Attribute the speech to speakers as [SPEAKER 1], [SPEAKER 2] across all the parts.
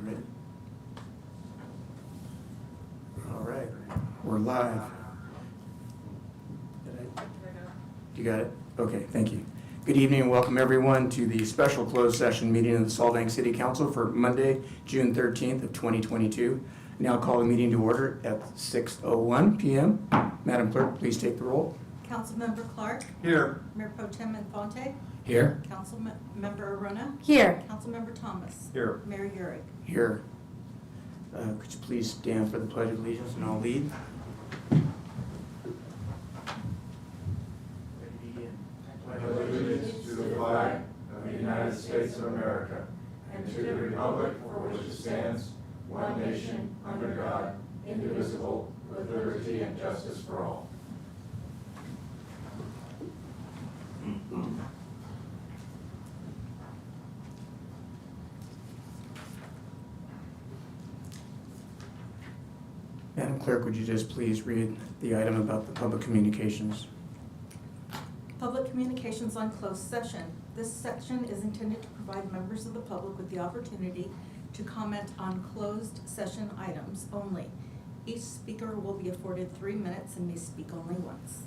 [SPEAKER 1] Ready? All right, we're live. You got it? Okay, thank you. Good evening and welcome everyone to the special closed session meeting of the Salt Lake City Council for Monday, June 13th of 2022. Now call the meeting to order at 6:01 p.m. Madam Clerk, please take the roll.
[SPEAKER 2] Councilmember Clark.
[SPEAKER 1] Here.
[SPEAKER 2] Mayor Pro Tem Infante.
[SPEAKER 1] Here.
[SPEAKER 2] Councilmember Arona.
[SPEAKER 3] Here.
[SPEAKER 2] Councilmember Thomas.
[SPEAKER 1] Here.
[SPEAKER 2] Mayor Urick.
[SPEAKER 1] Here. Could you please stand for the Pledge of Allegiance and I'll lead.
[SPEAKER 4] Allegiance to the flag of the United States of America and to the republic for which it stands, one nation, under God, indivisible, with liberty and justice for all.
[SPEAKER 1] Madam Clerk, would you just please read the item about the public communications?
[SPEAKER 2] Public communications on closed session. This section is intended to provide members of the public with the opportunity to comment on closed session items only. Each speaker will be afforded 3 minutes and may speak only once.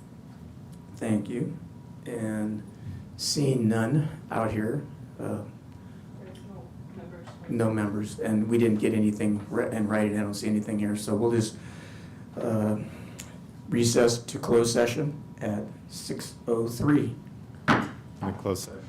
[SPEAKER 1] Thank you. And seeing none out here,
[SPEAKER 2] There's no members.
[SPEAKER 1] no members, and we didn't get anything in writing. I don't see anything here, so we'll just recess to closed session at 6:03.
[SPEAKER 4] In closed session.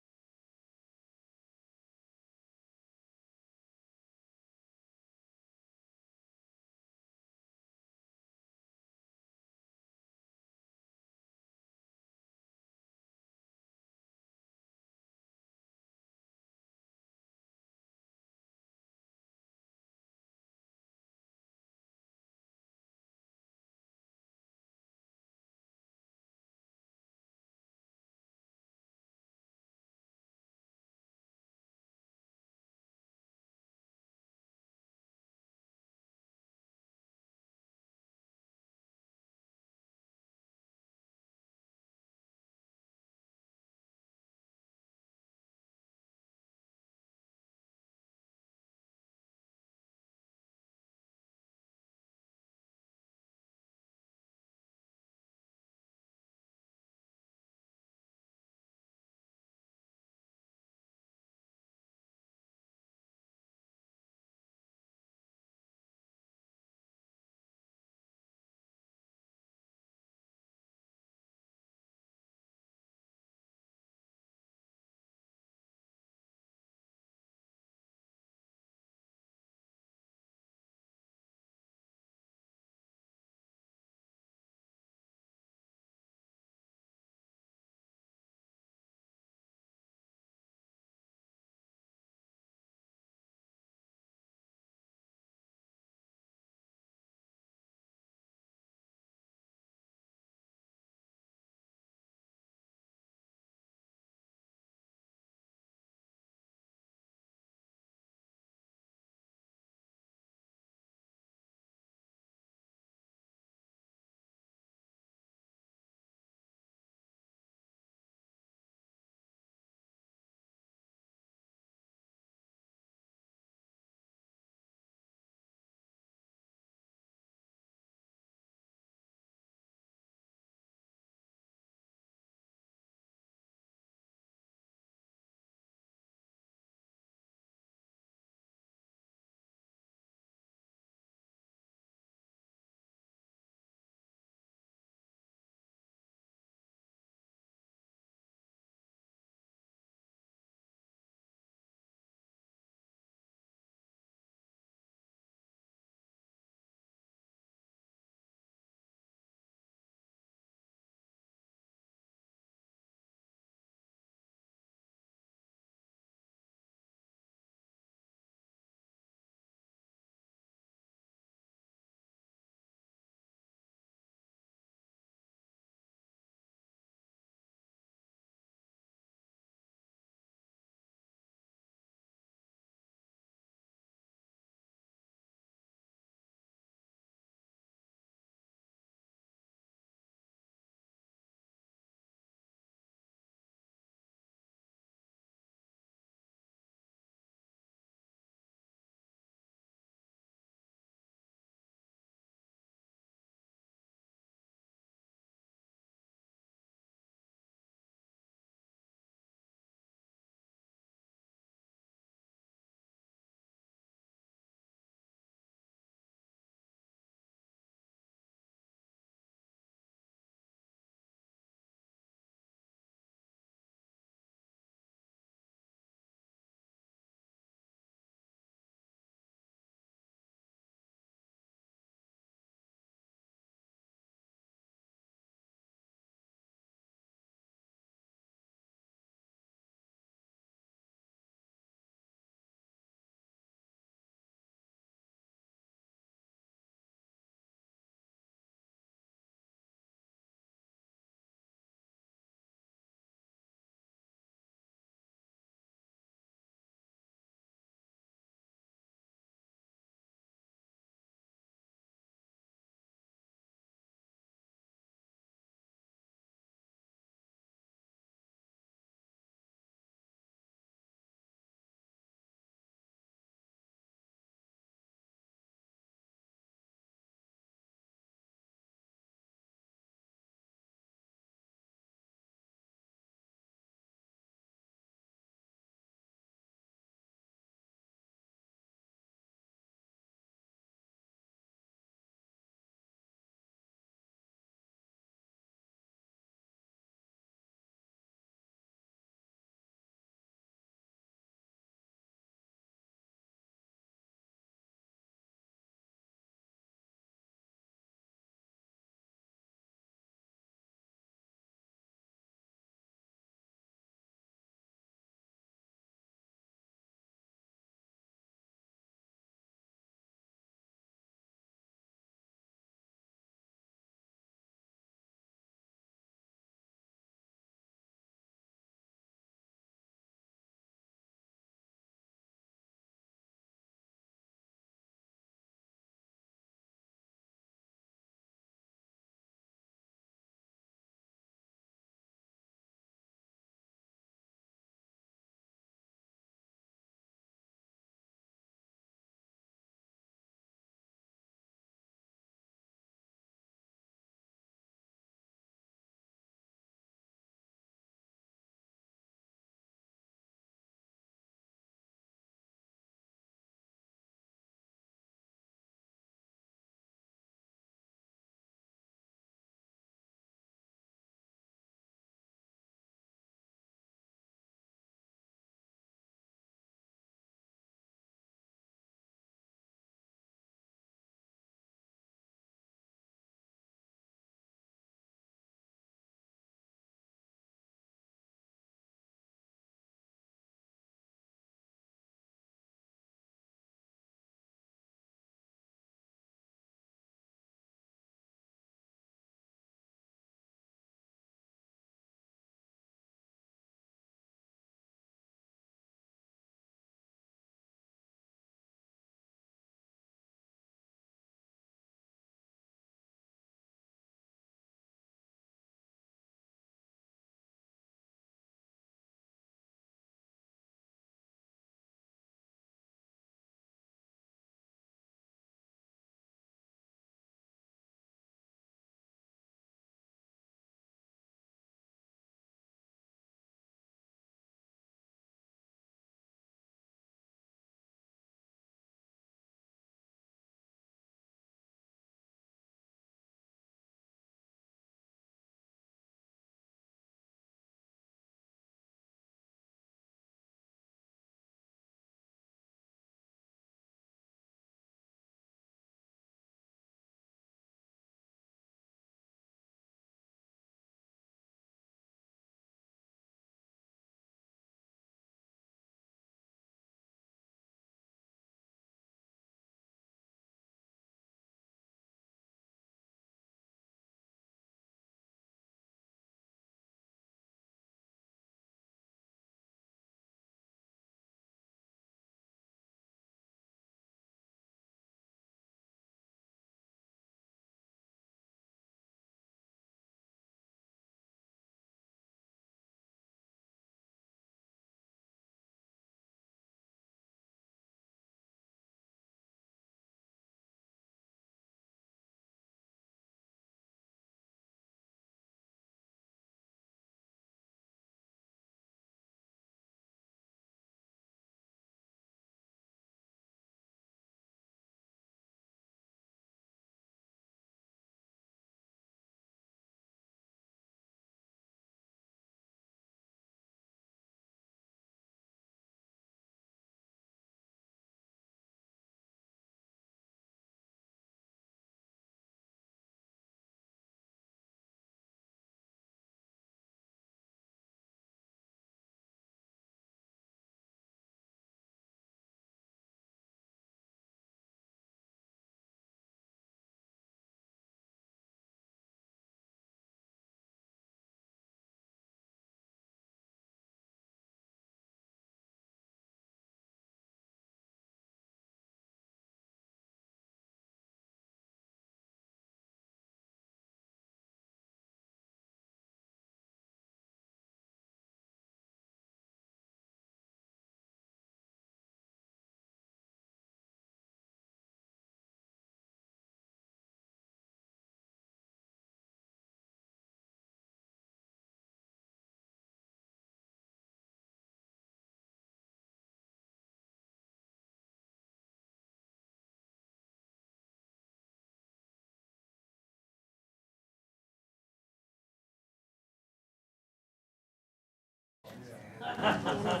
[SPEAKER 1] All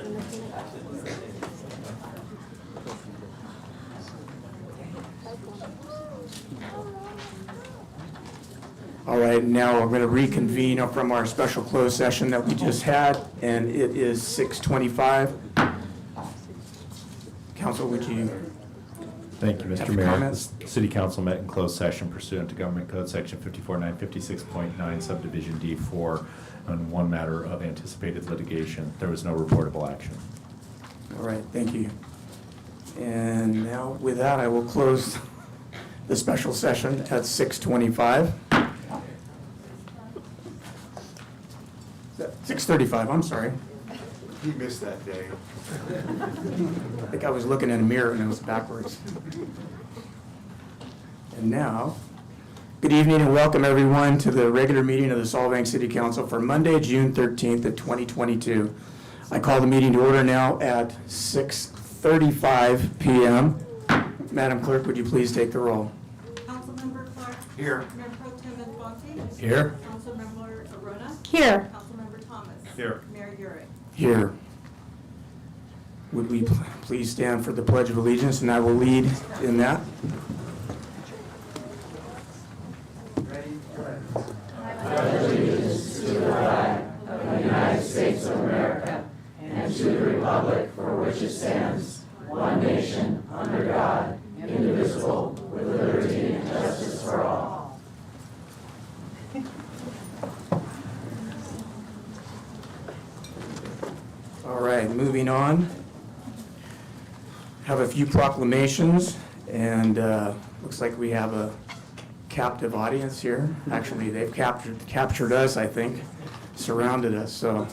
[SPEAKER 1] right, now we're going to reconvene from our special closed session that we just had, and it is 6:25. Council, would you?
[SPEAKER 3] Thank you,
[SPEAKER 1] Have
[SPEAKER 3] Mr.
[SPEAKER 1] any
[SPEAKER 3] Mayor.
[SPEAKER 1] comments?
[SPEAKER 3] The City Council met in closed session pursuant to Government Code Section 54956.9 subdivision D4 on one matter of anticipated litigation. There was no reportable action.
[SPEAKER 1] All right, thank you. And now with that, I will close the special session at 6:25. 6:35, I'm sorry.
[SPEAKER 5] He missed that day.
[SPEAKER 1] I think I was looking in a mirror and it was backwards. And now, good evening and welcome everyone to the regular meeting of the Solvang City Council for Monday, June 13th of 2022. I call the meeting to order now at 6:35 p.m. Madam Clerk, would you please take the roll?
[SPEAKER 2] Councilmember Clark.
[SPEAKER 1] Here.
[SPEAKER 2] Mayor Pro Tem Infante.
[SPEAKER 3] Here.
[SPEAKER 2] Councilmember Arona.
[SPEAKER 6] Here.
[SPEAKER 2] Councilmember Thomas.
[SPEAKER 3] Here.
[SPEAKER 2] Mayor Yurick.
[SPEAKER 1] Here. Would we please stand for the Pledge of Allegiance, and I will lead in that. All right, moving on. Have a few proclamations, and looks like we have a captive audience here. Actually, they've captured us, I think, surrounded us. So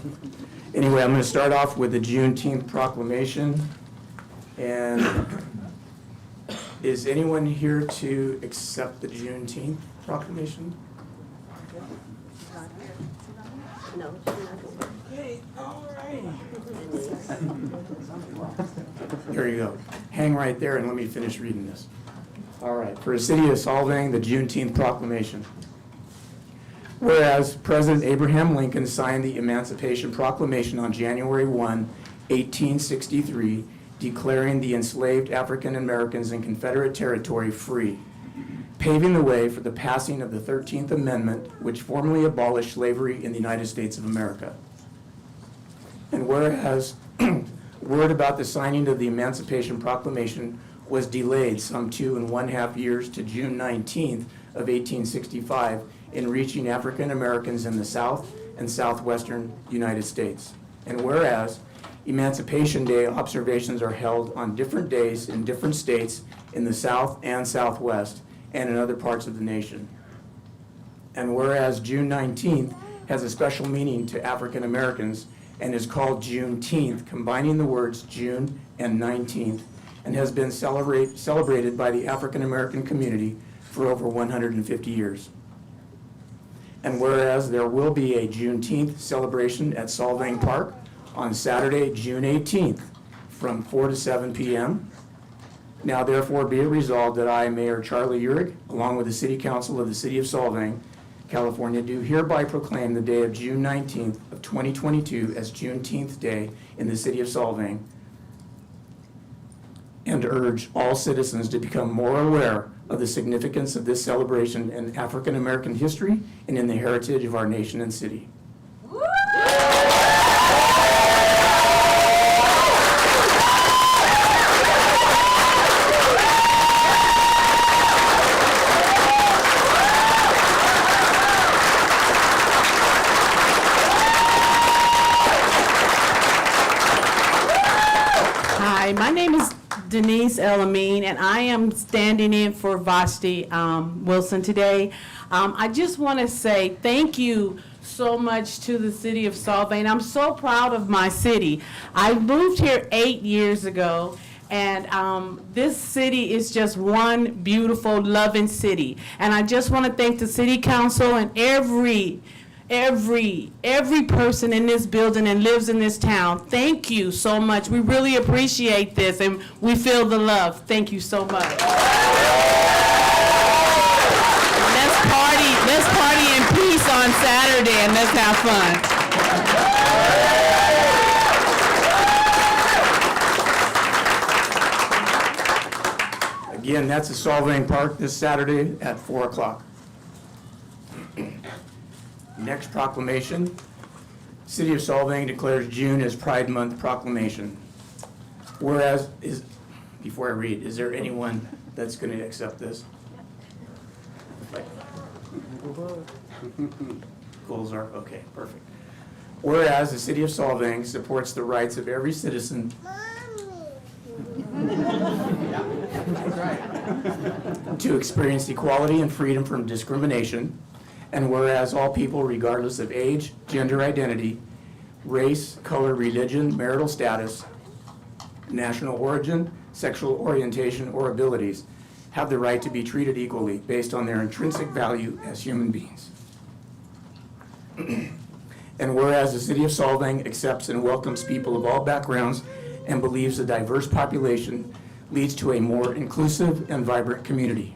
[SPEAKER 1] anyway, I'm going to start off with the Juneteenth proclamation. And is anyone here to accept the Juneteenth proclamation?
[SPEAKER 6] No.
[SPEAKER 1] Here you go. Hang right there and let me finish reading this. All right. For the City of Solvang, the Juneteenth proclamation. Whereas President Abraham Lincoln signed the Emancipation Proclamation on January 1, 1863, declaring the enslaved African Americans in Confederate territory free, paving the way for the passing of the 13th Amendment, which formally abolished slavery in the United States of America. And whereas word about the signing of the Emancipation Proclamation was delayed some 2.5 years to June 19th of 1865 in reaching African Americans in the South and Southwestern United States. And whereas Emancipation Day observations are held on different days in different states in the South and Southwest and in other parts of the nation. And whereas June 19th has a special meaning to African Americans and is called Juneteenth, combining the words June and 19th, and has been celebrated by the African American community for over 150 years. And whereas there will be a Juneteenth celebration at Solvang Park on Saturday, June 18th, from 4 to 7 p.m. Now therefore be it resolved that I, Mayor Charlie Uhrig, along with the City Council of the City of Solvang, California, do hereby proclaim the day of June 19th of 2022 as Juneteenth Day in the City of Solvang, and urge all citizens to become more aware of the significance of this celebration in African American history and in the heritage of our nation and city.
[SPEAKER 6] Hi, my name is Denise Elamine, and I am standing in for Vashti Wilson today. I just want to say thank you so much to the City of Solvang. I'm so proud of my city. I moved here 8 years ago, and this city is just one beautiful, loving city. And I just want to thank the City Council and every person in this building and lives in this town. Thank you so much. We really appreciate this, and we feel the love. Thank you so much. Let's party in peace on Saturday, and let's have fun.
[SPEAKER 1] Again, that's at Solvang Park this Saturday at 4 o'clock. Next proclamation. City of Solvang declares June as Pride Month proclamation. Whereas, before I read, is there anyone that's going to accept this? Goals are, okay, perfect. Whereas the City of Solvang supports the rights of every citizen to experience equality and freedom from discrimination, and whereas all people, regardless of age, gender identity, race, color, religion, marital status, national origin, sexual orientation, or abilities, have the right to be treated equally based on their intrinsic value as human beings. And whereas the City of Solvang accepts and welcomes people of all backgrounds and believes a diverse population leads to a more inclusive and vibrant community.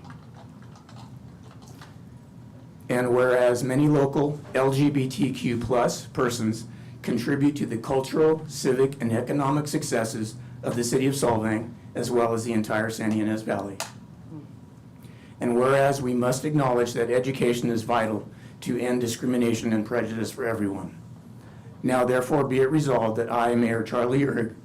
[SPEAKER 1] And whereas many local LGBTQ+ persons contribute to the cultural, civic, and economic successes of the City of Solvang, as well as the entire San Ynez Valley. And whereas we must acknowledge that education is vital to end discrimination and prejudice for everyone. Now therefore be it resolved that I, Mayor Charlie Uhrig,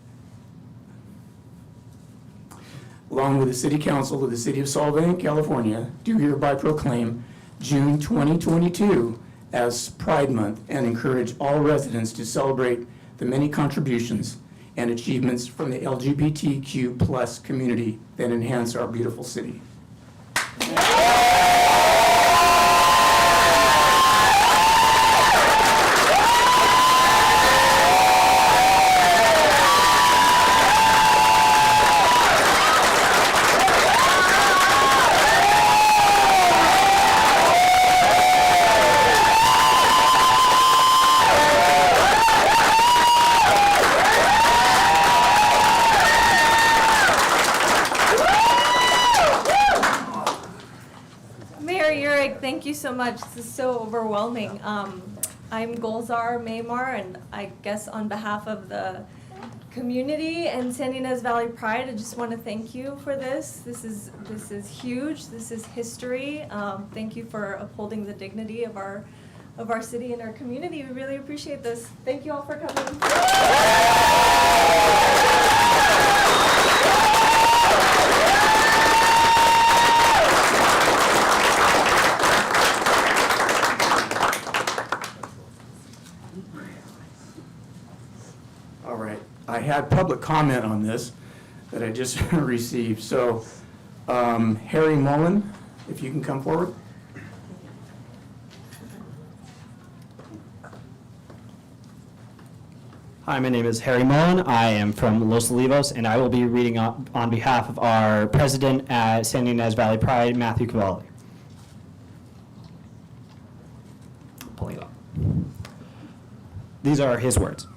[SPEAKER 1] along with the City Council of the City of Solvang, California, do hereby proclaim June 2022 as Pride Month and encourage all residents to celebrate the many contributions and achievements from the LGBTQ+ community that enhance our beautiful city.
[SPEAKER 7] Thank you so much. This is so overwhelming. I'm Golzar Maymar, and I guess on behalf of the community and San Ynez Valley Pride, I just want to thank you for this. This is huge. This is history. Thank you for upholding the dignity of our city and our community. We really appreciate this. Thank you all for coming.
[SPEAKER 1] All right, I had public comment on this that I just received. So, Harry Mullen, if you can come forward.
[SPEAKER 8] Hi, my name is Harry Mullen. I am from Los Olivos, and I will be reading on behalf of our president at San Ynez Valley Pride, Matthew Cavalli. Pulling it up. These are his words.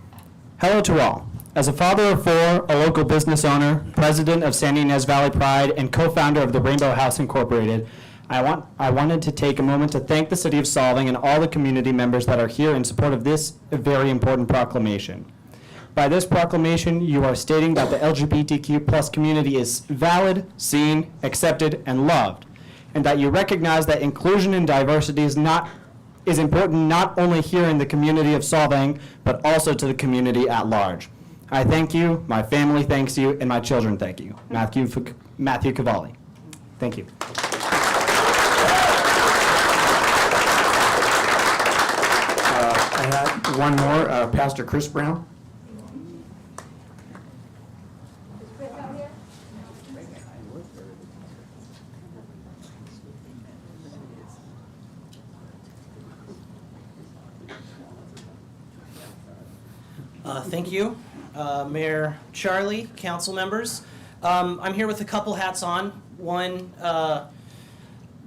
[SPEAKER 8] Hello to all. As a father of four, a local business owner, president of San Ynez Valley Pride, and co-founder of the Rainbow House Incorporated, I wanted to take a moment to thank the City of Solvang and all the community members that are here in support of this very important proclamation. By this proclamation, you are stating that the LGBTQ+ community is valid, seen, accepted, and loved, and that you recognize that inclusion and diversity is important not only here in the community of Solvang, but also to the community at large. I thank you, my family thanks you, and my children thank you. Matthew Cavalli. Thank you.
[SPEAKER 1] I had one more, Pastor Chris Brown.
[SPEAKER 9] Thank you, Mayor Charlie, council members. I'm here with a couple hats on. One,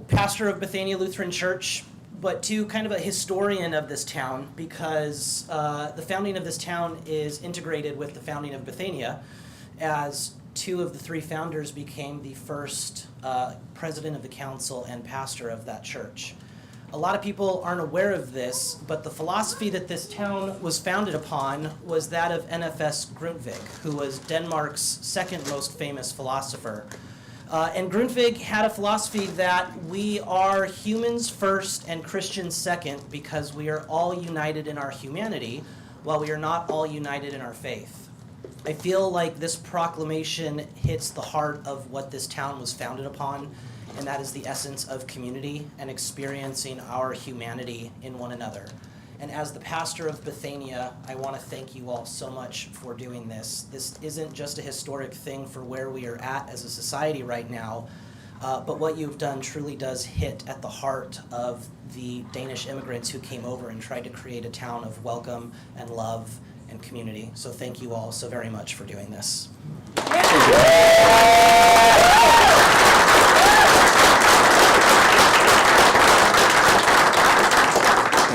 [SPEAKER 9] pastor of Bethania Lutheran Church, but two, kind of a historian of this town, because the founding of this town is integrated with the founding of Bethania, as two of the three founders became the first president of the council and pastor of that church. A lot of people aren't aware of this, but the philosophy that this town was founded upon was that of N.F.S. Grundtvig, who was Denmark's second most famous philosopher. And Grundtvig had a philosophy that we are humans first and Christians second because we are all united in our humanity while we are not all united in our faith. I feel like this proclamation hits the heart of what this town was founded upon, and that is the essence of community and experiencing our humanity in one another. And as the pastor of Bethania, I want to thank you all so much for doing this. This isn't just a historic thing for where we are at as a society right now, but what you've done truly does hit at the heart of the Danish immigrants who came over and tried to create a town of welcome and love and community. So thank you all so very much for doing this.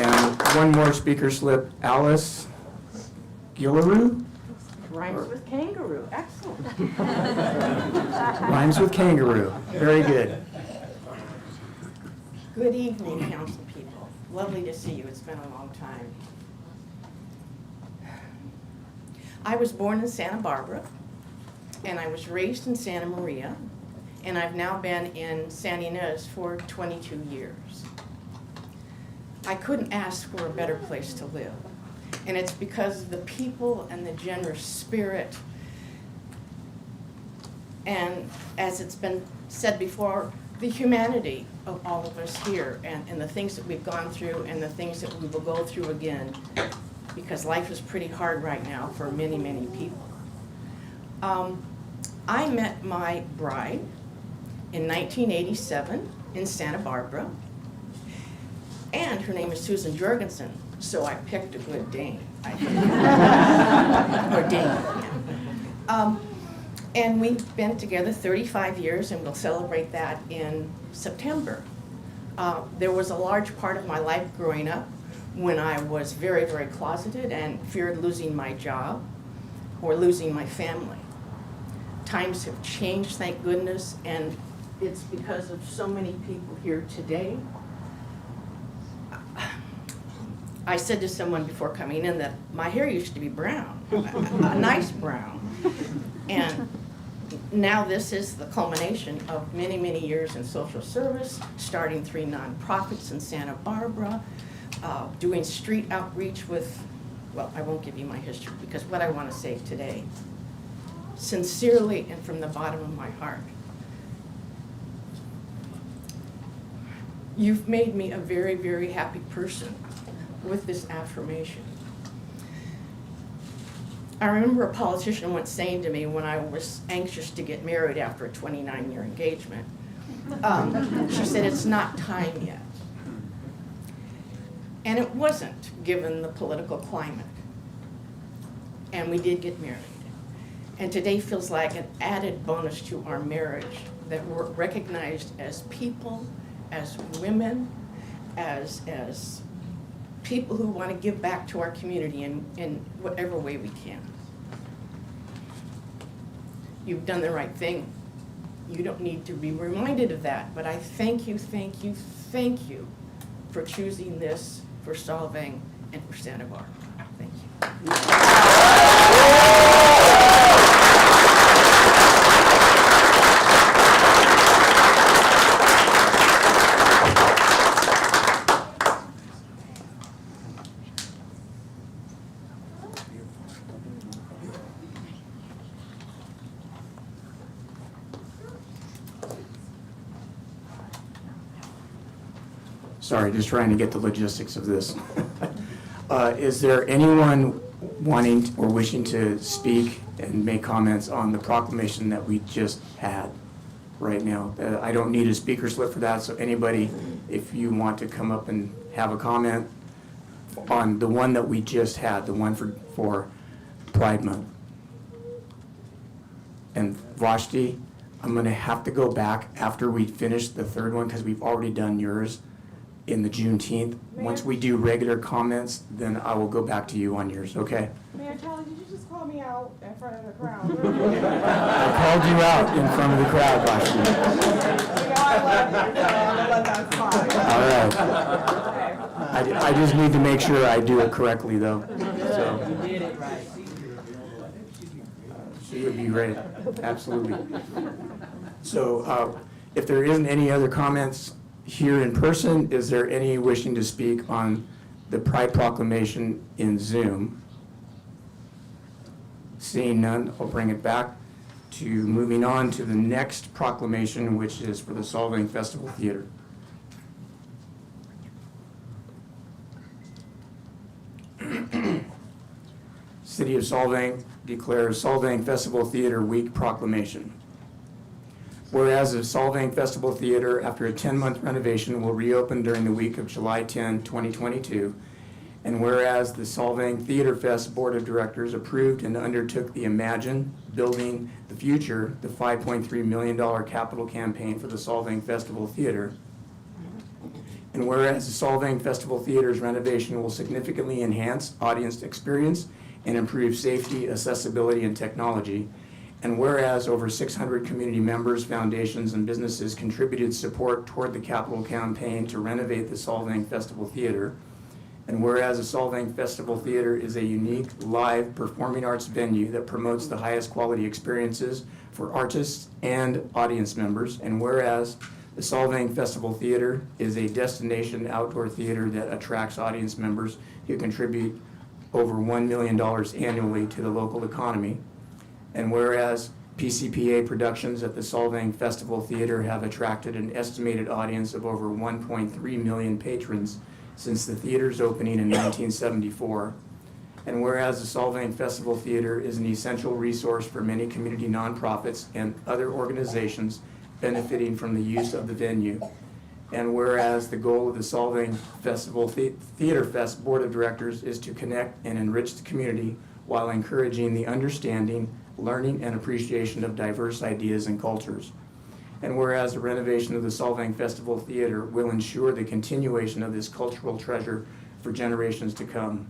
[SPEAKER 1] And one more speaker slip, Alice Gillaroo?
[SPEAKER 6] Rhymes with kangaroo, excellent.
[SPEAKER 1] Rhymes with kangaroo. Very good.
[SPEAKER 10] Good evening, council people. Lovely to see you. It's been a long time. I was born in Santa Barbara, and I was raised in Santa Maria, and I've now been in San Ynez for 22 years. I couldn't ask for a better place to live, and it's because of the people and the generous spirit, and as it's been said before, the humanity of all of us here, and the things that we've gone through and the things that we will go through again, because life is pretty hard right now for many, many people. I met my bride in 1987 in Santa Barbara, and her name is Susan Jorgensen, so I picked a good dame, I think. Or dame, yeah. And we've been together 35 years, and we'll celebrate that in September. There was a large part of my life growing up when I was very, very closeted and feared losing my job or losing my family. Times have changed, thank goodness, and it's because of so many people here today. I said to someone before coming in that my hair used to be brown, a nice brown. And now this is the culmination of many, many years in social service, starting 3 nonprofits in Santa Barbara, doing street outreach with, well, I won't give you my history, because what I want to say today, sincerely and from the bottom of my heart, you've made me a very, very happy person with this affirmation. I remember a politician once saying to me when I was anxious to get married after a 29-year engagement, she said, "It's not time yet." And it wasn't, given the political climate. And we did get married. And today feels like an added bonus to our marriage that we're recognized as people, as women, as people who want to give back to our community in whatever way we can. You've done the right thing. You don't need to be reminded of that, but I thank you, thank you, thank you for choosing this for Solvang and for Santa Barbara. Thank you.
[SPEAKER 1] Sorry, just trying to get the logistics of this. Is there anyone wanting or wishing to speak and make comments on the proclamation that we just had right now? I don't need a speaker slip for that, so anybody, if you want to come up and have a comment on the one that we just had, the one for Pride Month. And Vashti, I'm going to have to go back after we finish the third one because we've already done yours in the Juneteenth. Once we do regular comments, then I will go back to you on yours, okay?
[SPEAKER 11] Mayor Charlie, did you just call me out in front of the crowd?
[SPEAKER 1] I called you out in front of the crowd, Vashti.
[SPEAKER 11] You know I love you, so that's fine.
[SPEAKER 1] All right. I just need to make sure I do it correctly, though. So.
[SPEAKER 10] You did it right.
[SPEAKER 1] She would be great, absolutely. So if there isn't any other comments here in person, is there any wishing to speak on the Pride Proclamation in Zoom? Seeing none, I'll bring it back to moving on to the next proclamation, which is for the Solvang Festival Theater. City of Solvang declares Solvang Festival Theater Week proclamation. Whereas the Solvang Festival Theater, after a 10-month renovation, will reopen during the week of July 10, 2022, and whereas the Solvang Theater Fest Board of Directors approved and undertook the Imagine Building the Future, the $5.3 million capital campaign for the Solvang Festival Theater, and whereas the Solvang Festival Theater's renovation will significantly enhance audience experience and improve safety, accessibility, and technology, and whereas over 600 community members, foundations, and businesses contributed support toward the capital campaign to renovate the Solvang Festival Theater, and whereas the Solvang Festival Theater is a unique live performing arts venue that promotes the highest quality experiences for artists and audience members, and whereas the Solvang Festival Theater is a destination outdoor theater that attracts audience members who contribute over $1 million annually to the local economy, and whereas PCPA productions at the Solvang Festival Theater have attracted an estimated audience of over 1.3 million patrons since the theater's opening in 1974, and whereas the Solvang Festival Theater is an essential resource for many community nonprofits and other organizations benefiting from the use of the venue, and whereas the goal of the Solvang Festival Theater Fest Board of Directors is to connect and enrich the community while encouraging the understanding, learning, and appreciation of diverse ideas and cultures. And whereas the renovation of the Solvang Festival Theater will ensure the continuation of this cultural treasure for generations to come.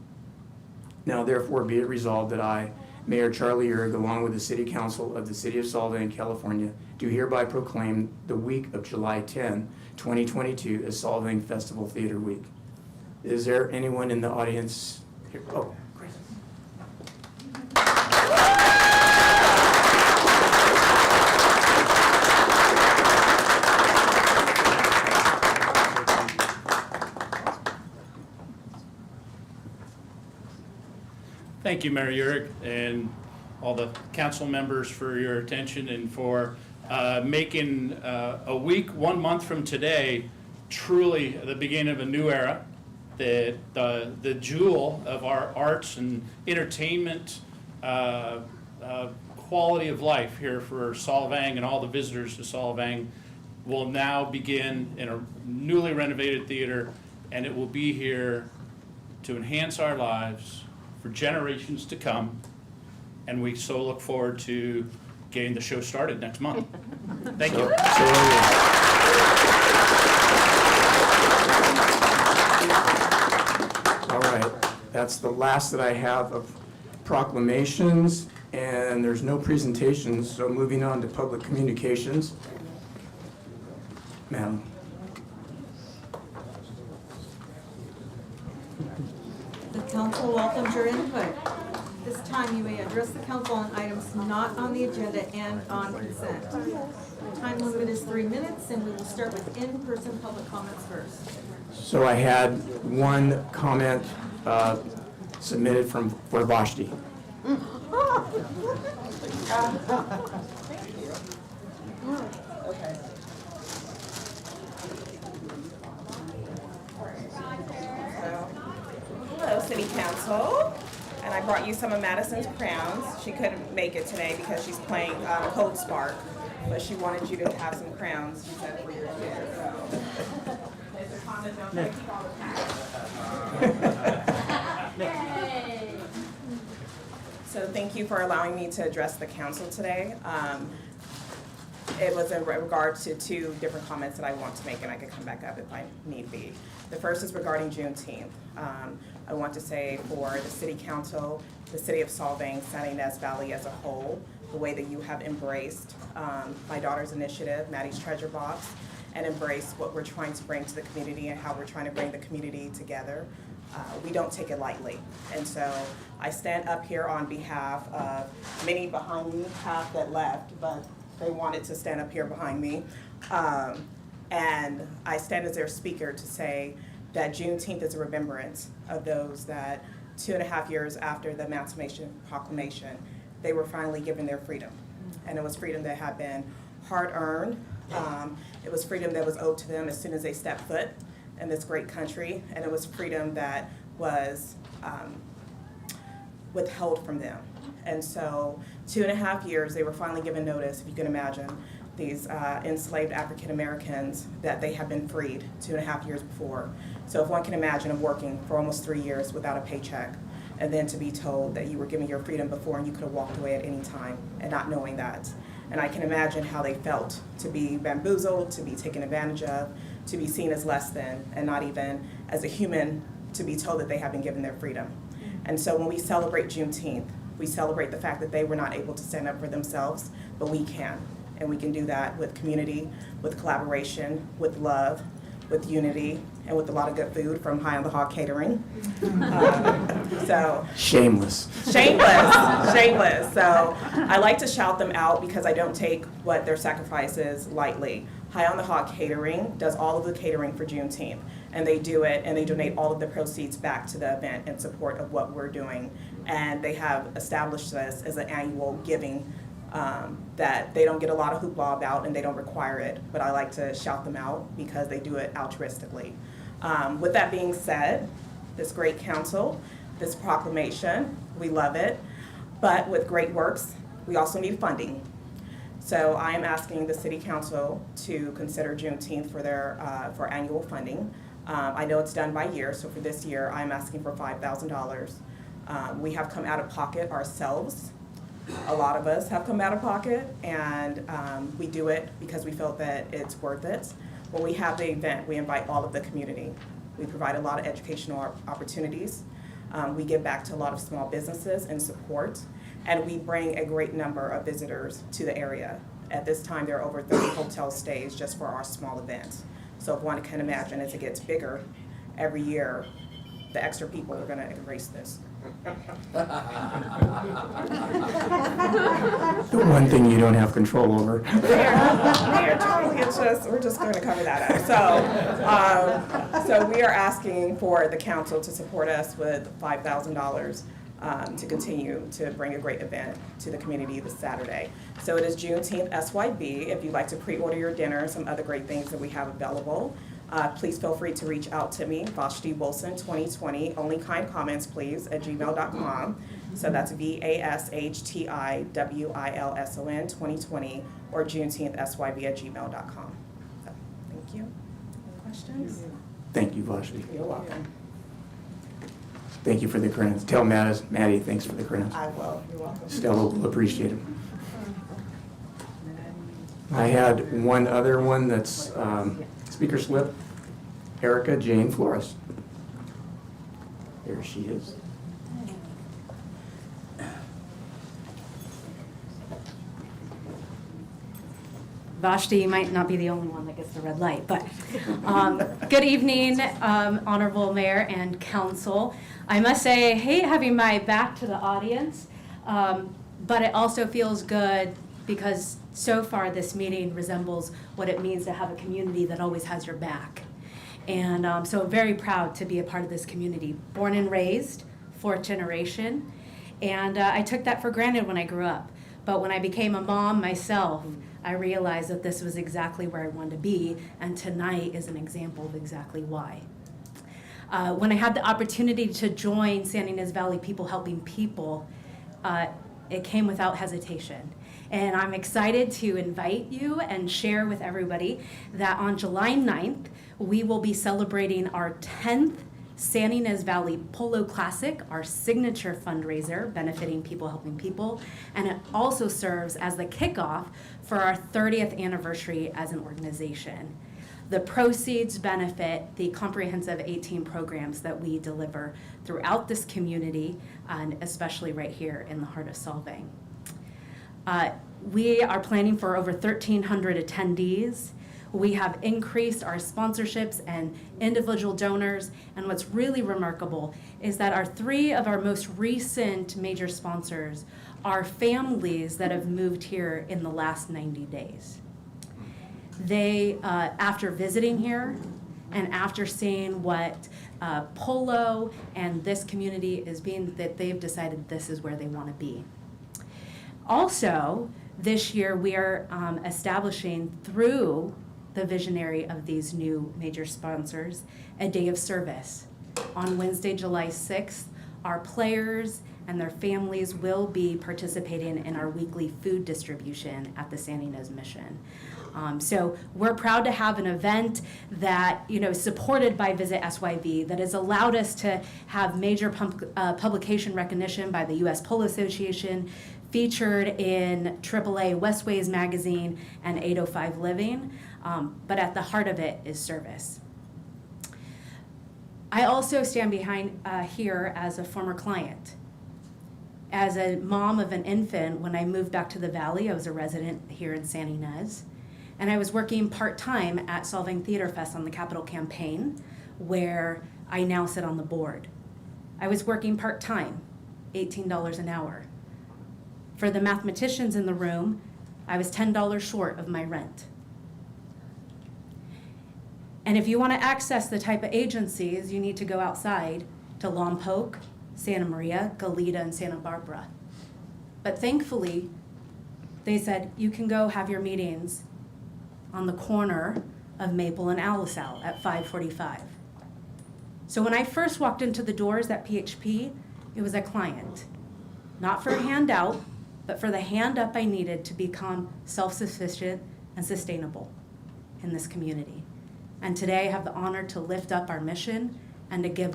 [SPEAKER 1] Now therefore be it resolved that I, Mayor Charlie Erg, along with the City Council of the City of Solvang, California, do hereby proclaim the week of July 10, 2022 as Solvang Festival Theater Week. Is there anyone in the audience here? Oh, great.
[SPEAKER 12] Thank you, Mayor Urick, and all the council members for your attention and for making a week, 1 month from today, truly the beginning of a new era. That the jewel of our arts and entertainment quality of life here for Solvang and all the visitors to Solvang will now begin in a newly renovated theater, and it will be here to enhance our lives for generations to come, and we so look forward to getting the show started next month. Thank you.
[SPEAKER 1] All right, that's the last that I have of proclamations, and there's no presentations, so moving on to public communications. Madam.
[SPEAKER 2] The council welcomes your input. This time you may address the council on items not on the agenda and on consent. The time limit is 3 minutes, and we will start with in-person public comments first.
[SPEAKER 1] So I had one comment submitted for Vashti.
[SPEAKER 11] Okay.
[SPEAKER 13] Hello, City Council. And I brought you some of Madison's crowns. She couldn't make it today because she's playing Cold Spark, but she wanted you to have some crowns, she said, for your kids. So. Mr. Condon, don't take all the time. So thank you for allowing me to address the council today. It was in regards to 2 different comments that I want to make, and I could come back up if I need be. The first is regarding Juneteenth. I want to say for the City Council, the City of Solvang, Santa Ynez Valley as a whole, the way that you have embraced my daughter's initiative, Maddie's Treasure Box, and embraced what we're trying to bring to the community and how we're trying to bring the community together. We don't take it lightly. And so I stand up here on behalf of many behind me, half that left, but they wanted to stand up here behind me. And I stand as their speaker to say that Juneteenth is a remembrance of those that 2.5 years after the Emancipation Proclamation, they were finally given their freedom. And it was freedom that had been hard-earned. It was freedom that was owed to them as soon as they stepped foot in this great country. And it was freedom that was withheld from them. And so 2.5 years, they were finally given notice, if you can imagine, these enslaved African Americans, that they had been freed 2.5 years before. So if one can imagine them working for almost 3 years without a paycheck, and then to be told that you were given your freedom before and you could have walked away at any time, and not knowing that. And I can imagine how they felt to be bamboozled, to be taken advantage of, to be seen as less than, and not even as a human, to be told that they have been given their freedom. And so when we celebrate Juneteenth, we celebrate the fact that they were not able to stand up for themselves, but we can. And we can do that with community, with collaboration, with love, with unity, and with a lot of good food from High on the Hog Catering. So
[SPEAKER 1] Shameless.
[SPEAKER 13] shameless. So I like to shout them out because I don't take what their sacrifice is lightly. High on the Hog Catering does all of the catering for Juneteenth, and they do it, and they donate all of the proceeds back to the event in support of what we're doing. And they have established this as an annual giving that they don't get a lot of hoopla about, and they don't require it, but I like to shout them out because they do it altruistically. With that being said, this great council, this proclamation, we love it, but with great works, we also need funding. So I am asking the city council to consider Juneteenth for their for annual funding. I know it's done by year, so for this year, I'm asking for $5,000. We have come out of pocket ourselves. A lot of us have come out of pocket, and we do it because we felt that it's worth it. When we have the event, we invite all of the community. We provide a lot of educational opportunities. We give back to a lot of small businesses and support, and we bring a great number of visitors to the area. At this time, there are over 30 hotel stays just for our small events. So if one can imagine, as it gets bigger every year, the extra people are going to embrace this.
[SPEAKER 1] The one thing you don't have control over.
[SPEAKER 13] We're just going to cover that up. So we are asking for the council to support us with $5,000 to continue to bring a great event to the community this Saturday. So it is Juneteenth SYB. If you'd like to pre-order your dinner and some other great things that we have available, please feel free to reach out to me, Vashti Wilson 2020, only kind comments please, @gmail.com. So that's VASHTIWILSON 2020, or JuneteenthSYB@gmail.com. So, thank you. Any questions?
[SPEAKER 1] Thank you, Vashti.
[SPEAKER 13] You're welcome.
[SPEAKER 1] Thank you for the crayons. Tell Maddie thanks for the crayons.
[SPEAKER 13] I will. You're welcome.
[SPEAKER 1] Stella will appreciate them. I had one other one that's speaker slip. Erica Jane Flores. There she is.
[SPEAKER 14] Vashti, you might not be the only one that gets the red light, but good evening, Honorable Mayor and Council. I must say, I hate having my back to the audience, but it also feels good because so far this meeting resembles what it means to have a community that always has your back. And so I'm very proud to be a part of this community. Born and raised, 4th generation, and I took that for granted when I grew up. But when I became a mom myself, I realized that this was exactly where I wanted to be, and tonight is an example of exactly why. When I had the opportunity to join San Ynez Valley People Helping People, it came without hesitation. And I'm excited to invite you and share with everybody that on July 9th, we will be celebrating our 10th San Ynez Valley Polo Classic, our signature fundraiser benefiting People Helping People, and it also serves as the kickoff for our 30th anniversary as an organization. The proceeds benefit the comprehensive 18 programs that we deliver throughout this community, and especially right here in the heart of Solvang. We are planning for over 1,300 attendees. We have increased our sponsorships and individual donors. And what's really remarkable is that our 3 of our most recent major sponsors are families that have moved here in the last 90 days. They, after visiting here and after seeing what Polo and this community is being, that they've decided this is where they want to be. Also, this year we are establishing, through the visionary of these new major sponsors, a day of service. On Wednesday, July 6th, our players and their families will be participating in our weekly food distribution at the San Ynez Mission. So we're proud to have an event that, supported by Visit SYV, that has allowed us to have major publication recognition by the U.S. Polo Association, featured in AAA Westways magazine and 805 Living, but at the heart of it is service. I also stand behind here as a former client. As a mom of an infant, when I moved back to the Valley, I was a resident here in San Ynez, and I was working part-time at Solvang Theater Fest on the Capital Campaign, where I now sit on the board. I was working part-time, $18 an hour. For the mathematicians in the room, I was $10 short of my rent. And if you want to access the type of agencies, you need to go outside to Lompoc, Santa Maria, Goleta, and Santa Barbara. But thankfully, they said, you can go have your meetings on the corner of Maple and Alisal at 545. So when I first walked into the doors at PHP, it was a client. Not for a handout, but for the hand up I needed to become self-sufficient and sustainable in this community. And today I have the honor to lift up our mission and to give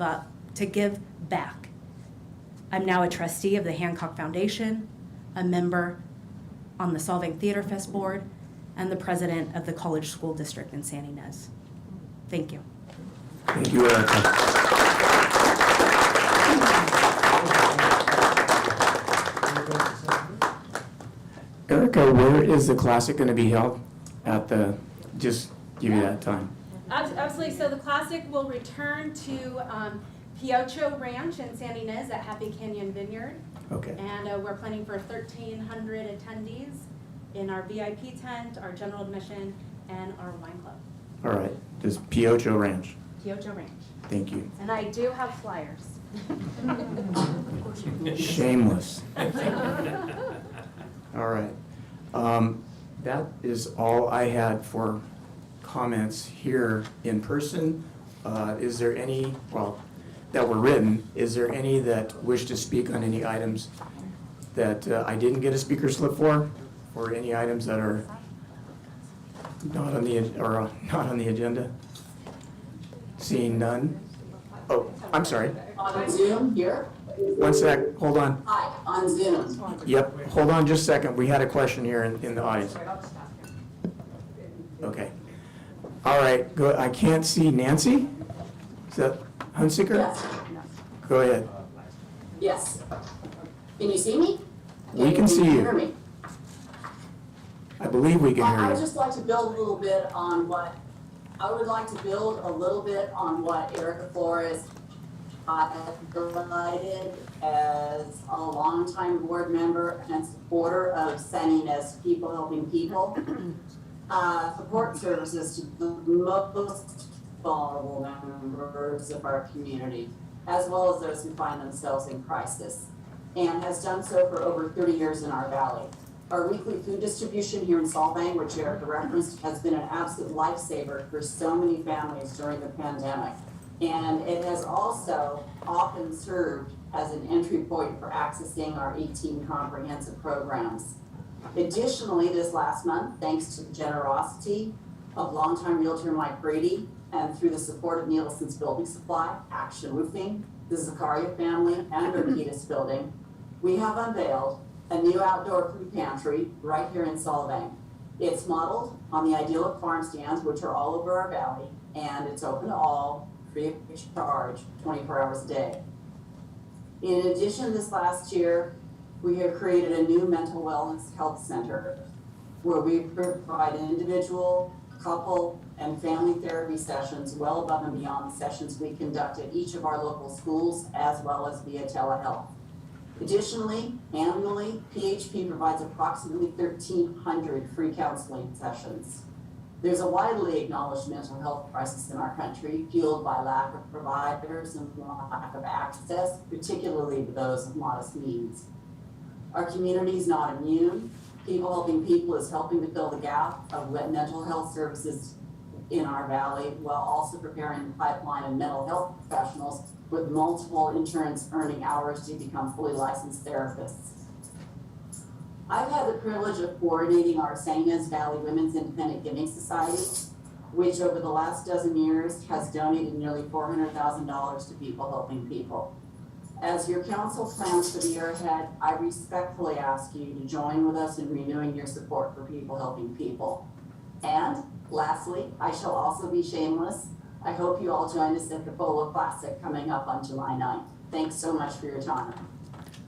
[SPEAKER 14] back. I'm now a trustee of the Hancock Foundation, a member on the Solvang Theater Fest board, and the president of the College School District in San Ynez. Thank you.
[SPEAKER 1] Thank you, Erica. Erica, where is the classic going to be held? Just give you that time.
[SPEAKER 14] Absolutely. So the classic will return to Piocho Ranch in San Ynez at Happy Canyon Vineyard.
[SPEAKER 1] Okay.
[SPEAKER 14] And we're planning for 1,300 attendees in our VIP tent, our general admission, and our wine club.
[SPEAKER 1] All right. This Piocho Ranch.
[SPEAKER 14] Piocho Ranch.
[SPEAKER 1] Thank you.
[SPEAKER 14] And I do have flyers.
[SPEAKER 1] Shameless. All right. That is all I had for comments here in person. Is there any, that were written, is there any that wish to speak on any items that I didn't get a speaker slip for, or any items that are not on the agenda? Seeing none. Oh, I'm sorry.
[SPEAKER 15] On Zoom here?
[SPEAKER 1] One sec, hold on.
[SPEAKER 15] Hi, on Zoom.
[SPEAKER 1] Yep, hold on just a second. We had a question here in the audience. Okay. All right, go. I can't see Nancy. Is that Hunsicker?
[SPEAKER 15] Yes.
[SPEAKER 1] Go ahead.
[SPEAKER 15] Yes. Can you see me?
[SPEAKER 1] We can see
[SPEAKER 15] hear
[SPEAKER 1] you.
[SPEAKER 15] me?
[SPEAKER 1] I believe we can
[SPEAKER 15] I
[SPEAKER 1] hear
[SPEAKER 15] would
[SPEAKER 1] you.
[SPEAKER 15] just like to build a little bit on what Erica Flores provided as a longtime board member and supporter of San Ynez People Helping People. Support services to the most vulnerable members of our community, as well as those who find themselves in crisis, and has done so for over 30 years in our valley. Our weekly food distribution here in Solvang, which Erica referenced, has been an absolute lifesaver for so many families during the pandemic. And it has also often served as an entry point for accessing our 18 comprehensive programs. Additionally, this last month, thanks to the generosity of longtime realtor Mike Brady and through the support of Nielsen's Building Supply, Action Roofing, the Zakaria family, and Urquitas Building, we have unveiled a new outdoor food pantry right here in Solvang. It's modeled on the idyllic farm stands, which are all over our valley, and it's open to all, free of charge, 24 hours a day. In addition, this last year, we have created a new mental wellness health center where we provide individual, couple and family therapy sessions well above and beyond the sessions we conduct at each of our local schools, as well as via telehealth. Additionally, annually, PHP provides approximately 1,300 free counseling sessions. There's a widely acknowledged mental health crisis in our country, fueled by lack of providers and lack of access, particularly to those of modest means. Our community is not immune. People Helping People is helping to fill the gap of mental health services in our valley, while also preparing the pipeline of mental health professionals with multiple insurance earning hours to become fully licensed therapists. I've had the privilege of coordinating our St. Inez Valley Women's Independent Giving Society, which over the last dozen years has donated nearly $400,000 to People Helping People. As your council plans for the year ahead, I respectfully ask you to join with us in renewing your support for People Helping People. And lastly, I shall also be shameless. I hope you all join us at the Polo Classic coming up on July 9th. Thanks so much for your time.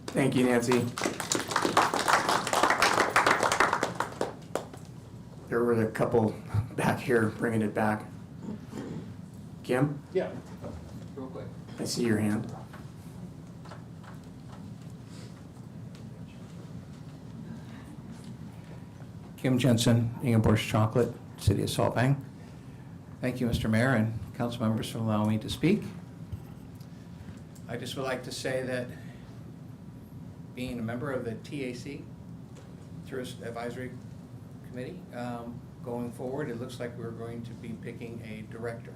[SPEAKER 1] Thank you, Nancy. There were a couple back here bringing it back. Kim,
[SPEAKER 4] Yeah, real quick.
[SPEAKER 1] I see your hand.
[SPEAKER 16] Kim Jensen, Ingeborg's Chocolate, City of Solvang. Thank you, Mr. Mayor and council members, for allowing me to speak. I just would like to say that being a member of the TAC, Tourist Advisory Committee, going forward, it looks like we're going to be picking a director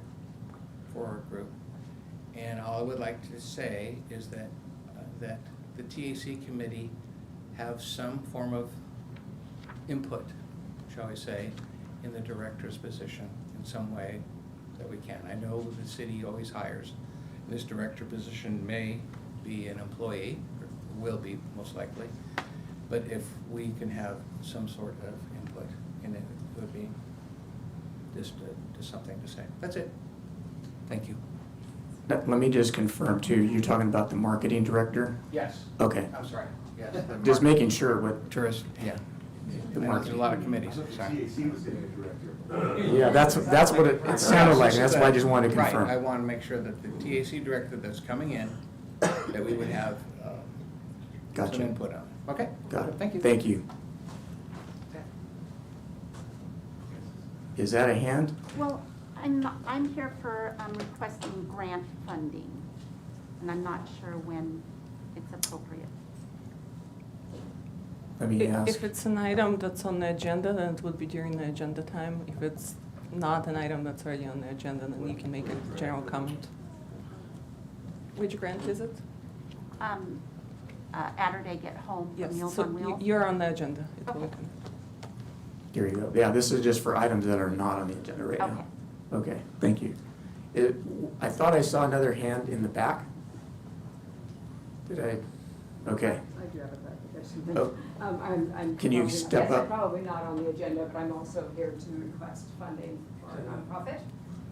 [SPEAKER 16] for our group. And all I would like to say is that that the TAC committee have some form of input, shall we say, in the director's position in some way that we can. I know the city always hires. This director position may be an employee, or will be most likely, but if we can have some sort of input in it, it would be just something to say. That's it. Thank you.
[SPEAKER 1] Let me just confirm too, you're talking about the marketing director?
[SPEAKER 16] Yes.
[SPEAKER 1] Okay.
[SPEAKER 16] I'm sorry. Yes.
[SPEAKER 1] Just making sure what.
[SPEAKER 16] Tourist, yeah.
[SPEAKER 1] The
[SPEAKER 16] I know there's a lot of committees,
[SPEAKER 5] TAC
[SPEAKER 16] sorry.
[SPEAKER 5] was getting a director.
[SPEAKER 1] Yeah, that's what it sounded like, that's why I just wanted to
[SPEAKER 16] Right,
[SPEAKER 1] confirm.
[SPEAKER 16] I want to make sure that the TAC director that's coming in, that we would have
[SPEAKER 1] Gotcha.
[SPEAKER 16] some input on it. Okay?
[SPEAKER 1] Got it.
[SPEAKER 16] Thank you.
[SPEAKER 1] Thank you. Is that a hand?
[SPEAKER 17] Well, I'm here for requesting grant funding, and I'm not sure when it's appropriate.
[SPEAKER 1] Let me ask.
[SPEAKER 11] If it's an item that's on the agenda, then it would be during the agenda time. If it's not an item that's already on the agenda, then you can make a general comment. Which grant is it?
[SPEAKER 17] Atterday Get Home from
[SPEAKER 11] Yes,
[SPEAKER 17] Meals
[SPEAKER 11] so
[SPEAKER 17] on Wheels.
[SPEAKER 11] you're on the agenda. It will
[SPEAKER 17] Okay.
[SPEAKER 11] come.
[SPEAKER 1] Here you go. Yeah, this is just for items that are not on the agenda right now. Okay, thank you. I thought I saw another hand in the back. Did I? Okay.
[SPEAKER 18] I do have a clarification.
[SPEAKER 1] Oh.
[SPEAKER 18] I'm
[SPEAKER 1] Can you
[SPEAKER 18] probably-
[SPEAKER 1] step
[SPEAKER 18] yes,
[SPEAKER 1] up?
[SPEAKER 18] I'm probably not on the agenda, but I'm also here to request funding for a nonprofit.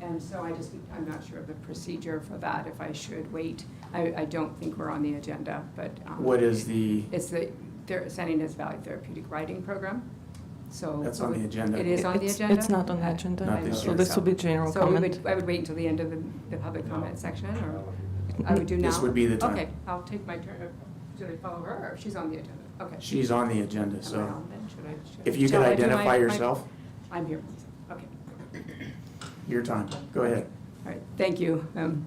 [SPEAKER 18] And so I'm not sure of the procedure for that, if I should wait. I don't think we're on the agenda, but.
[SPEAKER 1] What is the?
[SPEAKER 18] It's the San Ynez Valley Therapeutic Writing Program. So.
[SPEAKER 1] That's on the agenda.
[SPEAKER 18] It is on the
[SPEAKER 11] It's-
[SPEAKER 18] agenda?
[SPEAKER 11] It's not on the agenda.
[SPEAKER 1] Not this
[SPEAKER 11] So
[SPEAKER 1] year.
[SPEAKER 11] this will be general
[SPEAKER 18] So
[SPEAKER 11] comment.
[SPEAKER 18] I would wait until the end of the public comment section, or I would do now?
[SPEAKER 1] This would be the time.
[SPEAKER 18] Okay, I'll take my turn. Should I follow her, or she's on the agenda? Okay.
[SPEAKER 1] She's on the agenda,
[SPEAKER 18] Am I
[SPEAKER 1] so
[SPEAKER 18] on then? Should
[SPEAKER 1] if you
[SPEAKER 18] shall
[SPEAKER 1] could
[SPEAKER 18] I do
[SPEAKER 1] identify
[SPEAKER 18] my-
[SPEAKER 1] yourself,
[SPEAKER 18] I'm here. Okay.
[SPEAKER 1] your time. Go ahead.
[SPEAKER 18] All right, thank you and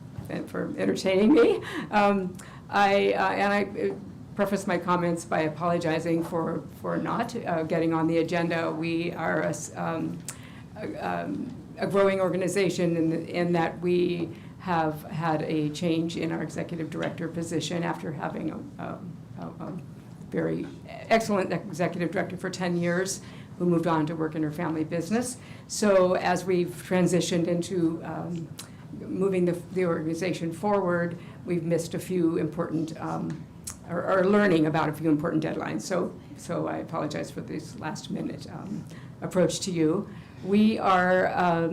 [SPEAKER 18] for entertaining me. I preface my comments by apologizing for not getting on the agenda. We are a growing organization in that we have had a change in our executive director position after having a very excellent executive director for 10 years who moved on to work in her family business. So as we've transitioned into moving the organization forward, we've missed a few important, or learning about a few important deadlines. So I apologize for this last minute approach to you. We are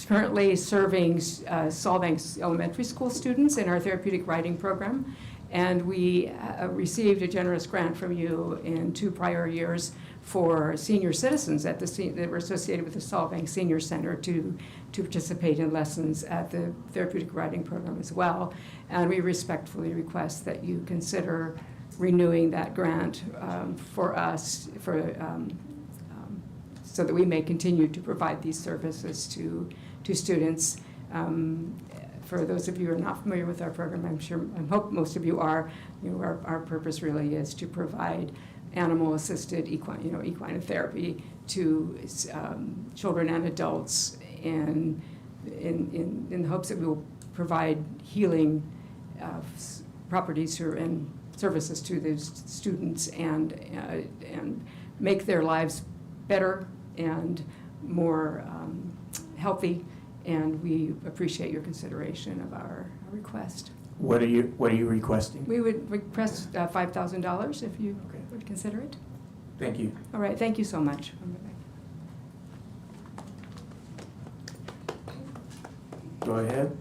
[SPEAKER 18] currently serving Solvang elementary school students in our therapeutic writing program. And we received a generous grant from you in 2 prior years for senior citizens at that were associated with the Solvang Senior Center to participate in lessons at the therapeutic riding program as well. And we respectfully request that you consider renewing that grant for us so that we may continue to provide these services to students. For those of you who are not familiar with our program, I hope most of you are. Our purpose really is to provide animal-assisted equine therapy to children and adults, in the hopes that we will provide healing properties and services to those students and make their lives better and more healthy. And we appreciate your consideration of our request.
[SPEAKER 1] What are you requesting?
[SPEAKER 18] We would request $5,000 if you would consider it.
[SPEAKER 1] Thank you.
[SPEAKER 18] All right, thank you so much.
[SPEAKER 1] Go ahead.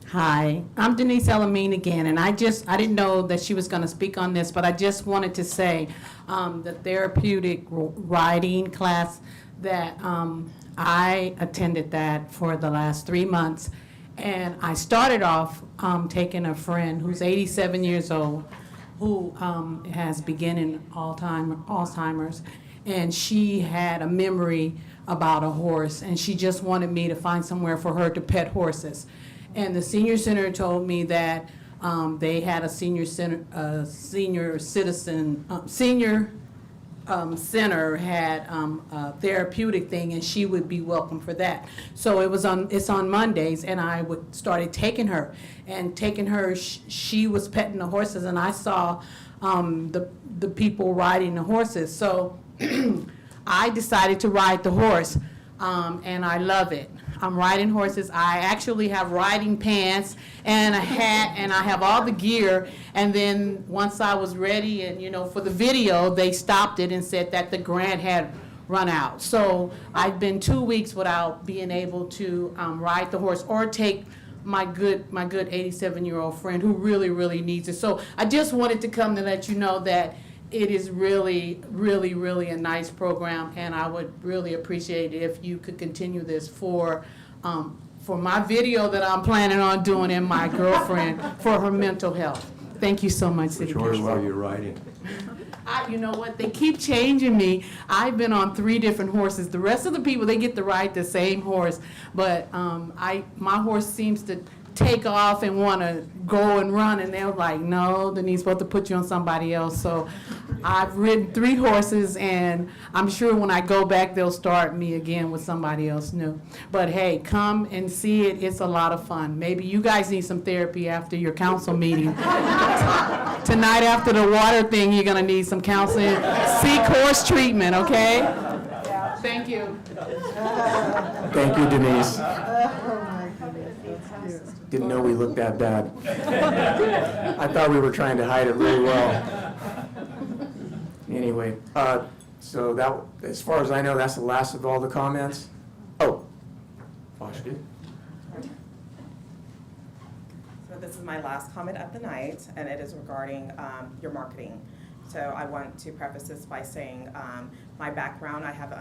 [SPEAKER 6] Hi, I'm Denise Elamine again, and I didn't know that she was going to speak on this, but I just wanted to say the therapeutic riding class that I attended that for the last 3 months, and I started off taking a friend who's 87 years old who has beginning Alzheimer's, and she had a memory about a horse, and she just wanted me to find somewhere for her to pet horses. And the senior center told me that they had a senior center had a therapeutic thing, and she would be welcome for that. So it's on Mondays, and I started taking her. She was petting the horses, and I saw the people riding the horses. So I decided to ride the horse, and I love it. I'm riding horses. I actually have riding pants and a hat, and I have all the gear. And then once I was ready, and for the video, they stopped it and said that the grant had run out. So I've been 2 weeks without being able to ride the horse or take my good 87-year-old friend who really, really needs it. So I just wanted to come to let you know that it is really, really, really a nice program, and I would really appreciate it if you could continue this for my video that I'm planning on doing and my girlfriend for her mental health. Thank you so much, City
[SPEAKER 5] Which horse
[SPEAKER 6] Council.
[SPEAKER 5] are you riding?
[SPEAKER 6] You know what? They keep changing me. I've been on 3 different horses. The rest of the people, they get to ride the same horse, but my horse seems to take off and want to go and run, and they're like, no, Denise, supposed to put you on somebody else. So I've ridden 3 horses, and I'm sure when I go back, they'll start me again with somebody else new. But hey, come and see it. It's a lot of fun. Maybe you guys need some therapy after your council meeting. Tonight after the water thing, you're going to need some counseling. Seek horse treatment, okay? Thank you.
[SPEAKER 1] Thank you, Denise. Didn't know we looked that bad. I thought we were trying to hide it really well. Anyway, so that, as far as I know, that's the last of all the comments. Oh, Vashti.
[SPEAKER 13] So this is my last comment of the night, and it is regarding your marketing. So I want to preface this by saying my background, I have an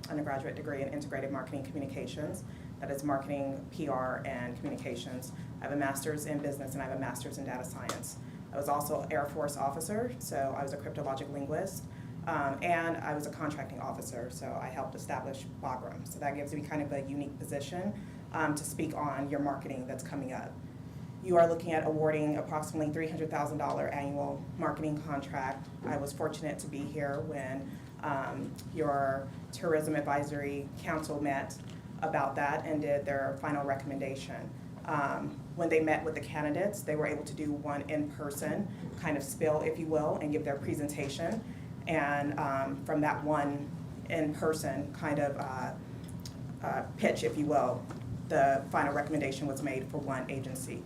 [SPEAKER 13] undergraduate degree in integrated marketing communications. That is marketing, PR, and communications. I have a master's in business, and I have a master's in data science. I was also an Air Force officer, so I was a cryptologic linguist, and I was a contracting officer, so I helped establish Bagram. So that gives me kind of a unique position to speak on your marketing that's coming up. You are looking at awarding approximately $300,000 annual marketing contract. I was fortunate to be here when your Tourism Advisory Council met about that and did their final recommendation. When they met with the candidates, they were able to do one in-person kind of spill, if you will, and give their presentation. And from that one in-person kind of pitch, if you will, the final recommendation was made for one agency.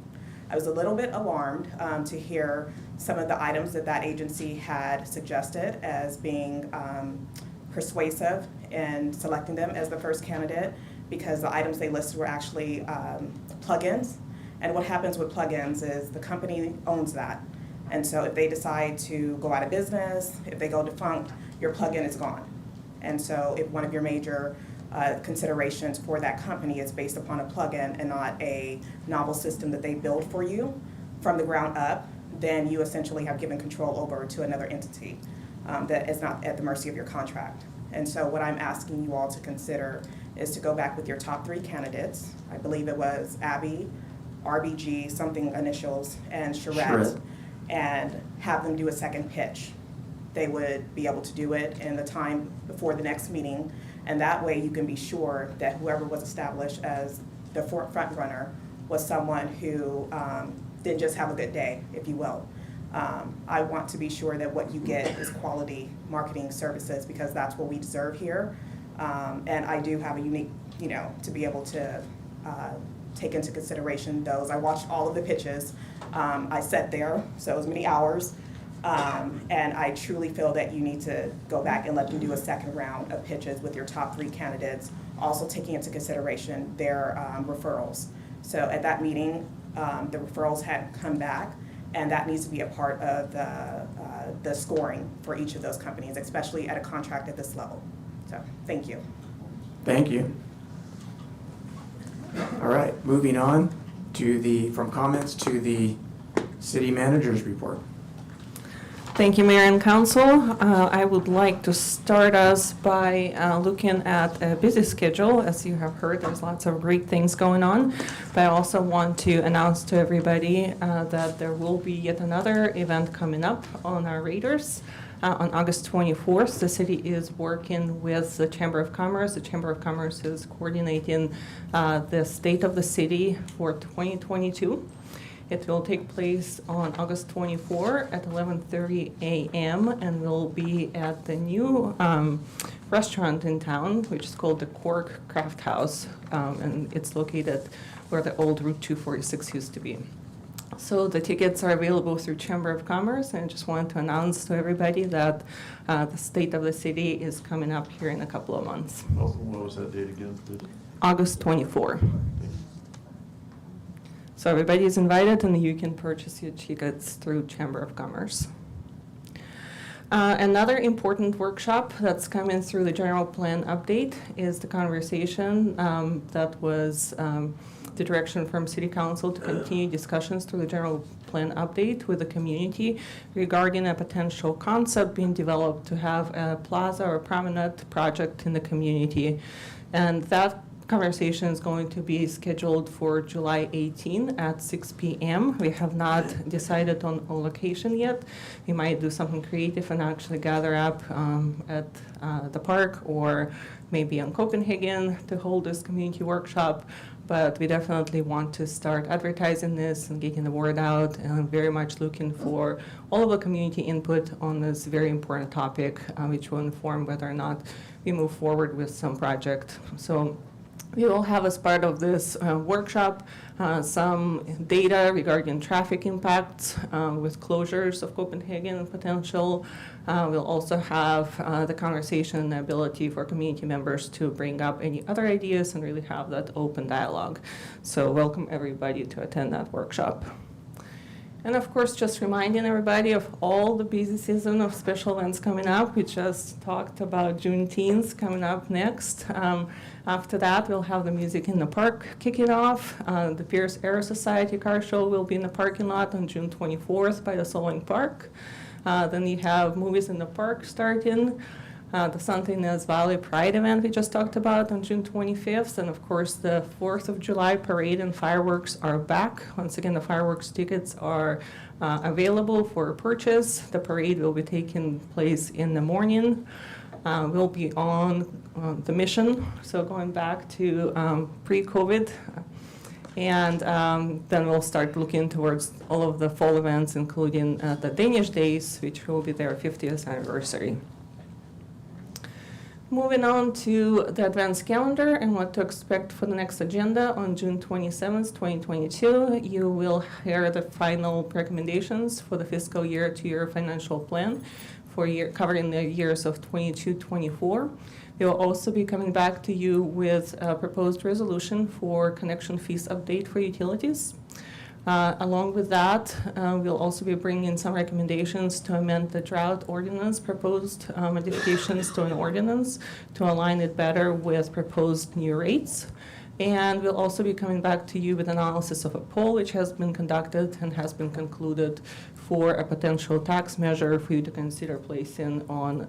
[SPEAKER 13] I was a little bit alarmed to hear some of the items that agency had suggested as being persuasive in selecting them as the first candidate, because the items they listed were actually plugins. And what happens with plugins is the company owns that. And so if they decide to go out of business, if they go defunct, your plugin is gone. And so if one of your major considerations for that company is based upon a plugin and not a novel system that they build for you from the ground up, then you essentially have given control over to another entity that is not at the mercy of your contract. And so what I'm asking you all to consider is to go back with your top 3 candidates. I believe it was Abby, RBG, something initials, and Charette, and have them do a second pitch. They would be able to do it in the time before the next meeting, and that way you can be sure that whoever was established as the front runner was someone who didn't just have a good day, if you will. I want to be sure that what you get is quality marketing services, because that's what we deserve here. And I do have a unique, to be able to take into consideration those. I watched all of the pitches. I sat there, so it was many hours. And I truly feel that you need to go back and let them do a second round of pitches with your top 3 candidates, also taking into consideration their referrals. So at that meeting, the referrals had come back, and that needs to be a part of the scoring for each of those companies, especially at a contract at this level. So, thank you.
[SPEAKER 1] Thank you. All right, moving on from comments to the city manager's report.
[SPEAKER 11] Thank you, Mayor and Council. I would like to start us by looking at a busy schedule. As you have heard, there's lots of great things going on. But I also want to announce to everybody that there will be yet another event coming up on our radars. On August 24th, the city is working with the Chamber of Commerce. The Chamber of Commerce is coordinating the State of the City for 2022. It will take place on August 24 at 11:30 a.m. and will be at the new restaurant in town, which is called the Cork Craft House, and it's located where the old Route 246 used to be. So the tickets are available through Chamber of Commerce, and I just wanted to announce to everybody that the State of the City is coming up here in a couple of months.
[SPEAKER 5] What was that date again?
[SPEAKER 11] August 24. So everybody is invited, and you can purchase your tickets through Chamber of Commerce. Another important workshop that's coming through the general plan update is the conversation that was the direction from City Council to continue discussions through the general plan update with the community regarding a potential concept being developed to have a plaza or promenade project in the community. And that conversation is going to be scheduled for July 18 at 6 p.m. We have not decided on a location yet. We might do something creative and actually gather up at the park or maybe in Copenhagen to hold this community workshop. But we definitely want to start advertising this and getting the word out, and I'm very much looking for all of the community input on this very important topic, which will inform whether or not we move forward with some project. So we will have, as part of this workshop, some data regarding traffic impacts with closures of Copenhagen potential. We'll also have the conversation and the ability for community members to bring up any other ideas and really have that open dialogue. So welcome everybody to attend that workshop. And of course, just reminding everybody of all the busy season of special events coming up. We just talked about Juneteenth coming up next. After that, we'll have the Music in the Park kicking off. The Pierce Air Society car show will be in the parking lot on June 24th by the Solvang Park. Then you have Movies in the Park starting. The Santa Ynez Valley Pride event we just talked about on June 25th. And of course, the 4th of July parade and fireworks are back. Once again, the fireworks tickets are available for purchase. The parade will be taking place in the morning. We'll be on the mission, so going back to pre-COVID. And then we'll start looking towards all of the fall events, including the Danish Days, which will be their 50th anniversary. Moving on to the advanced calendar and what to expect for the next agenda on June 27th, 2022, you will hear the final recommendations for the fiscal year two-year financial plan for covering the years of 22-24. We will also be coming back to you with a proposed resolution for connection fees update for utilities. Along with that, we'll also be bringing some recommendations to amend the drought ordinance, proposed modifications to an ordinance to align it better with proposed new rates. And we'll also be coming back to you with analysis of a poll which has been conducted and has been concluded for a potential tax measure for you to consider placing on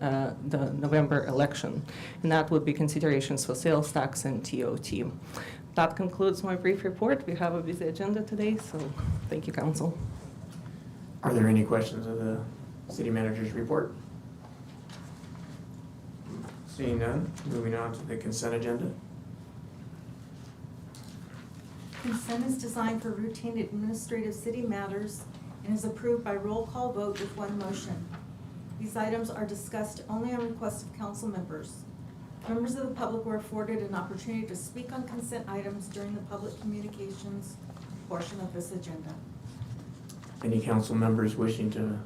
[SPEAKER 11] the November election. And that would be considerations for sales tax and TOT. That concludes my brief report. We have a busy agenda today, so thank you, Council.
[SPEAKER 1] Are there any questions of the city manager's report? Seeing none, moving on to the consent agenda.
[SPEAKER 2] Consent is designed for routine administrative city matters and is approved by roll call vote with one motion. These items are discussed only on request of council members. Members of the public were afforded an opportunity to speak on consent items during the public communications portion of this agenda.
[SPEAKER 1] Any council members wishing to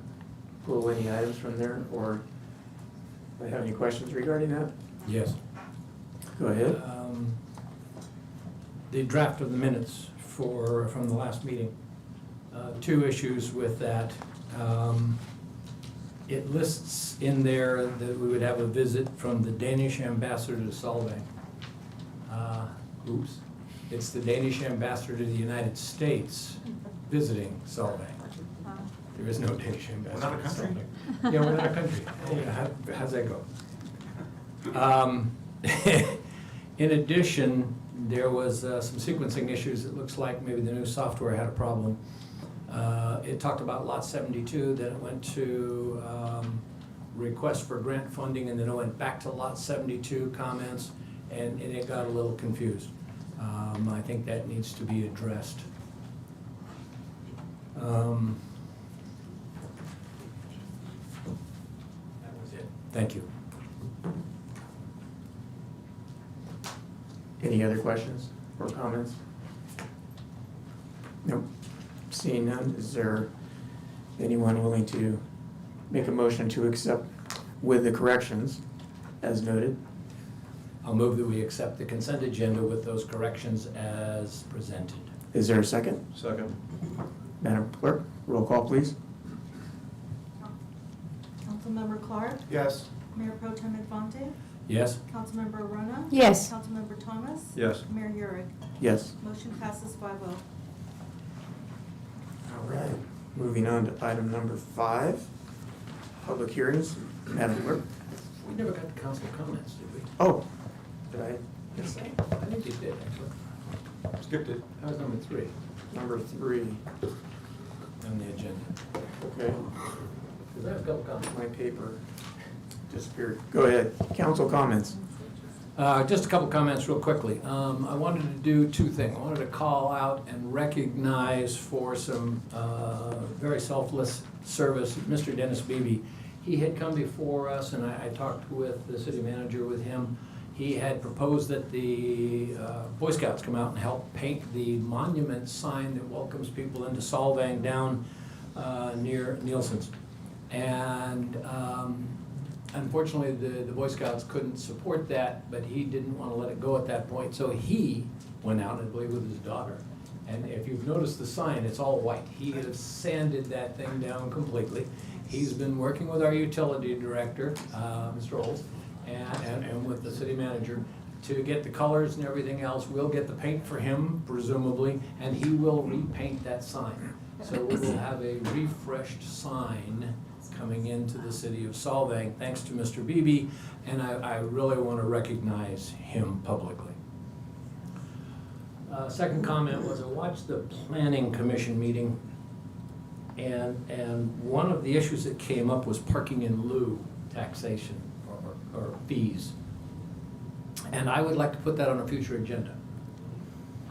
[SPEAKER 1] pull any items from there, or do I have any questions regarding that?
[SPEAKER 5] Yes.
[SPEAKER 1] Go ahead.
[SPEAKER 5] The draft of the minutes from the last meeting. Two issues with that. It lists in there that we would have a visit from the Danish ambassador to Solvang. Oops. It's the Danish ambassador to the United States visiting Solvang. There is no Danish ambassador.
[SPEAKER 1] We're not a country?
[SPEAKER 5] to Solvang. Yeah, we're not a country. Yeah, how's that go? In addition, there was some sequencing issues. It looks like maybe the new software had a problem. It talked about lot 72, then it went to request for grant funding, and then it went back to lot 72 comments, and it got a little confused. I think that needs to be addressed. That was it. Thank you.
[SPEAKER 1] Any other questions or comments? Nope. Seeing none, is there anyone willing to make a motion to accept with the corrections as noted?
[SPEAKER 5] I'll move that we accept the consent agenda with those corrections as presented.
[SPEAKER 1] Is there a second?
[SPEAKER 5] Second.
[SPEAKER 1] Madam Clerk, roll call, please.
[SPEAKER 2] Councilmember Clark?
[SPEAKER 5] Yes.
[SPEAKER 2] Mayor Pro Tem Infante?
[SPEAKER 5] Yes?
[SPEAKER 2] Councilmember Arona?
[SPEAKER 18] Yes.
[SPEAKER 2] Councilmember Thomas?
[SPEAKER 5] Yes.
[SPEAKER 2] Mayor Urick?
[SPEAKER 1] Yes.
[SPEAKER 2] Motion passes 5-0.
[SPEAKER 1] All right, moving on to item number 5, public hearings. Madam Clerk?
[SPEAKER 5] We never got to council comments, did we?
[SPEAKER 1] Oh, did I miss that?
[SPEAKER 5] I think you did, actually. Skipped it. That was number 3
[SPEAKER 1] Number 3,
[SPEAKER 5] on the agenda.
[SPEAKER 1] okay.
[SPEAKER 5] Because I have a couple comments.
[SPEAKER 1] My paper disappeared. Go ahead, council comments.
[SPEAKER 5] Just a couple comments real quickly. I wanted to do two things. I wanted to call out and recognize for some very selfless service, Mr. Dennis Beebe. He had come before us, and I talked with the city manager with him. He had proposed that the Boy Scouts come out and help paint the monument sign that welcomes people into Solvang down near Nielsen's. And unfortunately, the Boy Scouts couldn't support that, but he didn't want to let it go at that point. So he went out, I believe, with his daughter. And if you've noticed the sign, it's all white. He has sanded that thing down completely. He's been working with our utility director, Mr. Olds, and with the city manager to get the colors and everything else. We'll get the paint for him, presumably, and he will repaint that sign. So we will have a refreshed sign coming into the city of Solvang, thanks to Mr. Beebe, and I really want to recognize him publicly. Second comment was I watched the Planning Commission meeting, and one of the issues that came up was parking in lieu taxation or fees. And I would like to put that on a future agenda.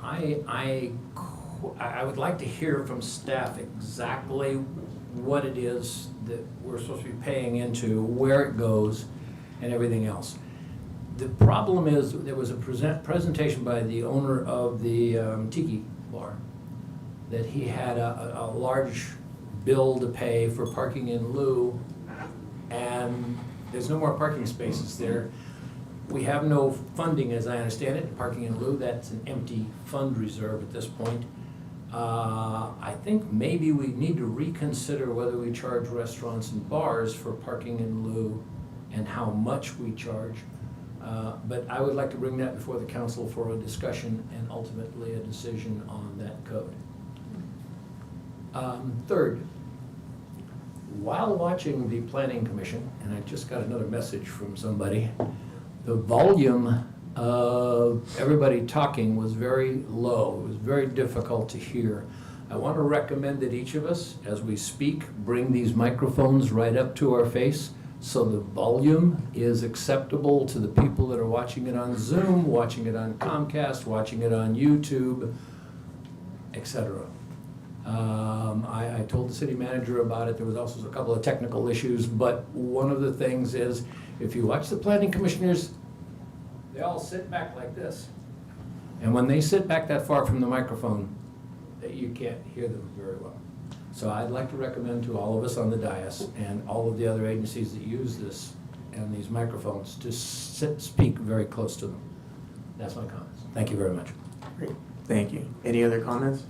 [SPEAKER 5] I would like to hear from staff exactly what it is that we're supposed to be paying into, where it goes, and everything else. The problem is, there was a presentation by the owner of the Tiki Bar that he had a large bill to pay for parking in lieu, and there's no more parking spaces there. We have no funding, as I understand it, parking in lieu. That's an empty fund reserve at this point. I think maybe we need to reconsider whether we charge restaurants and bars for parking in lieu and how much we charge. But I would like to bring that before the council for a discussion and ultimately a decision on that code. Third, while watching the Planning Commission, and I just got another message from somebody, the volume of everybody talking was very low. It was very difficult to hear. I want to recommend that each of us, as we speak, bring these microphones right up to our face so the volume is acceptable to the people that are watching it on Zoom, watching it on Comcast, watching it on YouTube, etc. I told the city manager about it. There was also a couple of technical issues, but one of the things is if you watch the planning commissioners, they all sit back like this. And when they sit back that far from the microphone, you can't hear them very well. So I'd like to recommend to all of us on the dais and all of the other agencies that use this and these microphones to speak very close to them. That's my comments. Thank you very much.
[SPEAKER 1] Great, thank you. Any other comments?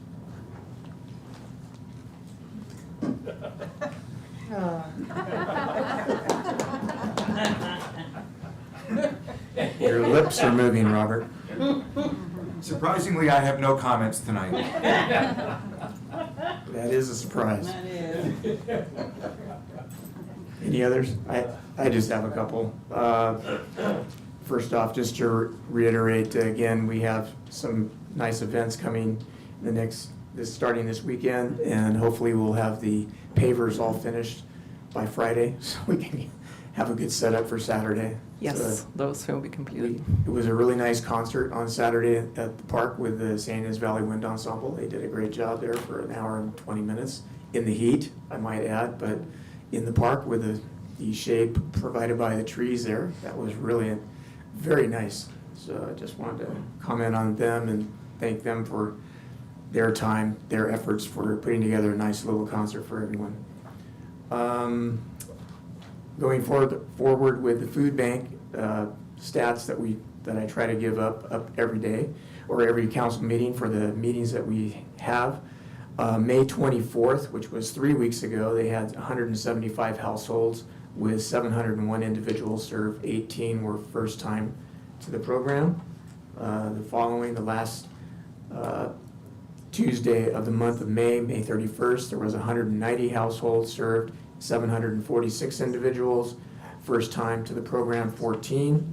[SPEAKER 1] Your lips are moving, Robert.
[SPEAKER 19] Surprisingly, I have no comments tonight.
[SPEAKER 1] That is a surprise.
[SPEAKER 10] That is.
[SPEAKER 1] Any others? I just have a couple. First off, just to reiterate, again, we have some nice events coming starting this weekend, and hopefully we'll have the pavers all finished by Friday, so we can have a good setup for Saturday.
[SPEAKER 11] Yes,
[SPEAKER 1] So,
[SPEAKER 11] those will be completed.
[SPEAKER 1] it was a really nice concert on Saturday at the park with the San Ynez Valley Wind Ensemble. They did a great job there for an hour and 20 minutes in the heat, I might add, but in the park with the shade provided by the trees there. That was really very nice. So I just wanted to comment on them and thank them for their time, their efforts for putting together a nice little concert for everyone. Going forward with the food bank stats that I try to give up every day or every council meeting for the meetings that we have. May 24th, which was 3 weeks ago, they had 175 households with 701 individuals served. 18 were first time to the program. The last Tuesday of the month of May 31st, there was 190 households served, 746 individuals, first time to the program 14.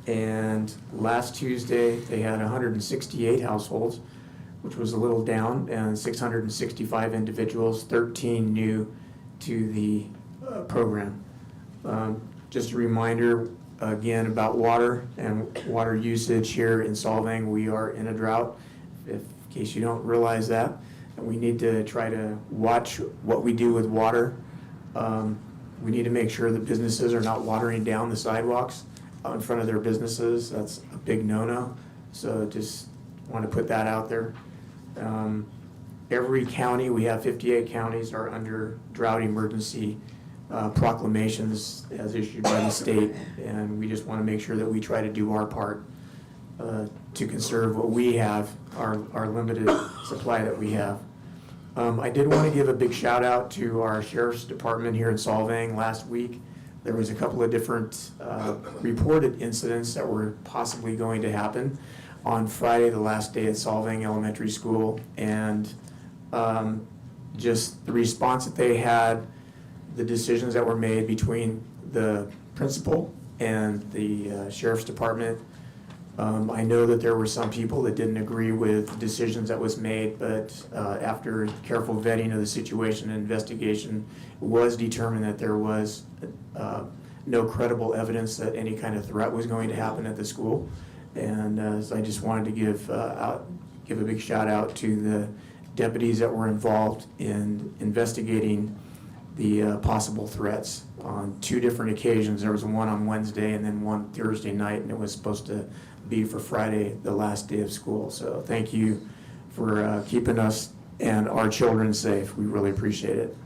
[SPEAKER 1] And last Tuesday, they had 168 households, which was a little down, and 665 individuals, 13 new to the program. Just a reminder again about water and water usage here in Solvang. We are in a drought, in case you don't realize that. And we need to try to watch what we do with water. We need to make sure that businesses are not watering down the sidewalks out in front of their businesses. That's a big no-no. So just want to put that out there. Every county, we have 58 counties, are under drought emergency proclamations as issued by the state, and we just want to make sure that we try to do our part to conserve what we have, our limited supply that we have. I did want to give a big shout out to our sheriff's department here in Solvang. Last week, there was a couple of different reported incidents that were possibly going to happen on Friday, the last day at Solvang Elementary School, and just the response that they had, the decisions that were made between the principal and the sheriff's department. I know that there were some people that didn't agree with the decisions that was made, but after careful vetting of the situation and investigation, it was determined that there was no credible evidence that any kind of threat was going to happen at the school. And so I just wanted to give a big shout out to the deputies that were involved in investigating the possible threats on 2 different occasions. There was one on Wednesday and then one Thursday night, and it was supposed to be for Friday, the last day of school. So thank you for keeping us and our children safe. We really appreciate it.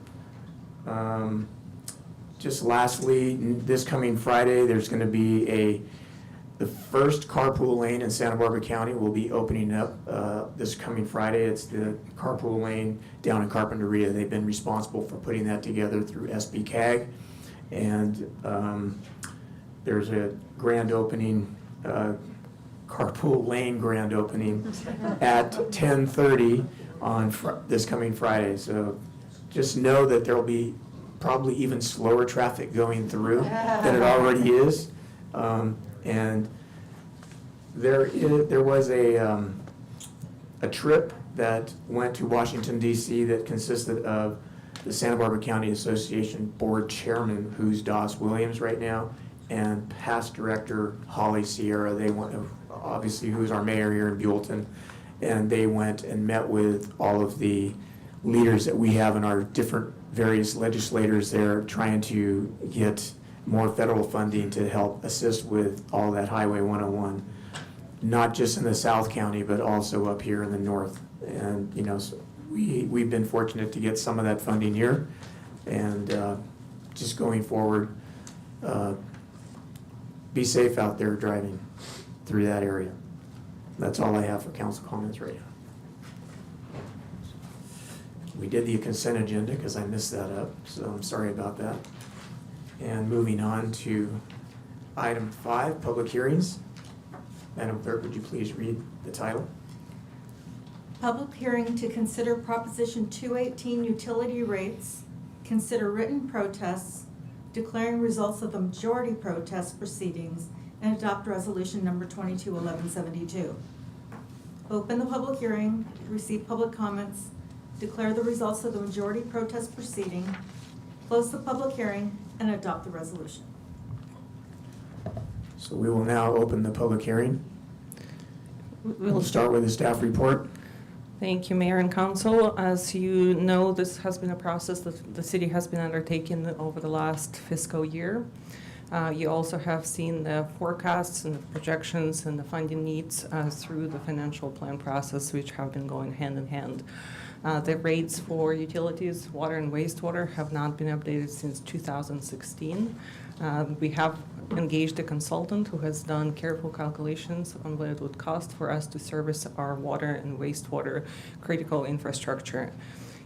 [SPEAKER 1] Just lastly, this coming Friday, there's going to be The first carpool lane in Santa Barbara County will be opening up this coming Friday. It's the carpool lane down in Carpinteria. They've been responsible for putting that together through SB CAG. And there's a grand opening, carpool lane grand opening at 10:30 on this coming Friday. So just know that there'll be probably even slower traffic going through than it already is. And there was a trip that went to Washington DC that consisted of the Santa Barbara County Association Board Chairman, who's Doss Williams right now, and past Director Holly Sierra. They went, obviously, who's our mayor here in Buellton, and they went and met with all of the leaders that we have in our different various legislators there, trying to get more federal funding to help assist with all that Highway 101, not just in the South County, but also up here in the north. And, you know, so we've been fortunate to get some of that funding here. And just going forward, be safe out there driving through that area. That's all I have for council comments right now. We did the consent agenda because I messed that up, so I'm sorry about that. And moving on to item 5, public hearings. Madam Clerk, would you please read the title?
[SPEAKER 2] Public hearing to consider Proposition 218 utility rates, consider written protests, declaring results of the majority protest proceedings, and adopt resolution number 221172. Open the public hearing, receive public comments, declare the results of the majority protest proceeding, close the public hearing, and adopt the resolution.
[SPEAKER 1] So we will now open the public hearing. We'll start with the staff report.
[SPEAKER 11] Thank you, Mayor and Council. As you know, this has been a process that the city has been undertaking over the last fiscal year. You also have seen the forecasts and the projections and the funding needs through the financial plan process, which have been going hand in hand. The rates for utilities, water and wastewater, have not been updated since 2016. We have engaged a consultant who has done careful calculations on what it would cost for us to service our water and wastewater critical infrastructure.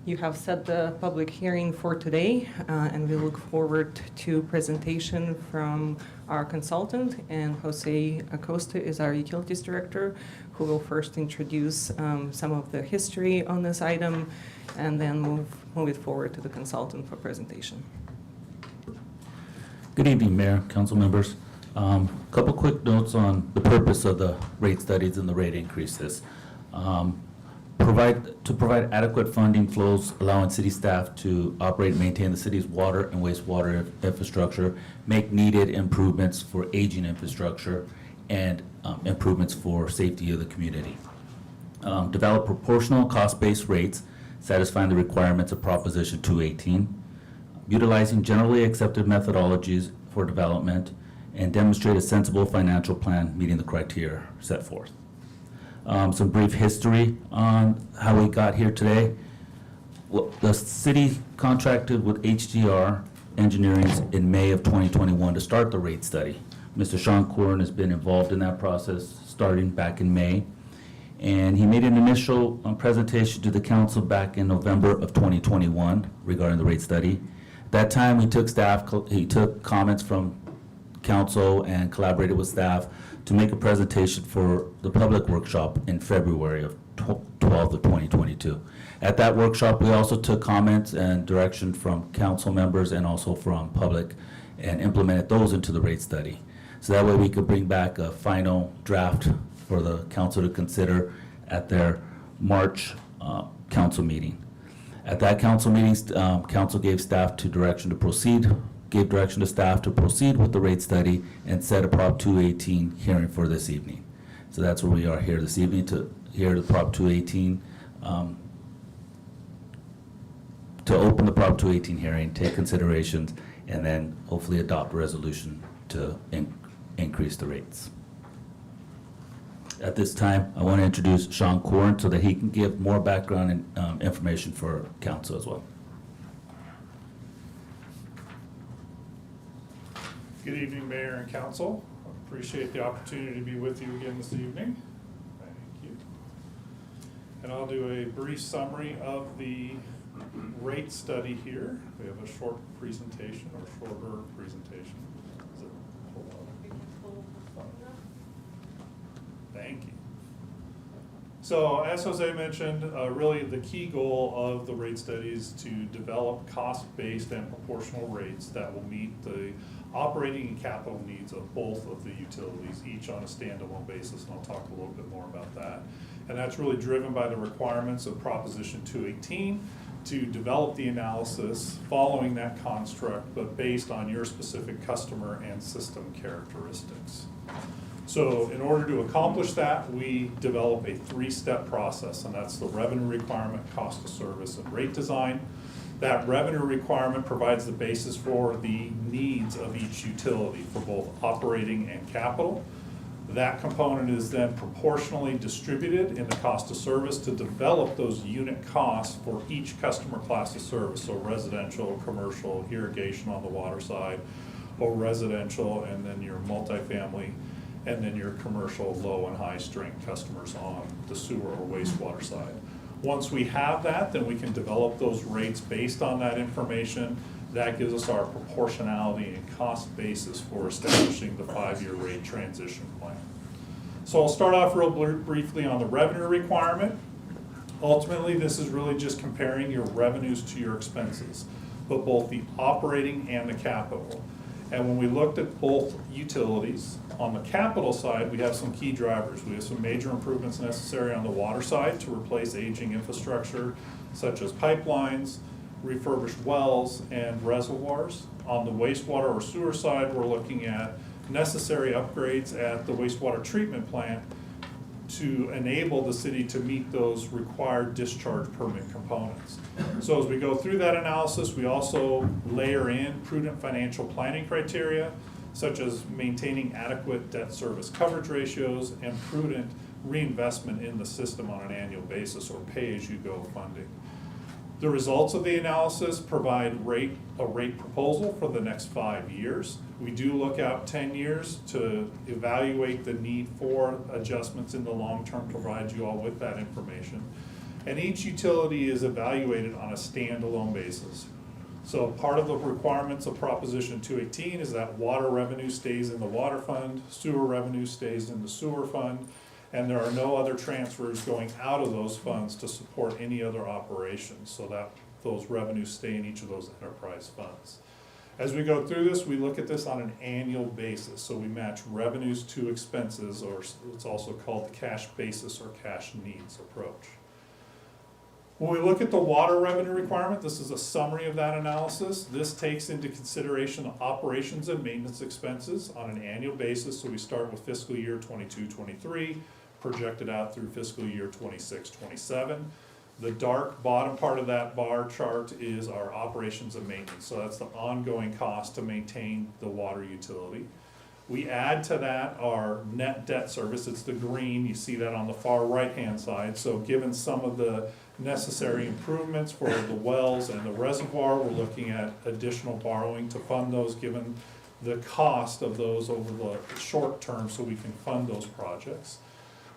[SPEAKER 11] You have set the public hearing for today, and we look forward to presentation from our consultant, and Jose Acosta is our utilities director, who will first introduce some of the history on this item, and then move it forward to the consultant for presentation.
[SPEAKER 19] Good evening, Mayor, council members. Couple quick notes on the purpose of the rate studies and the rate increases. Provide adequate funding flows, allowing city staff to operate and maintain the city's water and wastewater infrastructure, make needed improvements for aging infrastructure, and improvements for safety of the community. Develop proportional cost-based rates satisfying the requirements of Proposition 218, utilizing generally accepted methodologies for development, and demonstrate a sensible financial plan meeting the criteria set forth. Some brief history on how we got here today. Well, the city contracted with HDR Engineering in May of 2021 to start the rate study. Mr. Sean Curran has been involved in that process starting back in May. And he made an initial presentation to the council back in November of 2021 regarding the rate study. At that time, he took comments from council and collaborated with staff to make a presentation for the public workshop in February of 12th of 2022. At that workshop, we also took comments and direction from council members and also from public and implemented those into the rate study. So that way we could bring back a final draft for the council to consider at their March council meeting. At that council meeting, council gave staff direction to staff to proceed with the rate study and set a Prop 218 hearing for this evening. So that's where we are here this evening, to hear the Prop 218, to open the Prop 218 hearing, take considerations, and then hopefully adopt a resolution to increase the rates. At this time, I want to introduce Sean Curran so that he can give more background and information for council as well.
[SPEAKER 12] Good evening, Mayor and Council.
[SPEAKER 20] Appreciate the opportunity to be with you again this evening. Thank you. And I'll do a brief summary of the rate study here. We have a short presentation or shorter presentation. Is it pull up? Thank you. So as Jose mentioned, really the key goal of the rate study is to develop cost-based and proportional rates that will meet the operating and capital needs of both of the utilities, each on a standalone basis, and I'll talk a little bit more about that. And that's really driven by the requirements of Proposition 218 to develop the analysis following that construct, but based on your specific customer and system characteristics. So in order to accomplish that, we develop a three-step process, and that's the revenue requirement, cost of service, and rate design. That revenue requirement provides the basis for the needs of each utility for both operating and capital. That component is then proportionally distributed in the cost of service to develop those unit costs for each customer class of service, so residential, commercial, irrigation on the water side, or residential, and then your multifamily, and then your commercial low and high strength customers on the sewer or wastewater side. Once we have that, then we can develop those rates based on that information. That gives us our proportionality and cost basis for establishing the 5-year rate transition plan. So I'll start off real briefly on the revenue requirement. Ultimately, this is really just comparing your revenues to your expenses, but both the operating and the capital. And when we looked at both utilities, on the capital side, we have some key drivers. We have some major improvements necessary on the water side to replace aging infrastructure, such as pipelines, refurbished wells, and reservoirs. On the wastewater or sewer side, we're looking at necessary upgrades at the wastewater treatment plant to enable the city to meet those required discharge permit components. So as we go through that analysis, we also layer in prudent financial planning criteria, such as maintaining adequate debt service coverage ratios and prudent reinvestment in the system on an annual basis, or pay-as-you-go funding. The results of the analysis provide a rate proposal for the next 5 years. We do look out 10 years to evaluate the need for adjustments in the long term, provide you all with that information. And each utility is evaluated on a standalone basis. So part of the requirements of Proposition 218 is that water revenue stays in the water fund, sewer revenue stays in the sewer fund, and there are no other transfers going out of those funds to support any other operations, so that those revenues stay in each of those enterprise funds. As we go through this, we look at this on an annual basis, so we match revenues to expenses, or it's also called the cash basis or cash needs approach. When we look at the water revenue requirement, this is a summary of that analysis. This takes into consideration the operations and maintenance expenses on an annual basis. So we start with fiscal year 22-23, projected out through fiscal year 26-27. The dark bottom part of that bar chart is our operations and maintenance. So that's the ongoing cost to maintain the water utility. We add to that our net debt service. It's the green. You see that on the far right-hand side. So given some of the necessary improvements for the wells and the reservoir, we're looking at additional borrowing to fund those, given the cost of those over the short term, so we can fund those projects.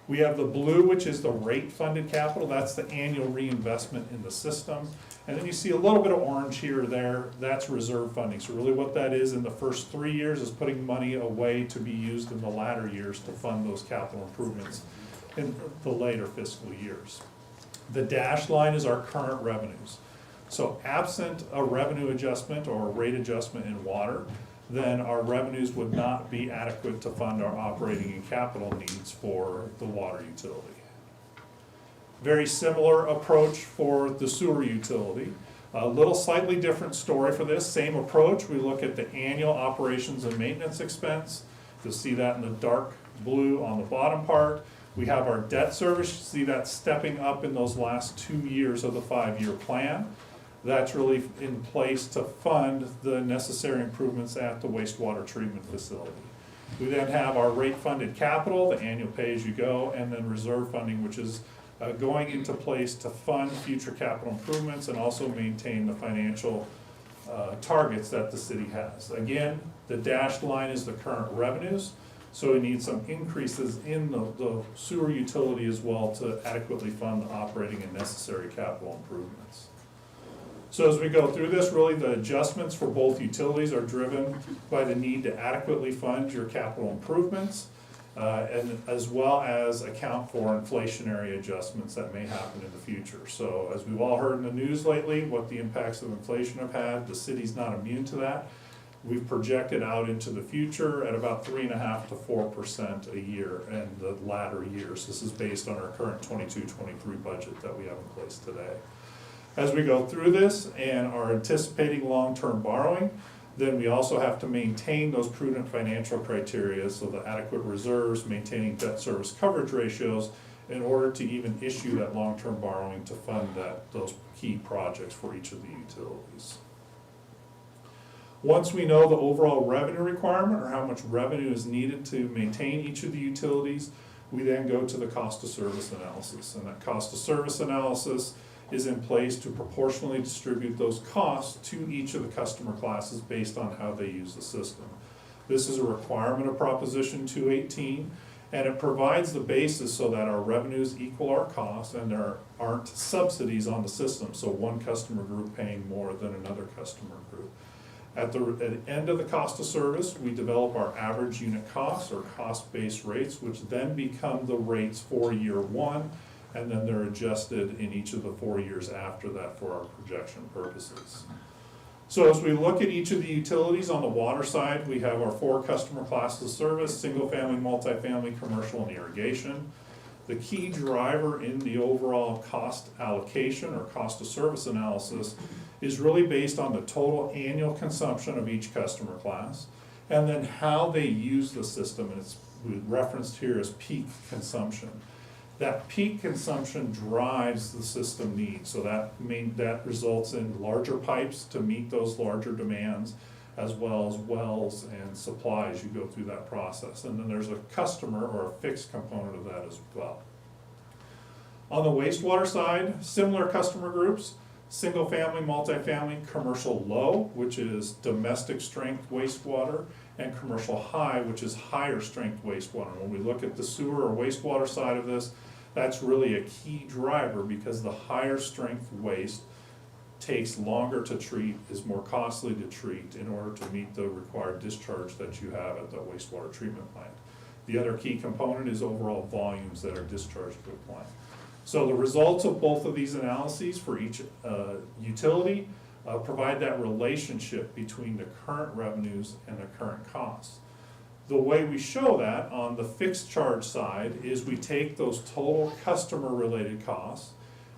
[SPEAKER 20] We have the blue, which is the rate-funded capital. That's the annual reinvestment in the system. And then you see a little bit of orange here or there. That's reserve funding. So really what that is in the first 3 years is putting money away to be used in the latter years to fund those capital improvements in the later fiscal years. The dashed line is our current revenues. So absent a revenue adjustment or a rate adjustment in water, then our revenues would not be adequate to fund our operating and capital needs for the water utility. Very similar approach for the sewer utility. A little slightly different story for this. Same approach. We look at the annual operations and maintenance expense. You'll see that in the dark blue on the bottom part. We have our debt service. You see that stepping up in those last 2 years of the 5-year plan. That's really in place to fund the necessary improvements at the wastewater treatment facility. We then have our rate-funded capital, the annual pay-as-you-go, and then reserve funding, which is going into place to fund future capital improvements and also maintain the financial targets that the city has. Again, the dashed line is the current revenues. So we need some increases in the sewer utility as well to adequately fund the operating and necessary capital improvements. So as we go through this, really the adjustments for both utilities are driven by the need to adequately fund your capital improvements, and as well as account for inflationary adjustments that may happen in the future. So as we've all heard in the news lately, what the impacts of inflation have had, the city's not immune to that. We've projected out into the future at about 3.5% to 4% a year in the latter years. This is based on our current 22-23 budget that we have in place today. As we go through this and are anticipating long-term borrowing, then we also have to maintain those prudent financial criteria, so the adequate reserves, maintaining debt service coverage ratios in order to even issue that long-term borrowing to fund those key projects for each of the utilities. Once we know the overall revenue requirement or how much revenue is needed to maintain each of the utilities, we then go to the cost of service analysis. And that cost of service analysis is in place to proportionally distribute those costs to each of the customer classes based on how they use the system. This is a requirement of Proposition 218, and it provides the basis so that our revenues equal our costs and there aren't subsidies on the system, so one customer group paying more than another customer group. At the end of the cost of service, we develop our average unit costs or cost-based rates, which then become the rates for year one, and then they're adjusted in each of the 4 years after that for our projection purposes. So as we look at each of the utilities, on the water side, we have our 4 customer classes of service: single-family, multifamily, commercial, and irrigation. The key driver in the overall cost allocation or cost of service analysis is really based on the total annual consumption of each customer class, and then how they use the system, and it's referenced here as peak consumption. That peak consumption drives the system needs, so that results in larger pipes to meet those larger demands, as well as wells and supply as you go through that process. And then there's a customer or a fixed component of that as well. On the wastewater side, similar customer groups: single family, multifamily, commercial low, which is domestic strength wastewater, and commercial high, which is higher strength wastewater. When we look at the sewer or wastewater side of this, that's really a key driver because the higher strength waste takes longer to treat, is more costly to treat in order to meet the required discharge that you have at the wastewater treatment plant. The other key component is overall volumes that are discharged to the plant. So the results of both of these analyses for each utility provide that relationship between the current revenues and the current costs. The way we show that on the fixed charge side is we take those total customer related costs,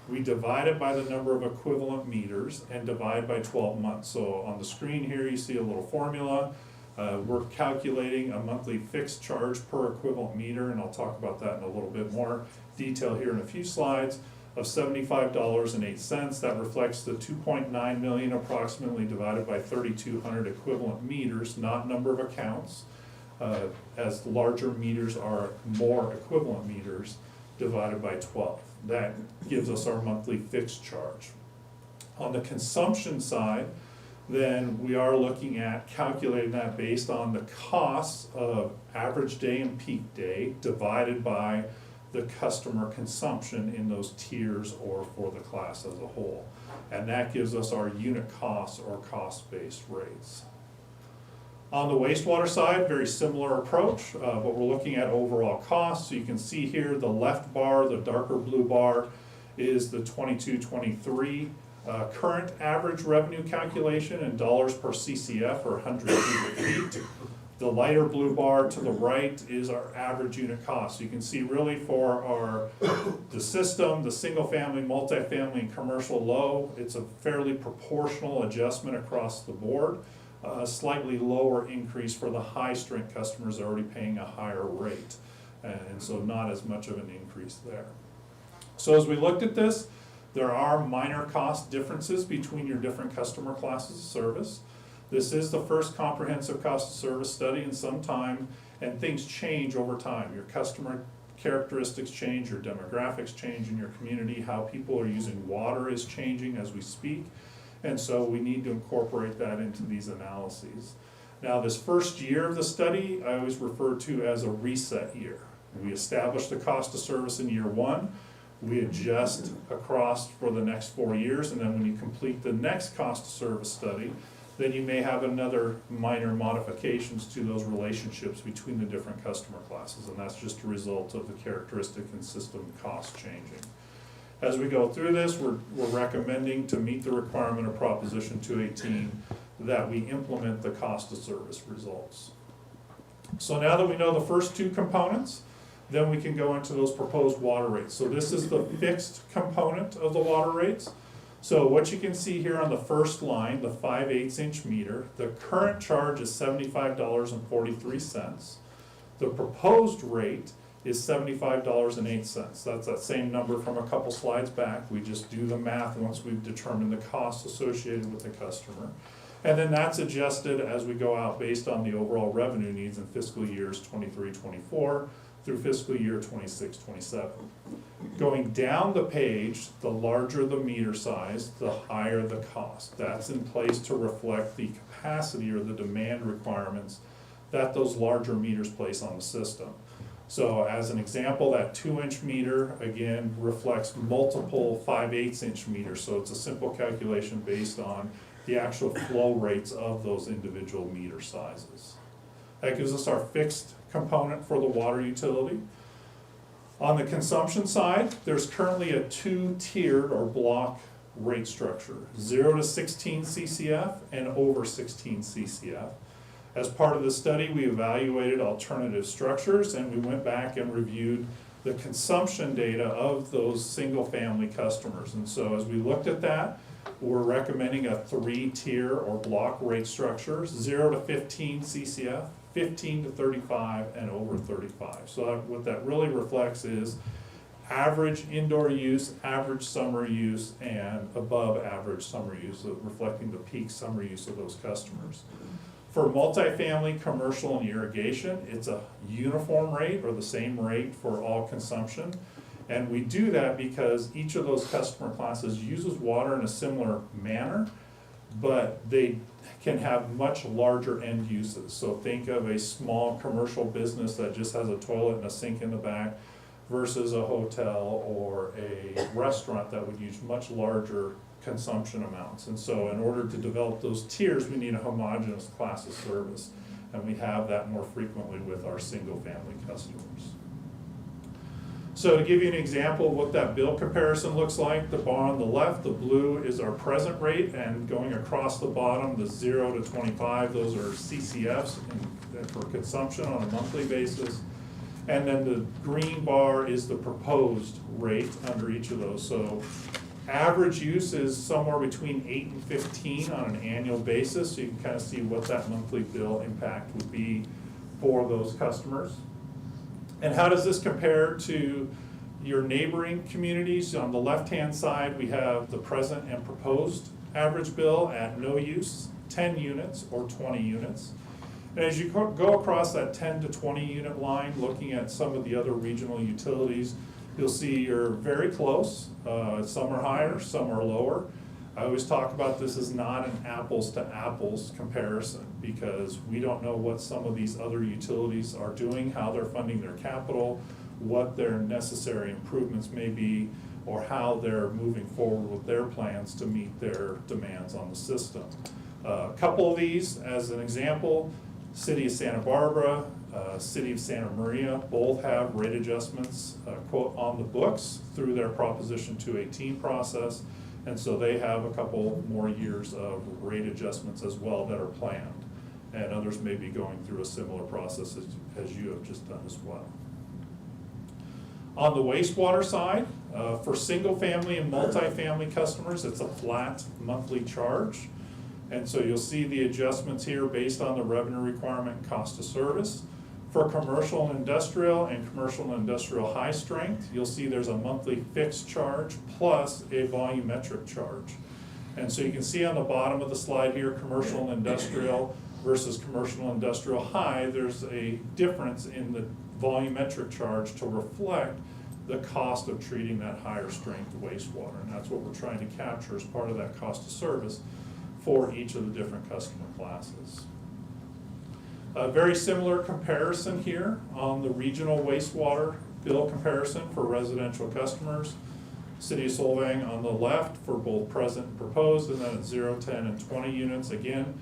[SPEAKER 20] we divide it by the number of equivalent meters, and divide by 12 months. So on the screen here you see a little formula. We're calculating a monthly fixed charge per equivalent meter, and I'll talk about that in a little bit more detail here in a few slides, of $75.08. That reflects the 2.9 million approximately divided by 3,200 equivalent meters, not number of accounts, as larger meters are more equivalent meters, divided by 12. That gives us our monthly fixed charge. On the consumption side, then we are looking at calculating that based on the costs of average day and peak day divided by the customer consumption in those tiers or for the class as a whole. And that gives us our unit costs or cost-based rates. On the wastewater side, very similar approach, but we're looking at overall costs. So you can see here the left bar, the darker blue bar, is the 22-23 current average revenue calculation in dollars per CCF or 100 cubic feet. The lighter blue bar to the right is our average unit cost. So you can see really for the system, the single family, multifamily, and commercial low, it's a fairly proportional adjustment across the board. A slightly lower increase for the high strength customers already paying a higher rate. And so not as much of an increase there. So as we looked at this, there are minor cost differences between your different customer classes of service. This is the first comprehensive cost of service study in some time, and things change over time. Your customer characteristics change, your demographics change in your community, how people are using water is changing as we speak, and so we need to incorporate that into these analyses. Now, this first year of the study, I always refer to as a reset year. We establish the cost of service in year one, we adjust across for the next 4 years, and then when you complete the next cost of service study, then you may have another minor modifications to those relationships between the different customer classes, and that's just a result of the characteristic and system cost changing. As we go through this, we're recommending, to meet the requirement of Proposition 218, that we implement the cost of service results. So now that we know the first two components, then we can go into those proposed water rates. So this is the fixed component of the water rates. So what you can see here on the first line, the 5/8 inch meter, the current charge is $75.43. The proposed rate is $75.08. That's that same number from a couple slides back. We just do the math once we've determined the costs associated with the customer. And then that's adjusted as we go out based on the overall revenue needs in fiscal years 23-24 through fiscal year 26-27. Going down the page, the larger the meter size, the higher the cost. That's in place to reflect the capacity or the demand requirements that those larger meters place on the system. So as an example, that 2-inch meter, again, reflects multiple 5/8 inch meters. So it's a simple calculation based on the actual flow rates of those individual meter sizes. That gives us our fixed component for the water utility. On the consumption side, there's currently a 2-tiered or block rate structure, 0 to 16 CCF and over 16 CCF. As part of the study, we evaluated alternative structures, and we went back and reviewed the consumption data of those single-family customers. And so as we looked at that, we're recommending a 3-tier or block rate structure, 0 to 15 CCF, 15 to 35, and over 35. So what that really reflects is average indoor use, average summer use, and above average summer use, reflecting the peak summer use of those customers. For multifamily, commercial, and irrigation, it's a uniform rate or the same rate for all consumption. And we do that because each of those customer classes uses water in a similar manner, but they can have much larger end uses. So think of a small commercial business that just has a toilet and a sink in the back versus a hotel or a restaurant that would use much larger consumption amounts. And so in order to develop those tiers, we need a homogeneous class of service. And we have that more frequently with our single-family customers. So to give you an example of what that bill comparison looks like, the bar on the left, the blue is our present rate, and going across the bottom, the 0 to 25, those are CCFs for consumption on a monthly basis. And then the green bar is the proposed rate under each of those. So average use is somewhere between 8 and 15 on an annual basis, so you can kind of see what that monthly bill impact would be for those customers. And how does this compare to your neighboring communities? On the left-hand side, we have the present and proposed average bill at no use, 10 units or 20 units. And as you go across that 10 to 20 unit line, looking at some of the other regional utilities, you'll see you're very close. Some are higher, some are lower. I always talk about this as not an apples to apples comparison, because we don't know what some of these other utilities are doing, how they're funding their capital, what their necessary improvements may be, or how they're moving forward with their plans to meet their demands on the system. A couple of these, as an example, City of Santa Barbara, City of Santa Maria, both have rate adjustments, quote, on the books through their Proposition 218 process. And so they have a couple more years of rate adjustments as well that are planned. And others may be going through a similar process as you have just done as well. On the wastewater side, for single family and multifamily customers, it's a flat monthly charge. And so you'll see the adjustments here based on the revenue requirement and cost of service. For commercial and commercial and industrial high strength, you'll see there's a monthly fixed charge plus a volumetric charge. And so you can see on the bottom of the slide here, commercial and industrial versus commercial and industrial high, there's a difference in the volumetric charge to reflect the cost of treating that higher strength wastewater. And that's what we're trying to capture as part of that cost of service for each of the different customer classes. A very similar comparison here on the regional wastewater bill comparison for residential customers. City of Solvang on the left for both present and proposed, and then at 0, 10, and 20 units. Again,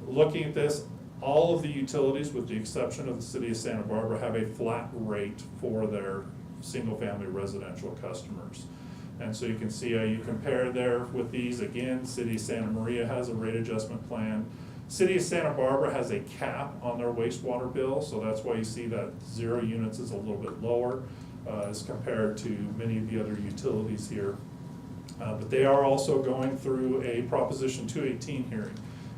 [SPEAKER 20] looking at this, all of the utilities, with the exception of the City of Santa Barbara, have a flat rate for their single-family residential customers. And so you can see how you compare there with these. Again, City of Santa Maria has a rate adjustment plan. City of Santa Barbara has a cap on their wastewater bill, so that's why you see that 0 units is a little bit lower as compared to many of the other utilities here. But they are also going through a Proposition 218 hearing.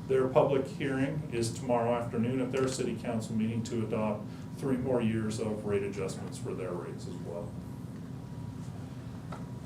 [SPEAKER 20] Their public hearing is tomorrow afternoon at their city council meeting to adopt 3 more years of rate adjustments for their rates as well.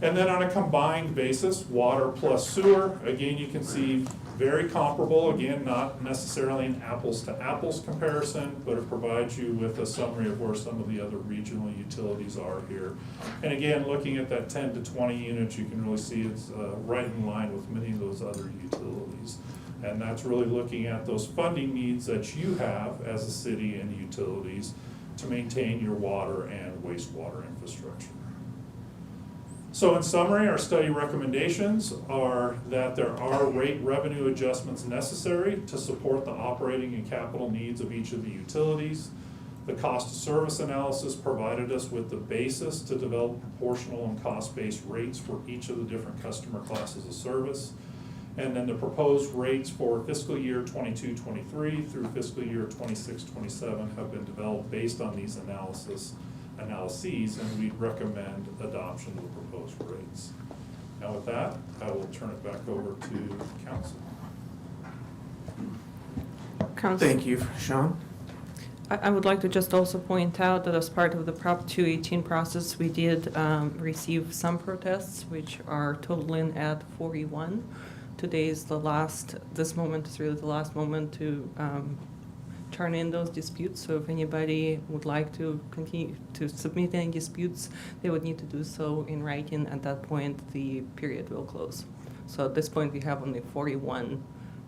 [SPEAKER 20] And then on a combined basis, water plus sewer, again, you can see very comparable. Again, not necessarily an apples to apples comparison, but it provides you with a summary of where some of the other regional utilities are here. And again, looking at that 10 to 20 units, you can really see it's right in line with many of those other utilities. And that's really looking at those funding needs that you have as a city and utilities to maintain your water and wastewater infrastructure. So in summary, our study recommendations are that there are rate revenue adjustments necessary to support the operating and capital needs of each of the utilities. The cost of service analysis provided us with the basis to develop proportional and cost-based rates for each of the different customer classes of service. And then the proposed rates for fiscal year 22-23 through fiscal year 26-27 have been developed based on these analyses, and we'd recommend adoption of the proposed rates. Now with that, I will turn it back over to council.
[SPEAKER 1] Thank you, Sean.
[SPEAKER 11] I would like to just also point out that as part of the Prop 218 process, we did receive some protests, which are totaling at 41. Today is this moment is really the last moment to turn in those disputes. So if anybody would like to continue to submit any disputes, they would need to do so in writing. At that point, the period will close. So at this point, we have only 41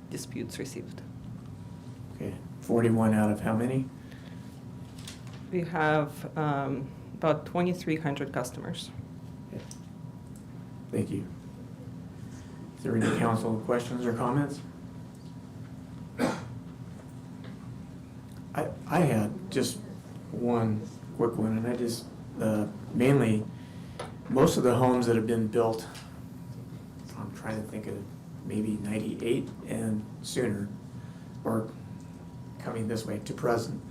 [SPEAKER 11] disputes received.
[SPEAKER 1] Okay, 41 out of how many?
[SPEAKER 11] We have about 2,300 customers.
[SPEAKER 1] Okay. Thank you. Is there any council questions or comments? I had just one quick one, and I just, mainly, most of the homes that have been built, I'm trying to think of maybe 98 and sooner, or coming this way to present,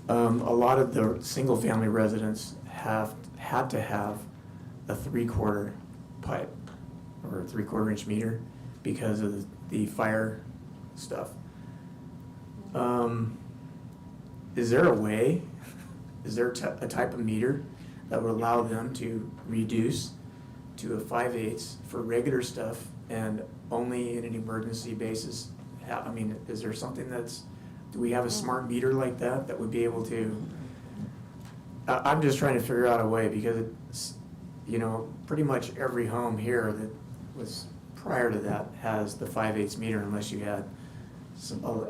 [SPEAKER 1] a lot of the single-family residents have had to have a 3/4 pipe or a 3/4 inch meter because of the fire stuff. Is there a way, is there a type of meter that would allow them to reduce to a 5/8 for regular stuff and only in an emergency basis? I mean, is there something do we have a smart meter like that would be able to? I'm just trying to figure out a way, because it's, pretty much every home here that was prior to that has the 5/8 meter, unless you had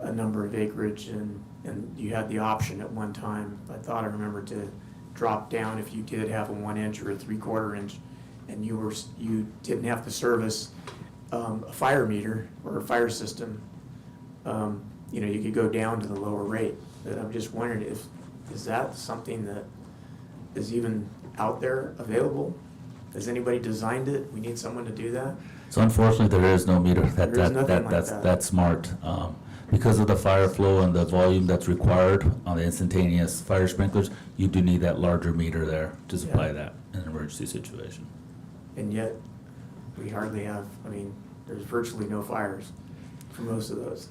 [SPEAKER 1] a number of acreage and you had the option at one time, I thought I remember, to drop down if you did have a 1 inch or a 3/4 inch, and you didn't have to service a fire meter or a fire system. You could go down to the lower rate. But I'm just wondering is that something that is even out there available? Has anybody designed it? We need someone to do that?
[SPEAKER 19] So unfortunately, there is no meter
[SPEAKER 1] There's
[SPEAKER 19] that's smart. Because of the fire flow and the volume that's required on the instantaneous fire sprinklers, you do need that larger meter there to supply that in an emergency situation.
[SPEAKER 1] And yet, we hardly have, there's virtually no fires for most of those.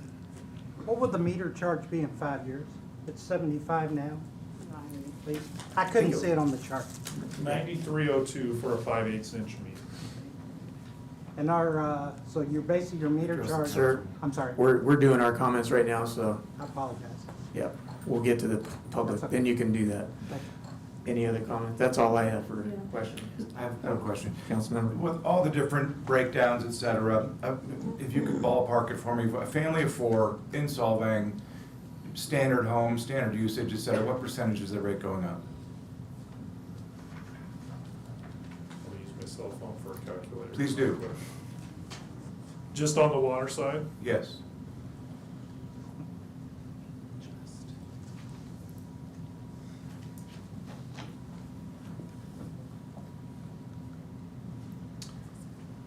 [SPEAKER 21] What would the meter charge be in 5 years? It's 75 now, please. I couldn't see it on the chart.
[SPEAKER 20] $93.02 for a 5/8 inch meter.
[SPEAKER 21] And so you're basing your meter charge?
[SPEAKER 1] Sir,
[SPEAKER 21] I'm sorry.
[SPEAKER 1] We're doing our comments right now, so,
[SPEAKER 21] I apologize.
[SPEAKER 1] yeah, we'll get to the public, then you can do that. Any other comments? That's all I have for questions.
[SPEAKER 22] I have a question.
[SPEAKER 1] Councilmember.
[SPEAKER 22] With all the different breakdowns, et cetera, if you could ballpark it for me, a family of 4 in Solvang, standard home, standard usage, et cetera, what percentage is the rate going up?
[SPEAKER 20] I'll use my cell phone for a calculator.
[SPEAKER 22] Please do.
[SPEAKER 20] Just on the water side?
[SPEAKER 22] Yes.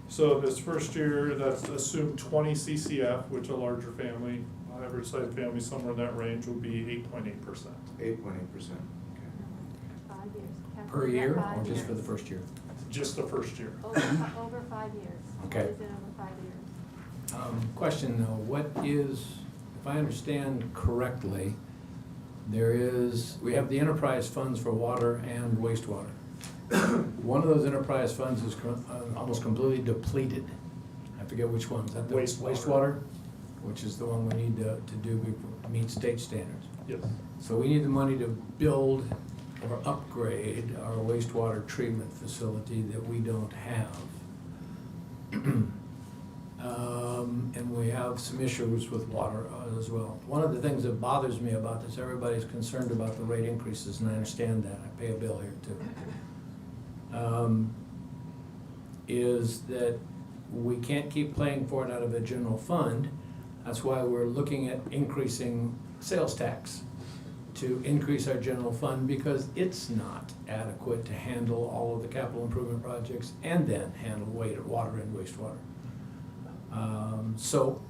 [SPEAKER 20] So this first year, that's assumed 20 CCF, which a larger family, average size family, somewhere in that range would be 8.8%.
[SPEAKER 22] 8.8%.
[SPEAKER 5] Per year or just for the first year?
[SPEAKER 20] Just the first year.
[SPEAKER 17] Over 5 years.
[SPEAKER 5] Okay.
[SPEAKER 17] What is it over 5 years?
[SPEAKER 5] Question though, what is, if I understand correctly, we have the enterprise funds for water and wastewater. One of those enterprise funds is almost completely depleted. I forget which one, is that the wastewater? Which is the one we need to meet state standards.
[SPEAKER 20] Yes.
[SPEAKER 5] So we need the money to build or upgrade our wastewater treatment facility that we don't have. And we have some issues with water as well. One of the things that bothers me about this, everybody's concerned about the rate increases, and I understand that, I pay a bill here too. Is that we can't keep paying for it out of a general fund. That's why we're looking at increasing sales tax to increase our general fund, because it's not adequate to handle all of the capital improvement projects and then handle water and wastewater. So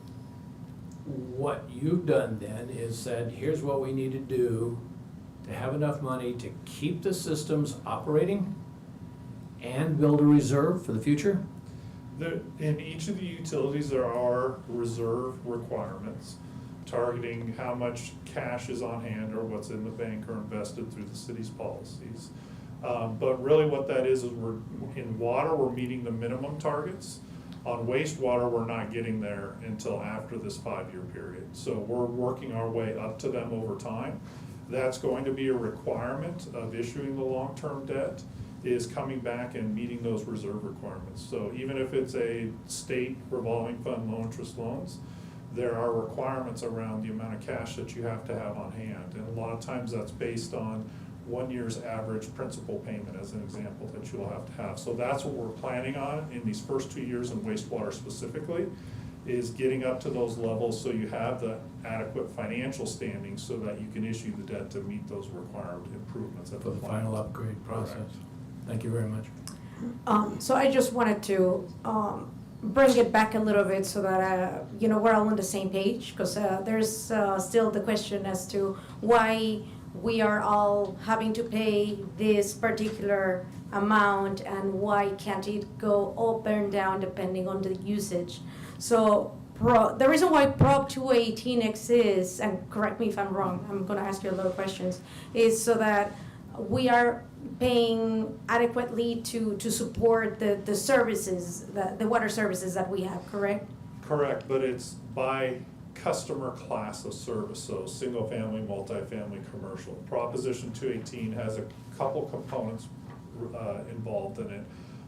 [SPEAKER 5] what you've done then is said, here's what we need to do to have enough money to keep the systems operating and build a reserve for the future?
[SPEAKER 20] In each of the utilities, there are reserve requirements targeting how much cash is on hand or what's in the bank or invested through the city's policies. But really what that is we're, in water, we're meeting the minimum targets. On wastewater, we're not getting there until after this 5-year period. So we're working our way up to them over time. That's going to be a requirement of issuing the long-term debt, is coming back and meeting those reserve requirements. So even if it's a state revolving fund low interest loans, there are requirements around the amount of cash that you have to have on hand. And a lot of times that's based on 1 year's average principal payment, as an example, that you'll have to have. So that's what we're planning on in these first 2 years in wastewater specifically, is getting up to those levels so you have the adequate financial standing so that you can issue the debt to meet those required improvements.
[SPEAKER 5] For the final upgrade process.
[SPEAKER 20] Correct.
[SPEAKER 5] Thank you very much.
[SPEAKER 3] So I just wanted to bring it back a little bit so that we're all on the same page, because there's still the question as to why we are all having to pay this particular amount and why can't it go up and down depending on the usage. So the reason why Prop 218 exists, and correct me if I'm wrong, I'm going to ask you a lot of questions, is so that we are paying adequately to support the services, the water services that we have, correct?
[SPEAKER 20] Correct, but it's by customer class of service, so single family, multifamily, commercial. Proposition 218 has a couple components involved in it.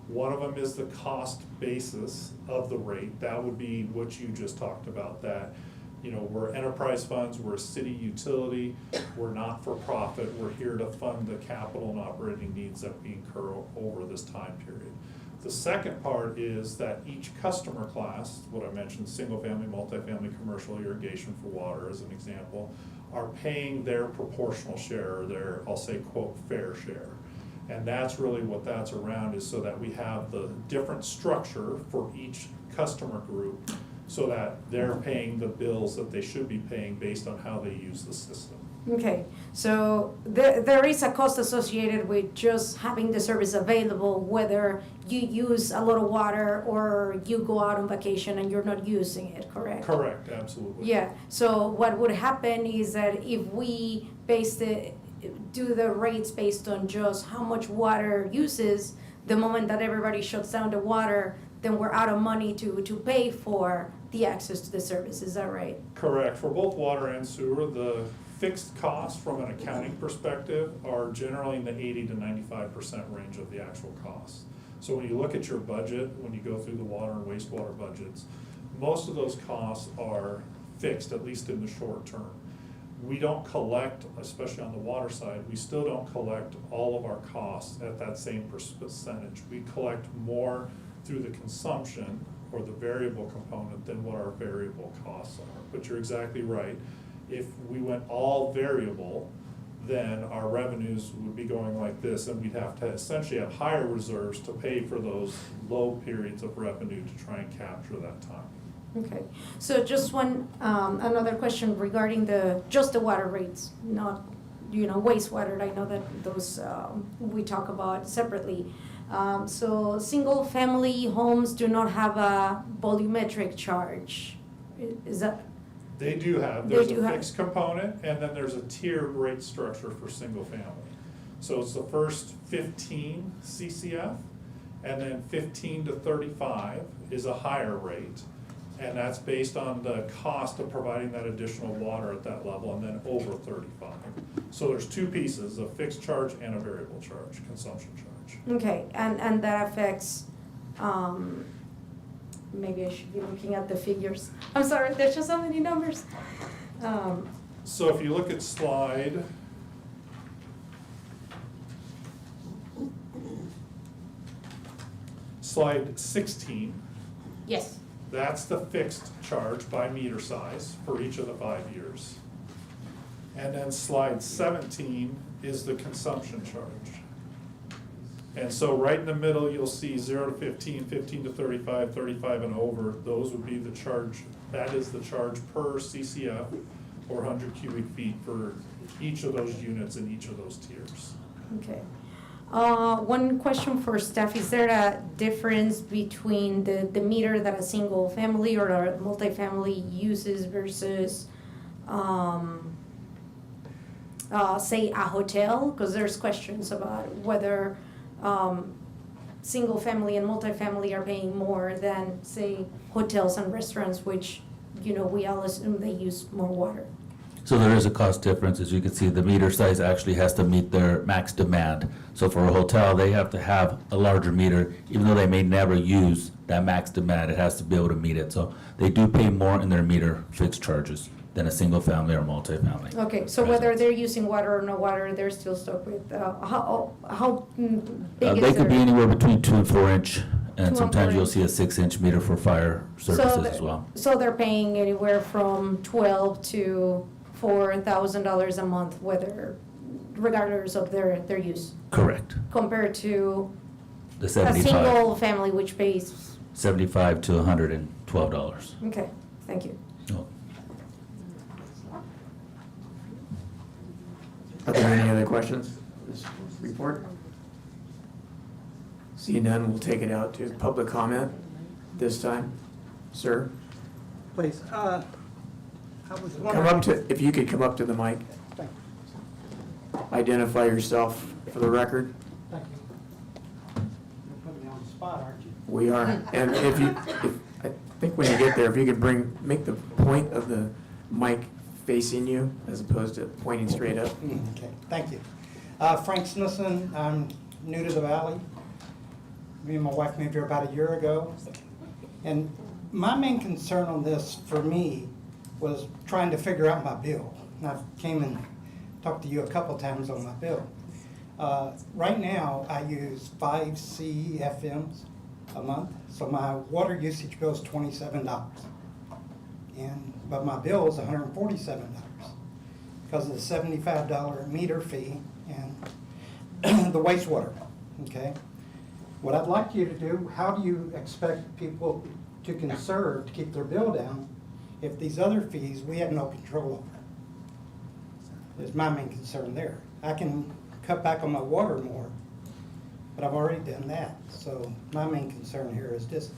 [SPEAKER 20] One of them is the cost basis of the rate. That would be what you just talked about, that we're enterprise funds, we're a city utility, we're not for profit, we're here to fund the capital and operating needs that we incur over this time period. The second part is that each customer class, what I mentioned, single family, multifamily, commercial, irrigation for water as an example, are paying their proportional share, or their, I'll say, quote, fair share. And that's really what that's around, is so that we have the different structure for each customer group, so that they're paying the bills that they should be paying based on how they use the system.
[SPEAKER 3] Okay, so there is a cost associated with just having the service available, whether you use a lot of water or you go out on vacation and you're not using it, correct?
[SPEAKER 20] Correct, absolutely.
[SPEAKER 3] Yeah, so what would happen is that if we do the rates based on just how much water uses, the moment that everybody shuts down the water, then we're out of money to pay for the access to the service, is that right?
[SPEAKER 20] Correct. For both water and sewer, the fixed costs from an accounting perspective are generally in the 80 to 95% range of the actual costs. So when you look at your budget, when you go through the water and wastewater budgets, most of those costs are fixed, at least in the short term. we don't collect, especially on the water side, we still don't collect all of our costs at that same percentage. We collect more through the consumption or the variable component than what our variable costs are. But you're exactly right. If we went all variable, then our revenues would be going like this, and we'd have to essentially have higher reserves to pay for those low periods of revenue to try and capture that time.
[SPEAKER 3] Okay, so just one, another question regarding just the water rates, not, wastewater. I know that those, we talk about separately. So single-family homes do not have a volumetric charge. Is that?
[SPEAKER 20] They do have,
[SPEAKER 3] They
[SPEAKER 20] there's
[SPEAKER 3] do
[SPEAKER 20] a
[SPEAKER 3] have-
[SPEAKER 20] fixed component, and then there's a tiered rate structure for single family. So it's the first 15 CCF, and then 15 to 35 is a higher rate. And that's based on the cost of providing that additional water at that level, and then over 35. So there's two pieces, a fixed charge and a variable charge, consumption charge.
[SPEAKER 3] Okay, and that affects, maybe I should be looking at the figures. I'm sorry, there's just so many numbers.
[SPEAKER 20] So if you look at slide slide 16,
[SPEAKER 3] Yes.
[SPEAKER 20] that's the fixed charge by meter size for each of the 5 years. And then slide 17 is the consumption charge. And so right in the middle, you'll see 0 to 15, 15 to 35, 35 and over. Those would be the charge, that is the charge per CCF or 100 cubic feet for each of those units in each of those tiers.
[SPEAKER 3] Okay. One question for staff, is there a difference between the meter that a single family or a multifamily uses versus, say, a hotel? Because there's questions about whether single family and multifamily are paying more than, say, hotels and restaurants, which, we all assume they use more water.
[SPEAKER 19] So there is a cost difference. As you can see, the meter size actually has to meet their max demand. So for a hotel, they have to have a larger meter, even though they may never use that max demand, it has to be able to meet it. So they do pay more in their meter fixed charges than a single family or multifamily.
[SPEAKER 3] Okay, so whether they're using water or no water, they're still stuck with, how big is
[SPEAKER 19] They could be
[SPEAKER 3] their?
[SPEAKER 19] anywhere between 2 and 4 inch,
[SPEAKER 3] 2
[SPEAKER 19] and
[SPEAKER 3] and
[SPEAKER 19] sometimes
[SPEAKER 3] 4
[SPEAKER 19] you'll
[SPEAKER 3] inch.
[SPEAKER 19] see a 6-inch meter for fire services as well.
[SPEAKER 3] So they're paying anywhere from $12,000 to $4,000 a month, regardless of their use,
[SPEAKER 19] Correct.
[SPEAKER 3] compared to
[SPEAKER 19] The
[SPEAKER 3] a
[SPEAKER 19] 75,
[SPEAKER 3] single family which pays,
[SPEAKER 19] $75 to $112.
[SPEAKER 3] okay, thank you.
[SPEAKER 19] No.
[SPEAKER 1] Are there any other questions for this report? Seeing none, we'll take it out to public comment this time. Sir,
[SPEAKER 21] Please, I was
[SPEAKER 1] come
[SPEAKER 21] wondering.
[SPEAKER 1] up to, if you could come up to the mic.
[SPEAKER 21] Thank
[SPEAKER 1] Identify yourself for the record.
[SPEAKER 21] Thank you. You're putting me on the spot, aren't you?
[SPEAKER 1] We are, and I think when you get there, if you could make the point of the mic facing you as opposed to pointing straight up.
[SPEAKER 21] Okay, thank you. Frank Smithson, I'm new to the valley. Me and my wife moved here about a year ago. And my main concern on this, for me, was trying to figure out my bill. And I've came and talked to you a couple times on my bill. Right now, I use 5 CFMs a month, so my water usage bill is $27. But my bill is $147 because of the $75 meter fee and the wastewater, okay? What I'd like you to do, how do you expect people to conserve, to keep their bill down, if these other fees, we have no control over? Is my main concern there. I can cut back on my water more, but I've already done that. So my main concern here is just,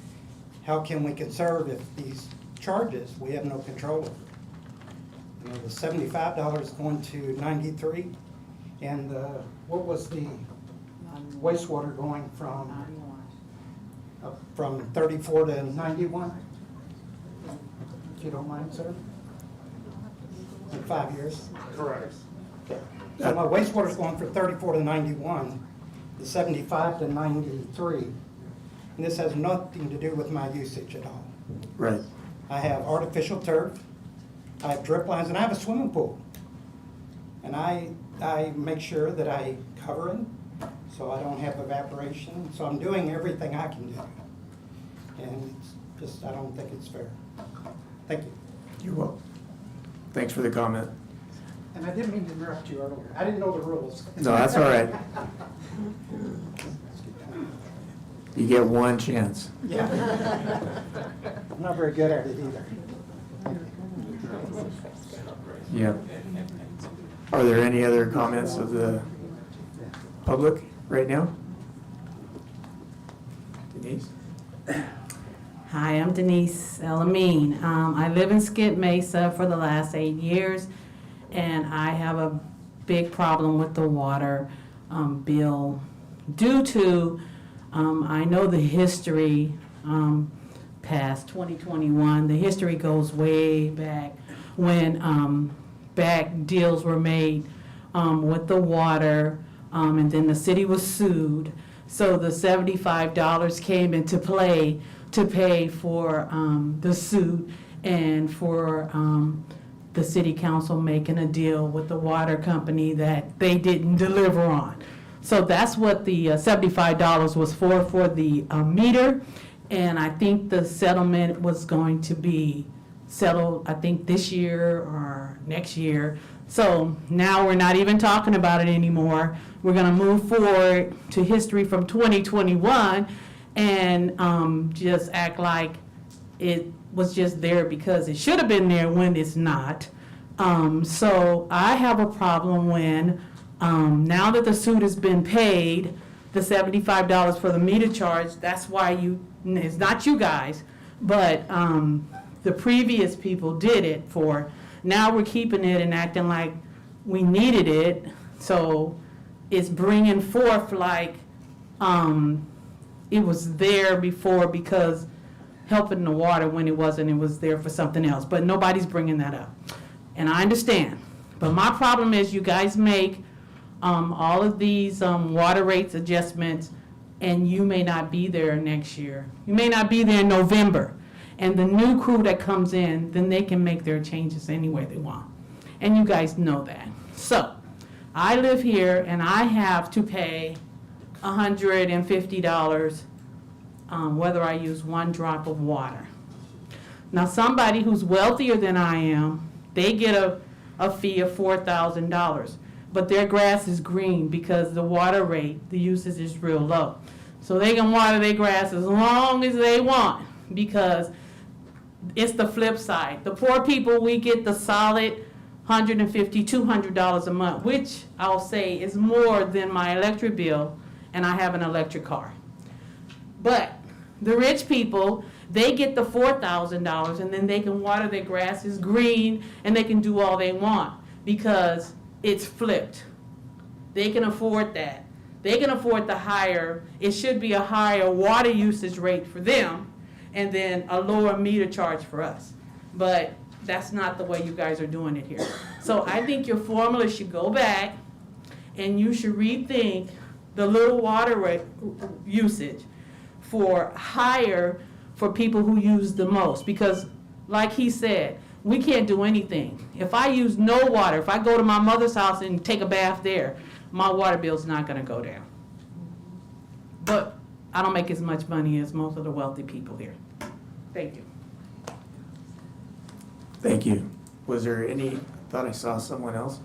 [SPEAKER 21] how can we conserve if these charges, we have no control over? You know, the $75 going to $93, and what was the wastewater going from 34 to 91? If you don't mind, sir? In 5 years?
[SPEAKER 20] Correct.
[SPEAKER 21] Okay. So my wastewater's going from 34 to 91, the 75 to 93. And this has nothing to do with my usage at all.
[SPEAKER 1] Right.
[SPEAKER 21] I have artificial turf, I have drip lines, and I have a swimming pool. And I make sure that I cover it, so I don't have evaporation. So I'm doing everything I can do. And it's just, I don't think it's fair. Thank you.
[SPEAKER 1] You're welcome. Thanks for the comment.
[SPEAKER 21] And I didn't mean to interrupt you earlier. I didn't know the rules.
[SPEAKER 1] No, that's all right. You get one chance.
[SPEAKER 21] Yeah. I'm not very good at it either.
[SPEAKER 1] Yeah. Are there any other comments of the public right now? Denise?
[SPEAKER 6] Hi, I'm Denise Elamine. I live in Skip Mesa for the last 8 years, and I have a big problem with the water bill due to, I know the history past 2021. The history goes way back when back deals were made with the water, and then the city was sued. So the $75 came into play to pay for the suit and for the city council making a deal with the water company that they didn't deliver on. So that's what the $75 was for the meter. And I think the settlement was going to be settled, I think this year or next year. So now we're not even talking about it anymore. We're gonna move forward to history from 2021 and just act like it was just there because it should have been there when it's not. So I have a problem when, now that the suit has been paid, the $75 for the meter charge, that's why it's not you guys, but the previous people did it for. Now we're keeping it and acting like we needed it, so it's bringing forth like it was there before because helping the water when it wasn't, it was there for something else, but nobody's bringing that up. And I understand, but my problem is you guys make all of these water rates adjustments and you may not be there next year. You may not be there in November. And the new crew that comes in, then they can make their changes any way they want. And you guys know that. So, I live here and I have to pay $150 whether I use one drop of water. Now, somebody who's wealthier than I am, they get a fee of $4,000. But their grass is green because the water rate, the usage is real low. So they can water their grass as long as they want because it's the flip side. The poor people, we get the solid $150, $200 a month, which I'll say is more than my electric bill, and I have an electric car. But the rich people, they get the $4,000, and then they can water their grass is green, and they can do all they want because it's flipped. They can afford that. They can afford the higher, it should be a higher water usage rate for them, and then a lower meter charge for us. But that's not the way you guys are doing it here. So I think your formula should go back and you should rethink the little water rate usage for higher for people who use the most. Because like he said, we can't do anything. If I use no water, if I go to my mother's house and take a bath there, my water bill's not gonna go down. But I don't make as much money as most of the wealthy people here. Thank you.
[SPEAKER 1] Thank you. Was there any, I thought I saw someone else?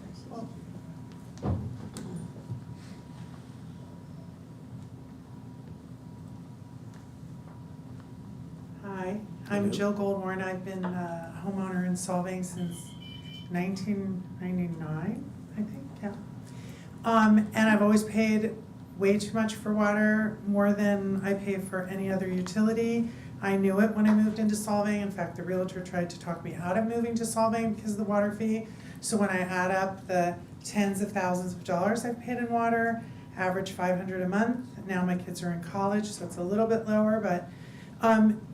[SPEAKER 7] Hi, I'm Jill Goldwarn. I've been a homeowner in Solvang since 1999, I think, yeah. And I've always paid way too much for water, more than I pay for any other utility. I knew it when I moved into Solvang. In fact, the realtor tried to talk me out of moving to Solvang because of the water fee. So when I add up the tens of thousands of dollars I've paid in water, average $500 a month. Now my kids are in college, so it's a little bit lower, but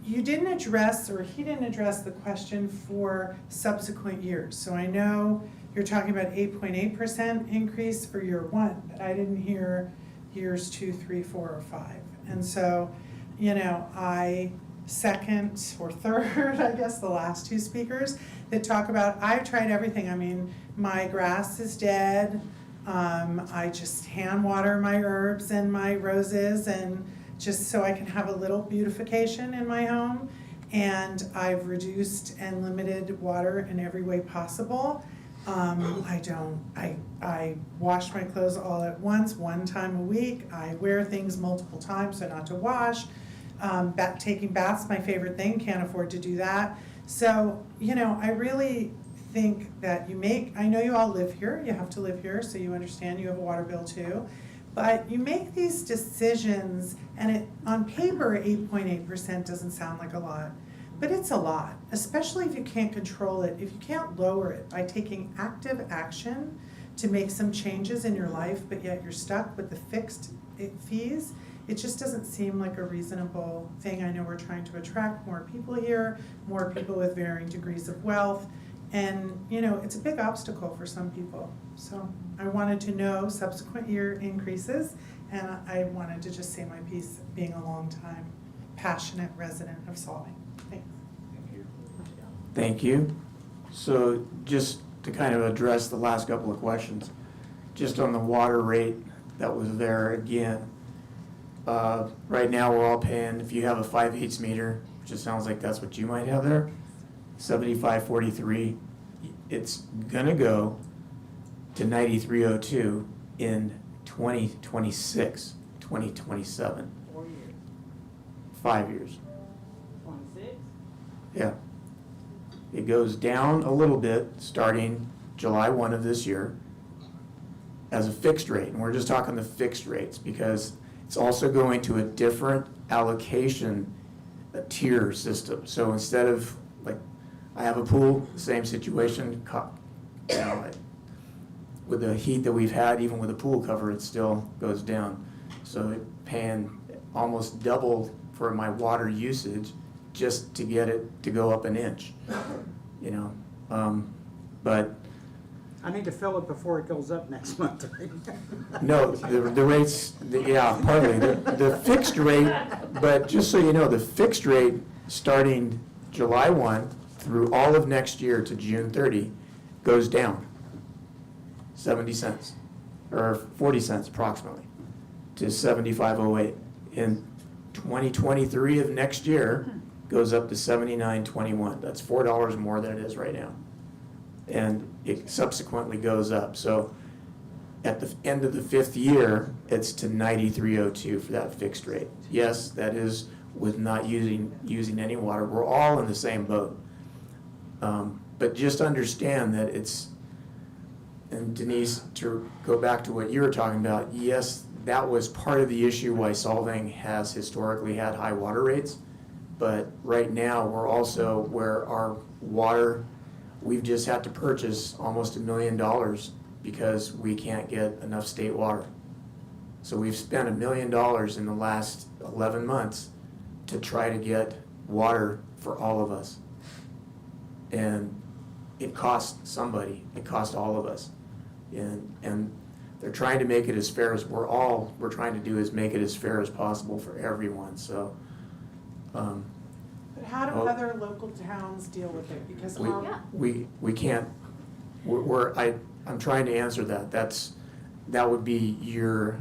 [SPEAKER 7] you didn't address, or he didn't address the question for subsequent years. So I know you're talking about 8.8% increase for year one, but I didn't hear years 2, 3, 4, or 5. And so, you know, I second or third, I guess, the last two speakers, that talk about, I've tried everything. I mean, my grass is dead. I just hand water my herbs and my roses, and just so I can have a little beautification in my home. And I've reduced and limited water in every way possible. I wash my clothes all at once, one time a week. I wear things multiple times, so not to wash. Taking baths, my favorite thing, can't afford to do that. So, I really think that I know you all live here, you have to live here, so you understand you have a water bill too. But you make these decisions, and on paper, 8.8% doesn't sound like a lot. But it's a lot, especially if you can't control it, if you can't lower it by taking active action to make some changes in your life, but yet you're stuck with the fixed fees. It just doesn't seem like a reasonable thing. I know we're trying to attract more people here, more people with varying degrees of wealth, and it's a big obstacle for some people. So I wanted to know subsequent year increases, and I wanted to just say my piece, being a long time passionate resident of Solvang. Thanks.
[SPEAKER 1] Thank you. So just to kind of address the last couple of questions, just on the water rate that was there again. Right now we're all paying, if you have a 5/8 meter, which it sounds like that's what you might have there, $75.43. It's gonna go to $93.02 in 2026, 2027.
[SPEAKER 10] 4 years.
[SPEAKER 1] 5 years.
[SPEAKER 10] 26?
[SPEAKER 1] Yeah. It goes down a little bit starting July 1 of this year as a fixed rate. And we're just talking the fixed rates because it's also going to a different allocation, a tier system. So instead of, like, I have a pool, same situation, with the heat that we've had, even with a pool cover, it still goes down. So it paying almost double for my water usage just to get it to go up an inch, but
[SPEAKER 8] I need to fill it before it goes up next month.
[SPEAKER 1] no, the rates, partly, the fixed rate, but just so you know, the fixed rate starting July 1 through all of next year to June 30 goes down 70 cents, or 40 cents approximately, to 75.08. In 2023 of next year, goes up to 79.21. That's $4 more than it is right now. And it subsequently goes up. So at the end of the 5th year, it's to 93.02 for that fixed rate. Yes, that is with not using any water. We're all in the same boat. But just understand that it's, and Denise, to go back to what you were talking about, yes, that was part of the issue why Solvang has historically had high water rates. But right now, we're also where our water, we've just had to purchase almost $1 million because we can't get enough state water. So we've spent $1 million in the last 11 months to try to get water for all of us. And it cost somebody, it cost all of us. And they're trying to make it as fair as we're trying to do is make it as fair as possible for everyone, so.
[SPEAKER 7] But how do other local towns deal with it? Because
[SPEAKER 1] we can't, I'm trying to answer that. That would be your,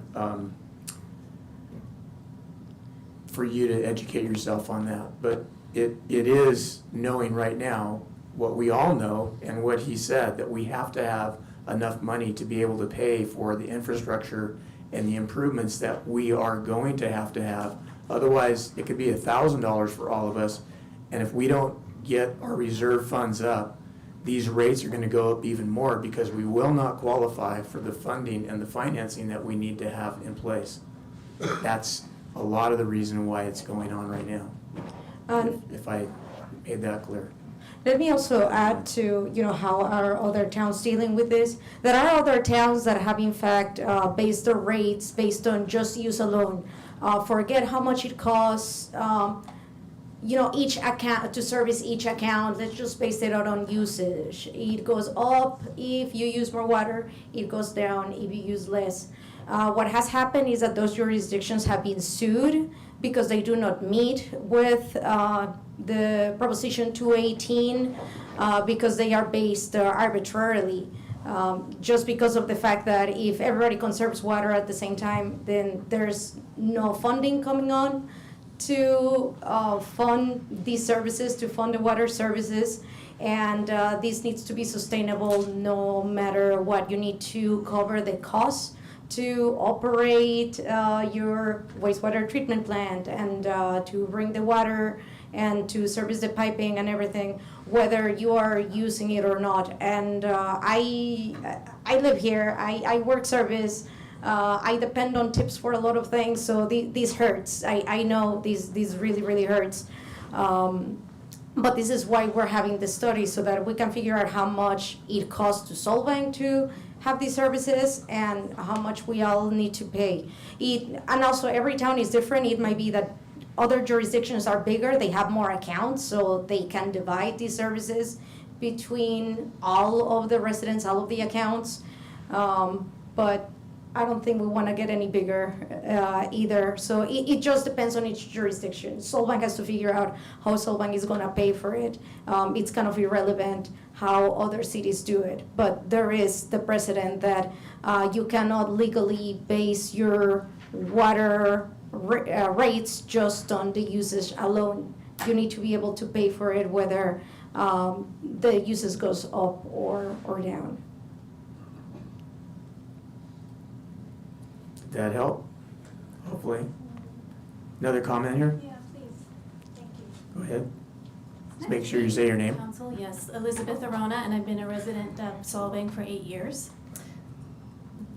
[SPEAKER 1] for you to educate yourself on that. But it is knowing right now what we all know and what he said, that we have to have enough money to be able to pay for the infrastructure and the improvements that we are going to have. Otherwise, it could be $1,000 for all of us, and if we don't get our reserve funds up, these rates are going to go up even more because we will not qualify for the funding and the financing that we need to have in place. That's a lot of the reason why it's going on right now, if I made that clear.
[SPEAKER 3] Let me also add to, how are other towns dealing with this? There are other towns that have in fact based their rates based on just use alone. Forget how much it costs, each account, to service each account. Let's just base it out on usage. It goes up if you use more water, it goes down if you use less. What has happened is that those jurisdictions have been sued because they do not meet with the Proposition 218 because they are based arbitrarily. Just because of the fact that if everybody conserves water at the same time, then there's no funding coming on to fund these services, to fund the water services. And this needs to be sustainable no matter what. You need to cover the costs to operate your wastewater treatment plant and to bring the water and to service the piping and everything, whether you are using it or not. And I live here, I work service, I depend on tips for a lot of things, so this hurts. I know this really, really hurts. But this is why we're having this study, so that we can figure out how much it costs to Solvang to have these services and how much we all need to pay. And also every town is different. It might be that other jurisdictions are bigger, they have more accounts, so they can divide these services between all of the residents, all of the accounts. But I don't think we want to get any bigger either. So it just depends on each jurisdiction. Solvang has to figure out how Solvang is going to pay for it. It's kind of irrelevant how other cities do it. But there is the precedent that you cannot legally base your water rates just on the usage alone. You need to be able to pay for it whether the usage goes up or down.
[SPEAKER 1] Did that help? Hopefully. Another comment here?
[SPEAKER 9] Yeah, please. Thank you.
[SPEAKER 1] Go ahead. Let's make sure you say your name.
[SPEAKER 9] Council, yes, Elizabeth Arona, and I've been a resident of Solvang for 8 years.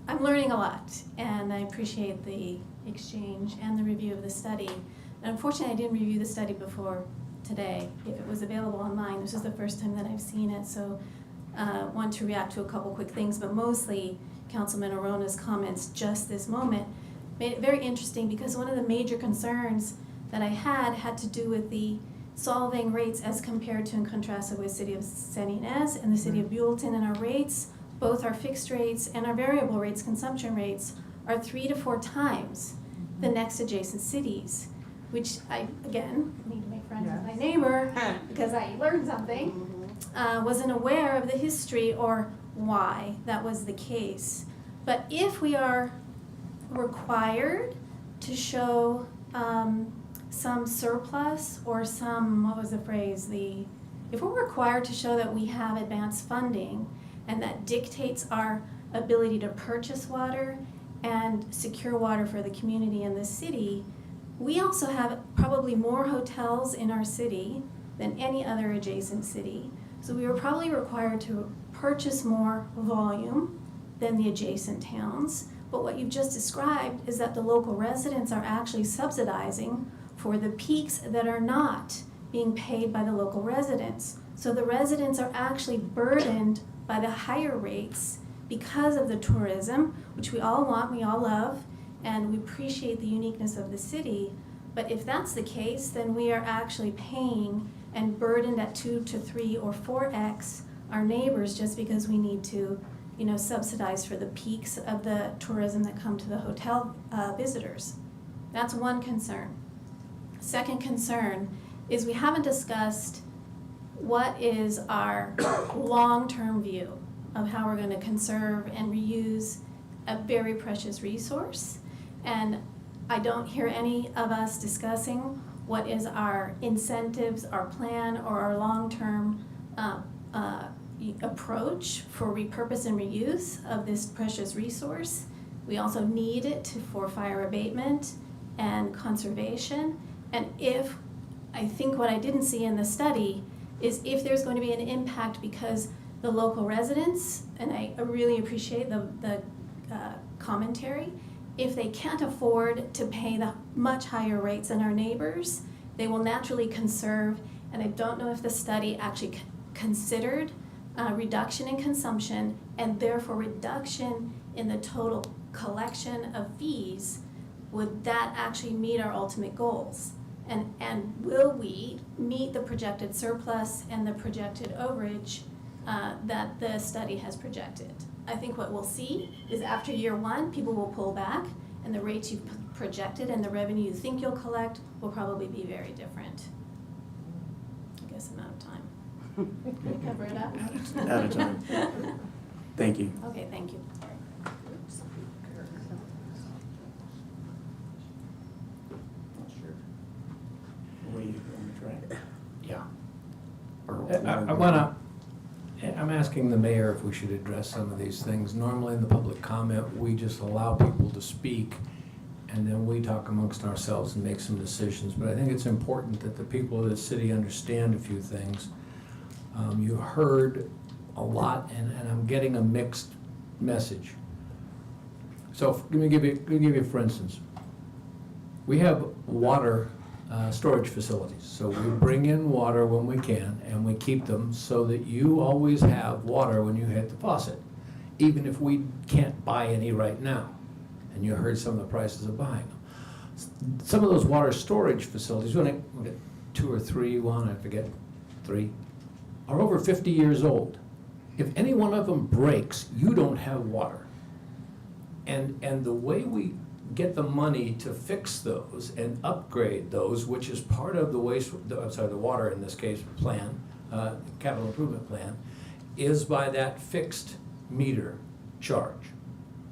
[SPEAKER 9] I'm learning a lot, and I appreciate the exchange and the review of the study. Unfortunately, I didn't review the study before today. If it was available online, this is the first time that I've seen it, so want to react to a couple quick things, but mostly Councilman Arona's comments just this moment made it very interesting, because one of the major concerns that I had to do with the Solvang rates as compared to and contrasted with City of San Ynez and the City of Buellton, and our rates, both our fixed rates and our variable rates, consumption rates, are 3 to 4 times the next adjacent cities, which I, again, need to make friends with my neighbor because I learned something, wasn't aware of the history or why that was the case. But if we are required to show some surplus or some, what was the phrase, if we're required to show that we have advanced funding and that dictates our ability to purchase water and secure water for the community and the city, we also have probably more hotels in our city than any other adjacent city. So we are probably required to purchase more volume than the adjacent towns. But what you've just described is that the local residents are actually subsidizing for the peaks that are not being paid by the local residents. So the residents are actually burdened by the higher rates because of the tourism, which we all want, we all love, and we appreciate the uniqueness of the city. But if that's the case, then we are actually paying and burdened at 2 to 3 or 4x our neighbors just because we need to, subsidize for the peaks of the tourism that come to the hotel visitors. That's one concern. Second concern is we haven't discussed what is our long-term view of how we're going to conserve and reuse a very precious resource. And I don't hear any of us discussing what is our incentives, our plan, or our long-term approach for repurpose and reuse of this precious resource. We also need it for fire abatement and conservation. And I think what I didn't see in the study is if there's going to be an impact because the local residents, and I really appreciate the commentary, if they can't afford to pay the much higher rates than our neighbors, they will naturally conserve. And I don't know if the study actually considered reduction in consumption and therefore reduction in the total collection of fees. Would that actually meet our ultimate goals? And will we meet the projected surplus and the projected overage that the study has projected? I think what we'll see is after year 1, people will pull back, and the rates you've projected and the revenue you think you'll collect will probably be very different. I guess I'm out of time. Can you cover it up?
[SPEAKER 1] At a time. Thank you.
[SPEAKER 9] Okay, thank you.
[SPEAKER 1] What do you want to try?
[SPEAKER 5] Yeah.
[SPEAKER 1] Or-
[SPEAKER 5] I'm asking the mayor if we should address some of these things. Normally in the public comment, we just allow people to speak, and then we talk amongst ourselves and make some decisions. But I think it's important that the people of the city understand a few things. You heard a lot, and I'm getting a mixed message. So let me give you, for instance, we have water storage facilities. So we bring in water when we can, and we keep them so that you always have water when you hit the faucet, even if we can't buy any right now. And you heard some of the prices of buying them. Some of those water storage facilities, we get 2 or 3, I forget, 3, are over 50 years old. If any one of them breaks, you don't have water. And the way we get the money to fix those and upgrade those, which is part of the the water in this case plan, capital improvement plan, is by that fixed meter charge.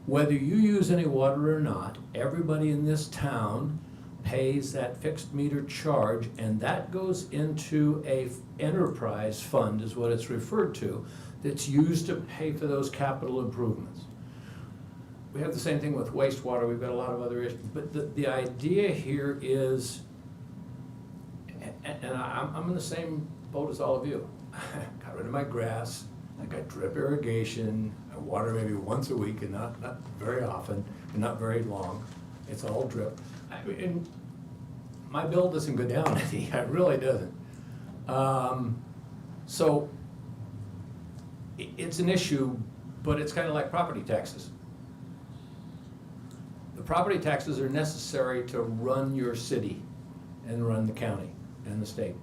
[SPEAKER 5] Whether you use any water or not, everybody in this town pays that fixed meter charge, and that goes into a enterprise fund, is what it's referred to, that's used to pay for those capital improvements. We have the same thing with wastewater. We've got a lot of other issues. But the idea here is, and I'm in the same boat as all of you. I got rid of my grass. I got drip irrigation. I water maybe once a week and not very often and not very long. It's all drip. And my bill doesn't go down any. It really doesn't. So it's an issue, but it's kind of like property taxes. The property taxes are necessary to run your city and run the county and the state.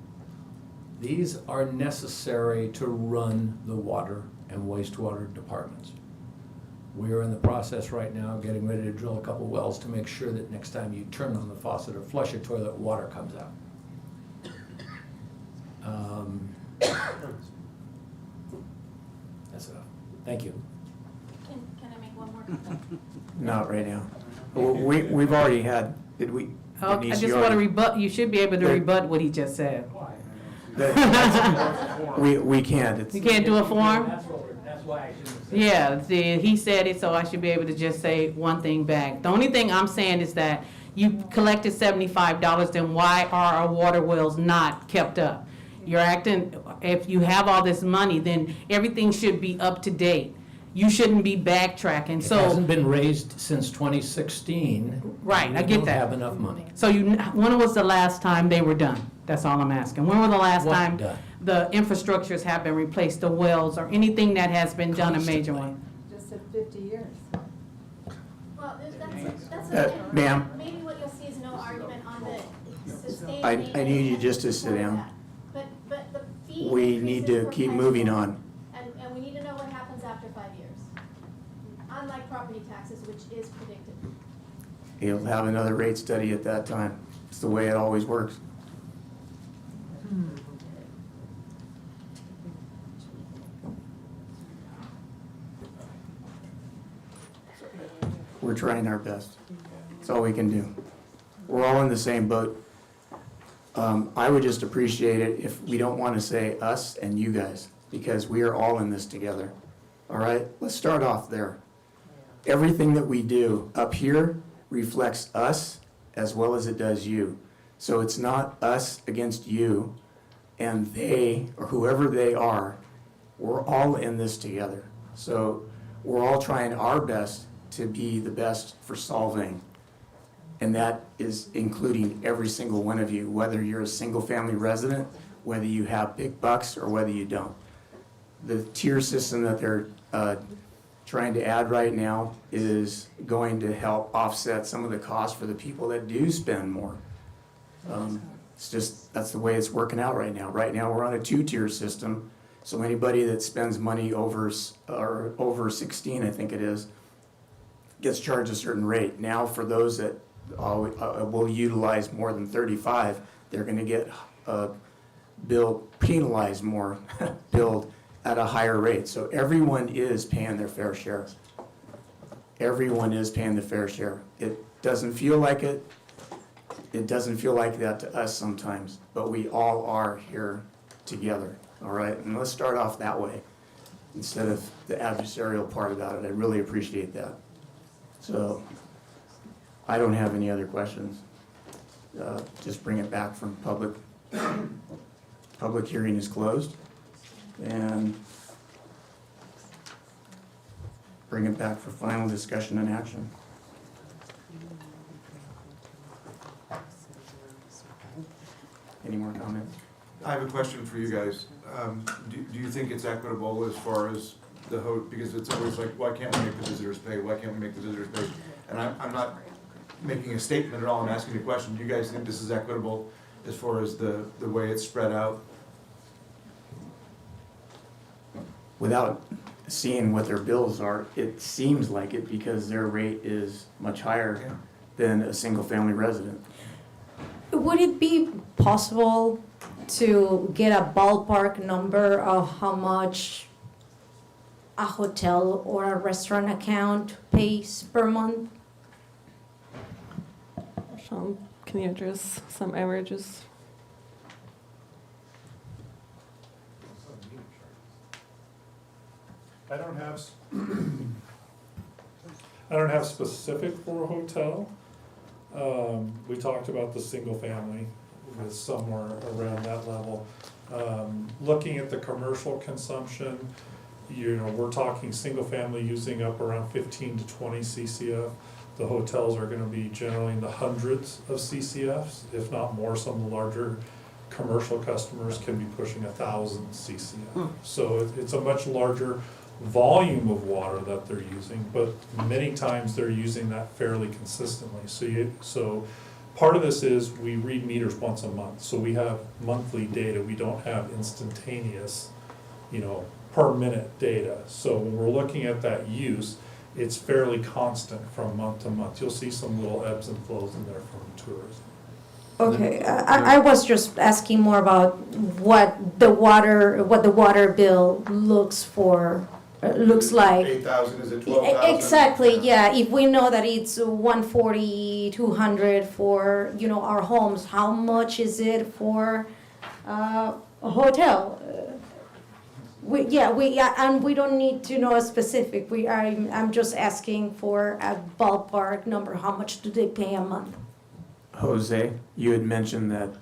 [SPEAKER 5] These are necessary to run the water and wastewater departments. We are in the process right now of getting ready to drill a couple wells to make sure that next time you turn on the faucet or flush a toilet, water comes out. That's enough. Thank you.
[SPEAKER 9] Can I make one more comment?
[SPEAKER 1] Not right now. We've already had, did we?
[SPEAKER 6] I
[SPEAKER 1] Denise,
[SPEAKER 6] just
[SPEAKER 1] you
[SPEAKER 6] want to
[SPEAKER 1] already-
[SPEAKER 6] rebut, you should be able to rebut what he just said.
[SPEAKER 1] We can't. It's-
[SPEAKER 6] You can't do a form?
[SPEAKER 5] That's why I shouldn't have said
[SPEAKER 6] Yeah, see, he said it, so I should be able to just say one thing back. The only thing I'm saying is that you collected $75, then why are our water wells not kept up? You're acting, if you have all this money, then everything should be up to date. You shouldn't be backtracking,
[SPEAKER 5] It
[SPEAKER 6] so.
[SPEAKER 5] hasn't been raised since 2016.
[SPEAKER 6] Right, I
[SPEAKER 5] We
[SPEAKER 6] get
[SPEAKER 5] don't
[SPEAKER 6] that.
[SPEAKER 5] have enough money.
[SPEAKER 6] So when was the last time they were done? That's all I'm asking. When was the last
[SPEAKER 5] What
[SPEAKER 6] time
[SPEAKER 5] done?
[SPEAKER 6] the infrastructures have been replaced, the wells, or anything that has been done, a major one?
[SPEAKER 14] Just said 50 years.
[SPEAKER 9] Well, that's
[SPEAKER 1] Uh, ma'am.
[SPEAKER 9] Maybe what you'll see is no argument on the sustained.
[SPEAKER 1] I need you just to sit down.
[SPEAKER 9] But the fee.
[SPEAKER 1] We need to keep moving on.
[SPEAKER 9] And we need to know what happens after 5 years. Unlike property taxes, which is predicted.
[SPEAKER 1] You'll have another rate study at that time. It's the way it always works. We're trying our best. That's all we can do. We're all in the same boat. I would just appreciate it if we don't want to say us and you guys, because we are all in this together. All right? Let's start off there. Everything that we do up here reflects us as well as it does you. So it's not us against you and they, or whoever they are. We're all in this together. So we're all trying our best to be the best for solving. And that is including every single one of you, whether you're a single-family resident, whether you have big bucks, or whether you don't. The tier system that they're trying to add right now is going to help offset some of the costs for the people that do spend more. It's just, that's the way it's working out right now. Right now, we're on a 2-tier system, so anybody that spends money over 16, I think it is, gets charged a certain rate. Now, for those that will utilize more than 35, they're gonna get penalize more, billed at a higher rate. So everyone is paying their fair share. Everyone is paying the fair share. It doesn't feel like it. It doesn't feel like that to us sometimes, but we all are here together, all right? And let's start off that way instead of the adversarial part about it. I really appreciate that. So I don't have any other questions. Just bring it back from public. Public hearing is closed. And bring it back for final discussion and action. Any more comments?
[SPEAKER 22] I have a question for you guys. Do you think it's equitable as far as because it's always like, why can't we make the visitors pay? Why can't we make the visitors pay? And I'm not making a statement at all, I'm asking a question. Do you guys think this is equitable as far as the way it's spread out?
[SPEAKER 1] Without seeing what their bills are, it seems like it because their rate is much higher than a single-family resident.
[SPEAKER 3] Would it be possible to get a ballpark number of how much a hotel or a restaurant account pays per month?
[SPEAKER 11] Can you address some averages?
[SPEAKER 20] I don't have specific for a hotel. We talked about the single family with somewhere around that level. Looking at the commercial consumption, we're talking single family using up around 15 to 20 CCF. The hotels are gonna be generally in the hundreds of CCFs, if not more. Some of the larger commercial customers can be pushing 1,000 CCF. So it's a much larger volume of water that they're using, but many times they're using that fairly consistently. So part of this is we read meters once a month, so we have monthly data. We don't have instantaneous, per minute data. So when we're looking at that use, it's fairly constant from month to month. You'll see some little ebbs and flows in there from tourism.
[SPEAKER 3] Okay, I was just asking more about what the water bill looks like.
[SPEAKER 22] 8,000, is it 12,000?
[SPEAKER 3] Exactly, yeah. If we know that it's 140, 200 for, our homes, how much is it for a hotel? And we don't need to know a specific. I'm just asking for a ballpark number. How much do they pay a month?
[SPEAKER 1] Jose, you had mentioned that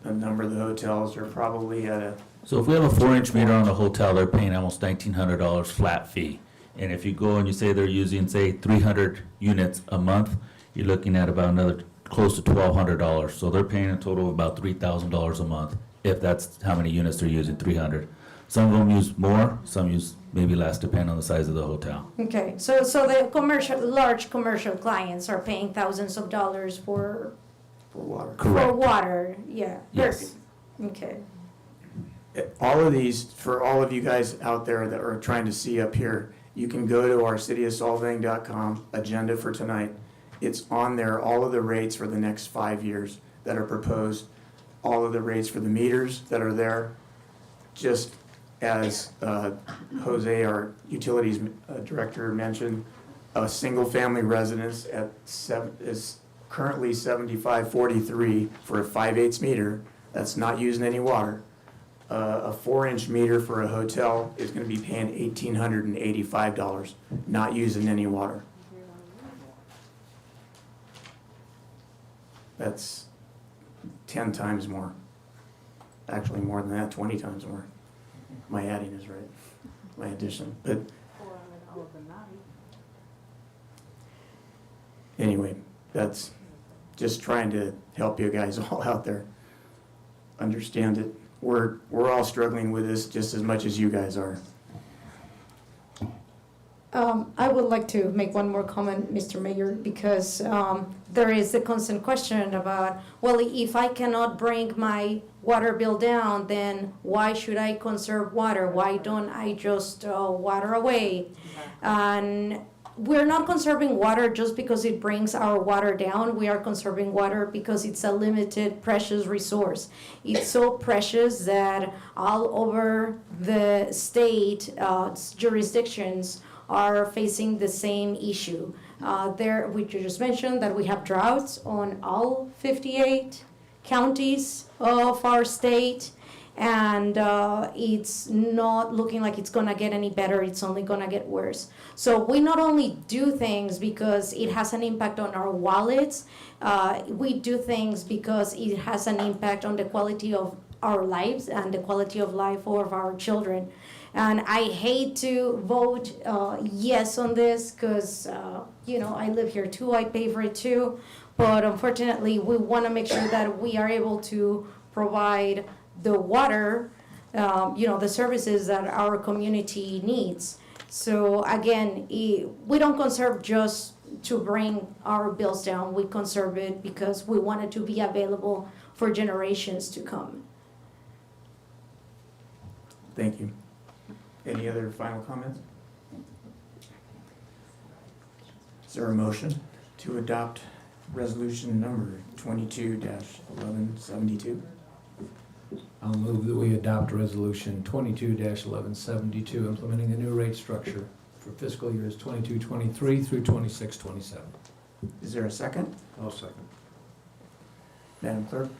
[SPEAKER 1] a number of the hotels are probably at a...
[SPEAKER 19] So if we have a 4-inch meter on a hotel, they're paying almost $1,900 flat fee. And if you go and you say they're using, say, 300 units a month, you're looking at about another close to $1,200. So they're paying a total of about $3,000 a month, if that's how many units they're using, 300. Some of them use more, some use maybe less, depending on the size of the hotel.
[SPEAKER 3] Okay, so the large commercial clients are paying thousands of dollars for
[SPEAKER 1] water.
[SPEAKER 19] Correct.
[SPEAKER 3] For water, yeah.
[SPEAKER 19] Yes.
[SPEAKER 3] Okay.
[SPEAKER 1] All of these, for all of you guys out there that are trying to see up here, you can go to our cityofsolvang.com agenda for tonight. It's on there, all of the rates for the next 5 years that are proposed, all of the rates for the meters that are there. Just as Jose, our utilities director, mentioned, a single-family residence is currently $75.43 for a 5/8 meter that's not using any water. A 4-inch meter for a hotel is going to be paying $1,885, not using any water. That's 10 times more. Actually, more than that, 20 times more. My adding is right, my addition. But anyway, that's just trying to help you guys all out there understand it. We're all struggling with this just as much as you guys are.
[SPEAKER 3] I would like to make one more comment, Mr. Mayor, because there is a constant question about, well, if I cannot bring my water bill down, then why should I conserve water? Why don't I just water away? And we're not conserving water just because it brings our water down. We are conserving water because it's a limited, precious resource. It's so precious that all over the state jurisdictions are facing the same issue. We just mentioned that we have droughts on all 58 counties of our state, and it's not looking like it's gonna get any better. It's only gonna get worse. So we not only do things because it has an impact on our wallets, we do things because it has an impact on the quality of our lives and the quality of life of our children. And I hate to vote yes on this because, I live here too, I pay for it too. But unfortunately, we want to make sure that we are able to provide the water, the services that our community needs. So again, we don't conserve just to bring our bills down. We conserve it because we want it to be available for generations to come.
[SPEAKER 1] Thank you. Any other final comments? Is there a motion to adopt resolution number 22-1172?
[SPEAKER 5] I'll move that we adopt resolution 22-1172, implementing the new rate structure for fiscal years 22-23 through 26-27.
[SPEAKER 1] Is there a second?
[SPEAKER 22] I'll second.
[SPEAKER 1] Madam Clerk?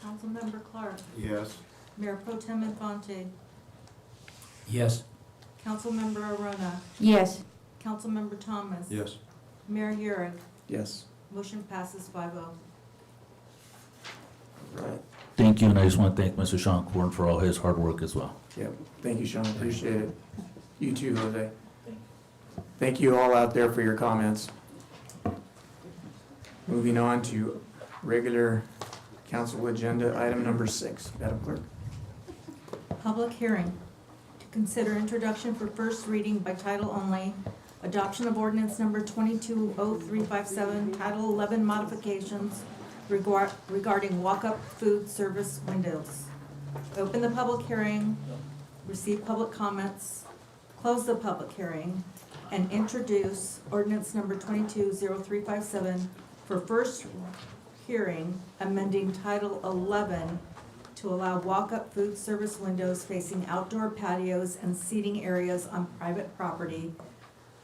[SPEAKER 2] Councilmember Clark.
[SPEAKER 22] Yes.
[SPEAKER 2] Mayor Pro Tem Infante.
[SPEAKER 5] Yes.
[SPEAKER 2] Councilmember Arona.
[SPEAKER 3] Yes.
[SPEAKER 2] Councilmember Thomas.
[SPEAKER 22] Yes.
[SPEAKER 2] Mayor Urich.
[SPEAKER 1] Yes.
[SPEAKER 2] Motion passes 5-0.
[SPEAKER 1] Right.
[SPEAKER 19] Thank you, and I just want to thank Mr. Sean Corn for all his hard work as well.
[SPEAKER 1] Yep. Thank you, Sean. Appreciate it. You too, Jose. Thank you all out there for your comments. Moving on to regular council agenda, item number 6. Madam Clerk?
[SPEAKER 2] Public hearing to consider introduction for first reading by title only, adoption of ordinance number 220357, Title 11 modifications regarding walk-up food service windows. Open the public hearing, receive public comments, close the public hearing, and introduce ordinance number 220357 for first hearing, amending Title 11 to allow walk-up food service windows facing outdoor patios and seating areas on private property,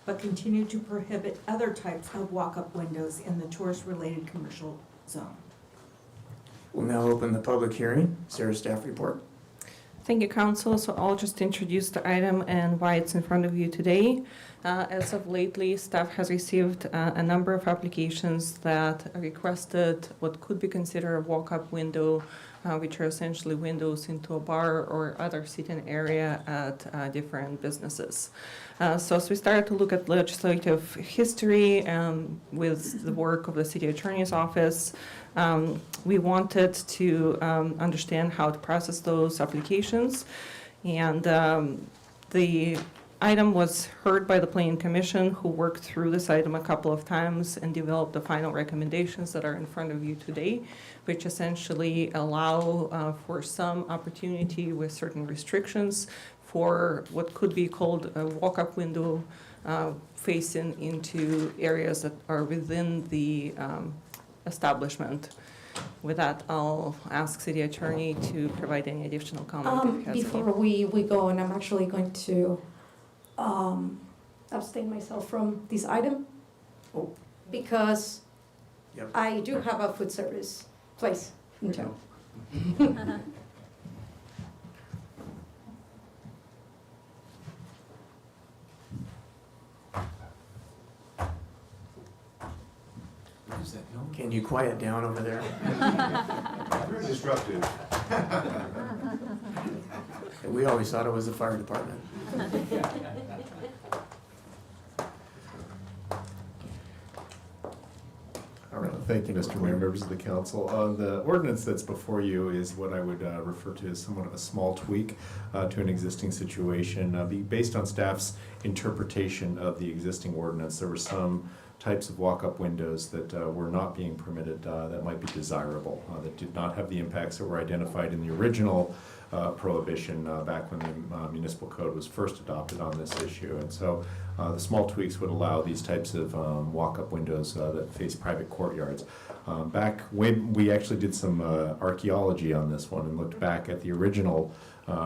[SPEAKER 2] but continue to prohibit other types of walk-up windows in the tourist-related commercial zone.
[SPEAKER 1] We'll now open the public hearing. Is there a staff report?
[SPEAKER 11] Thank you, Council. So I'll just introduce the item and why it's in front of you today. As of lately, staff has received a number of applications that requested what could be considered a walk-up window, which are essentially windows into a bar or other seating area at different businesses. So as we started to look at legislative history with the work of the City Attorney's Office, we wanted to understand how to process those applications. And the item was heard by the Planning Commission, who worked through this item a couple of times and developed the final recommendations that are in front of you today, which essentially allow for some opportunity with certain restrictions for what could be called a walk-up window facing into areas that are within the establishment. With that, I'll ask City Attorney to provide any additional comment if he has any.
[SPEAKER 3] Before we go, and I'm actually going to abstain myself from this item because I do have a food service place in town.
[SPEAKER 1] Can you quiet down over there?
[SPEAKER 22] Very disruptive.
[SPEAKER 1] We always thought it was the fire department. All right.
[SPEAKER 14] Thank you, Mr. Mayor, members of the council. The ordinance that's before you is what I would refer to as somewhat of a small tweak to an existing situation. Based on staff's interpretation of the existing ordinance, there were some types of walk-up windows that were not being permitted that might be desirable, that did not have the impacts that were identified in the original prohibition back when the municipal code was first adopted on this issue. And so the small tweaks would allow these types of walk-up windows that face private courtyards. Back when we actually did some archaeology on this one and looked back at the original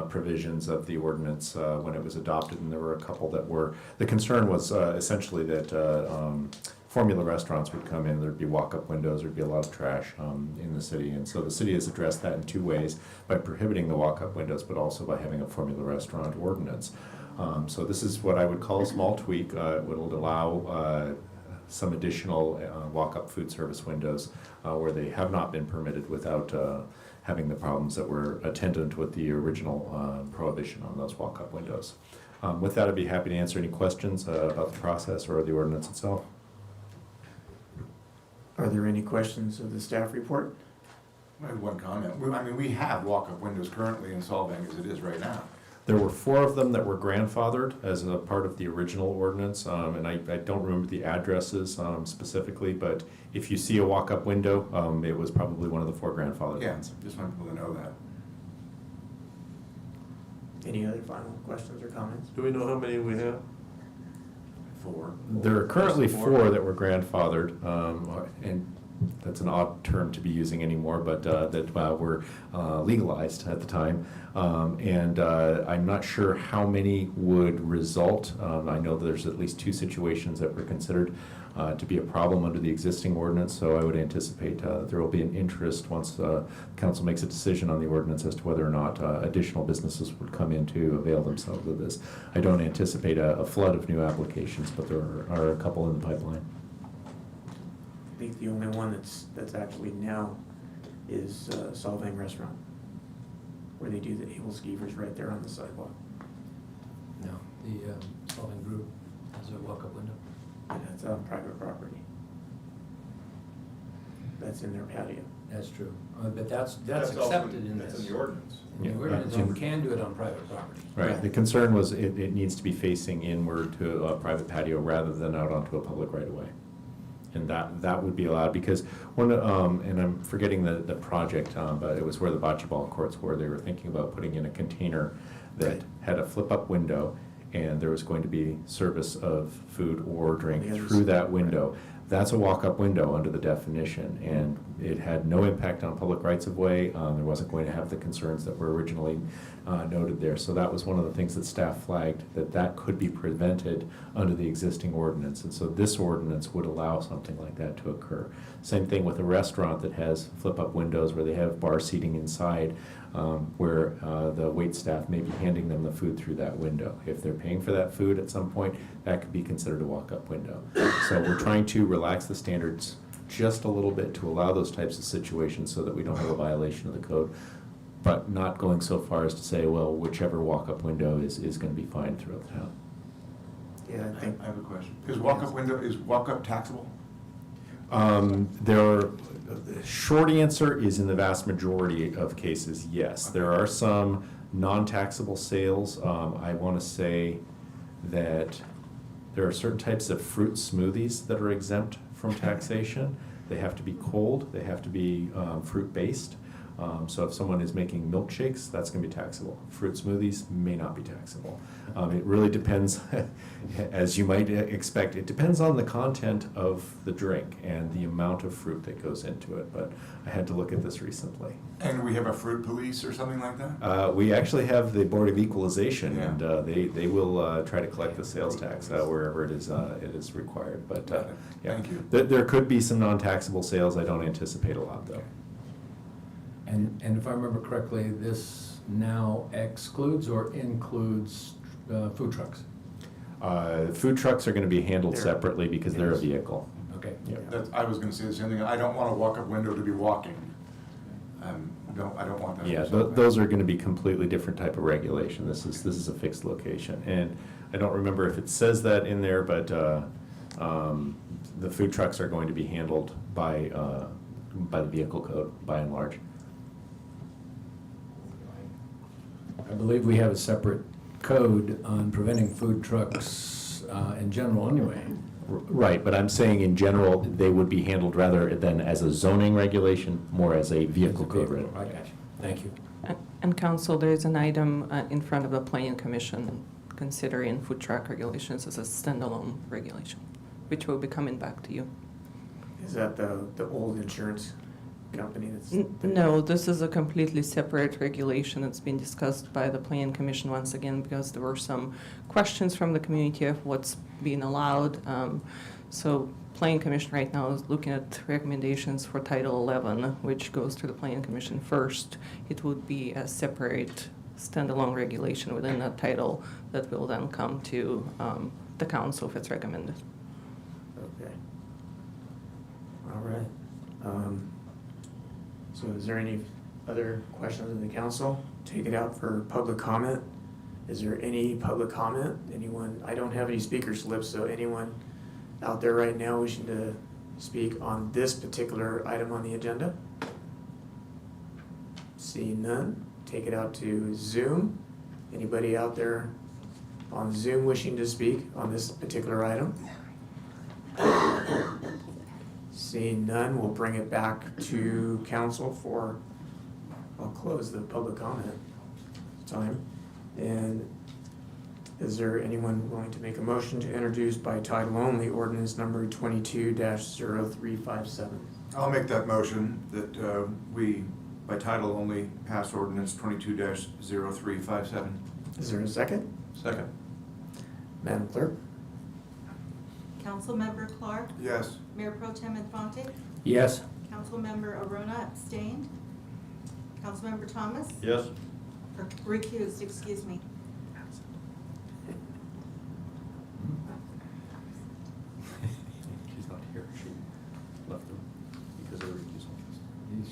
[SPEAKER 14] provisions of the ordinance when it was adopted, and there were a couple that were, the concern was essentially that formula restaurants would come in, there'd be walk-up windows, there'd be a lot of trash in the city, and so the city has addressed that in two ways, by prohibiting the walk-up windows, but also by having a formula restaurant ordinance. So this is what I would call a small tweak. It would allow some additional walk-up food service windows where they have not been permitted without having the problems that were attendant with the original prohibition on those walk-up windows. With that, I'd be happy to answer any questions about the process or the ordinance itself.
[SPEAKER 1] Are there any questions of the staff report?
[SPEAKER 22] I have one comment. I mean, we have walk-up windows currently in Solvang as it is right now.
[SPEAKER 14] There were 4 of them that were grandfathered as a part of the original ordinance, and I don't remember the addresses specifically, but if you see a walk-up window, it was probably one of the 4 grandfathered ones.
[SPEAKER 22] Just want people to know that.
[SPEAKER 1] Any other final questions or comments?
[SPEAKER 4] Do we know how many we have?
[SPEAKER 22] 4.
[SPEAKER 14] There are currently 4 that were grandfathered, and that's an odd term to be using anymore, but that were legalized at the time. And I'm not sure how many would result. I know that there's at least 2 situations that were considered to be a problem under the existing ordinance, so I would anticipate there will be an interest once council makes a decision on the ordinance as to whether or not additional businesses would come in to avail themselves of this. I don't anticipate a flood of new applications, but there are a couple in the pipeline.
[SPEAKER 1] I think the only one that's actually now is Solvang Restaurant, where they do the able skeevers right there on the sidewalk.
[SPEAKER 5] No, the Solvang Group has a walk-up window.
[SPEAKER 1] And that's on private property. That's in their patio.
[SPEAKER 5] That's true. But that's
[SPEAKER 22] also-
[SPEAKER 5] accepted in
[SPEAKER 22] that's
[SPEAKER 5] this.
[SPEAKER 22] in the ordinance.
[SPEAKER 5] In the ordinance, you can do it on private property.
[SPEAKER 14] Right, the concern was it needs to be facing inward to a private patio rather than out onto a public right-of-way. And that would be allowed, because one, and I'm forgetting the project, but it was where the bocce ball courts were. They were thinking about putting in a container that had a flip-up window, and there was going to be service of food or drink through that window. That's a walk-up window under the definition, and it had no impact on public rights-of-way. There wasn't going to have the concerns that were originally noted there. So that was one of the things that staff flagged, that could be prevented under the existing ordinance. And so this ordinance would allow something like that to occur. Same thing with a restaurant that has flip-up windows where they have bar seating inside, where the wait staff may be handing them the food through that window. If they're paying for that food at some point, that could be considered a walk-up window. So we're trying to relax the standards just a little bit to allow those types of situations so that we don't have a violation of the code, but not going so far as to say, well, whichever walk-up window is going to be fine throughout the town.
[SPEAKER 1] Yeah, I think.
[SPEAKER 22] I have a question. Is walk-up taxable?
[SPEAKER 14] The short answer is in the vast majority of cases, yes. There are some non-taxable sales. I want to say that there are certain types of fruit smoothies that are exempt from taxation. They have to be cold, they have to be fruit-based. So if someone is making milkshakes, that's going to be taxable. Fruit smoothies may not be taxable. It really depends, as you might expect, it depends on the content of the drink and the amount of fruit that goes into it. But I had to look at this recently.
[SPEAKER 22] And we have a fruit police or something like that?
[SPEAKER 14] We actually have the Board of Equalization, and they will try to collect the sales tax wherever it is required. But yeah,
[SPEAKER 22] Thank you.
[SPEAKER 14] There could be some non-taxable sales. I don't anticipate a lot, though.
[SPEAKER 5] And if I remember correctly, this now excludes or includes food trucks?
[SPEAKER 14] Food trucks are going to be handled
[SPEAKER 22] They're-
[SPEAKER 14] separately because they're a vehicle.
[SPEAKER 5] Okay.
[SPEAKER 22] I was going to say the same thing. I don't want a walk-up window to be walking. I don't want that.
[SPEAKER 14] Yeah, those are going to be completely different type of regulation. This is a fixed location, and I don't remember if it says that in there, but the food trucks are going to be handled by the vehicle code by and large.
[SPEAKER 5] I believe we have a separate code on preventing food trucks in general anyway.
[SPEAKER 14] Right, but I'm saying in general, they would be handled rather than as a zoning regulation, more as a vehicle code.
[SPEAKER 5] I got you. Thank you.
[SPEAKER 11] And council, there is an item in front of the planning commission considering food truck regulations as a standalone regulation, which will be coming back to you.
[SPEAKER 1] Is that the old insurance company that's?
[SPEAKER 11] No, this is a completely separate regulation. It's been discussed by the planning commission once again because there were some questions from the community of what's being allowed. So planning commission right now is looking at recommendations for Title 11, which goes to the planning commission first. It would be a separate standalone regulation within that title that will then come to the council if it's recommended.
[SPEAKER 1] Okay. All right. So is there any other questions of the council? Take it out for public comment. Is there any public comment? Anyone? I don't have any speaker slips, so anyone out there right now wishing to speak on this particular item on the agenda? Seeing none, take it out to Zoom. Anybody out there on Zoom wishing to speak on this particular item? Seeing none, we'll bring it back to council for, I'll close the public comment time. And is there anyone willing to make a motion to introduce by title only ordinance number 22-0357?
[SPEAKER 22] I'll make that motion that we, by title only, pass ordinance 22-0357.
[SPEAKER 1] Is there a second?
[SPEAKER 22] Second.
[SPEAKER 1] Madam Clerk?
[SPEAKER 2] Councilmember Clark?
[SPEAKER 22] Yes.
[SPEAKER 2] Mayor Pro Tem Infante?
[SPEAKER 5] Yes.
[SPEAKER 2] Councilmember Arona abstained. Councilmember Thomas?
[SPEAKER 22] Yes.
[SPEAKER 2] Or recused, excuse me.
[SPEAKER 14] She's not here. She left them because of the recusal.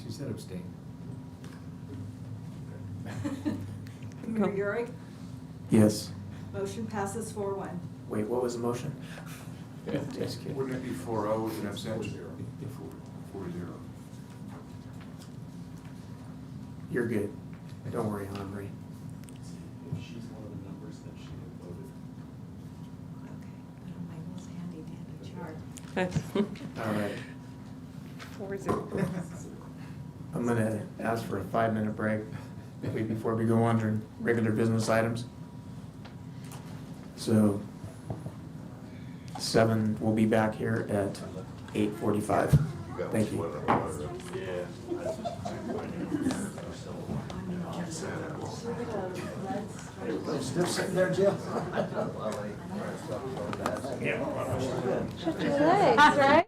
[SPEAKER 14] She said abstain.
[SPEAKER 2] Mayor Urick?
[SPEAKER 1] Yes.
[SPEAKER 2] Motion passes 4-1.
[SPEAKER 1] Wait, what was the motion?
[SPEAKER 22] Just kidding. Wouldn't it be 4-0 with an abstention? 4-0.
[SPEAKER 1] You're good. Don't worry, Anna Marie.
[SPEAKER 14] If she's one of the numbers, then she had voted.
[SPEAKER 1] All right.
[SPEAKER 11] 4-0.
[SPEAKER 1] I'm gonna ask for a 5-minute break before we go on to regular business items. So 7, we'll be back here at 8:45. Thank you.
[SPEAKER 8] Still sitting there, Jill?
[SPEAKER 3] Shut your legs, right?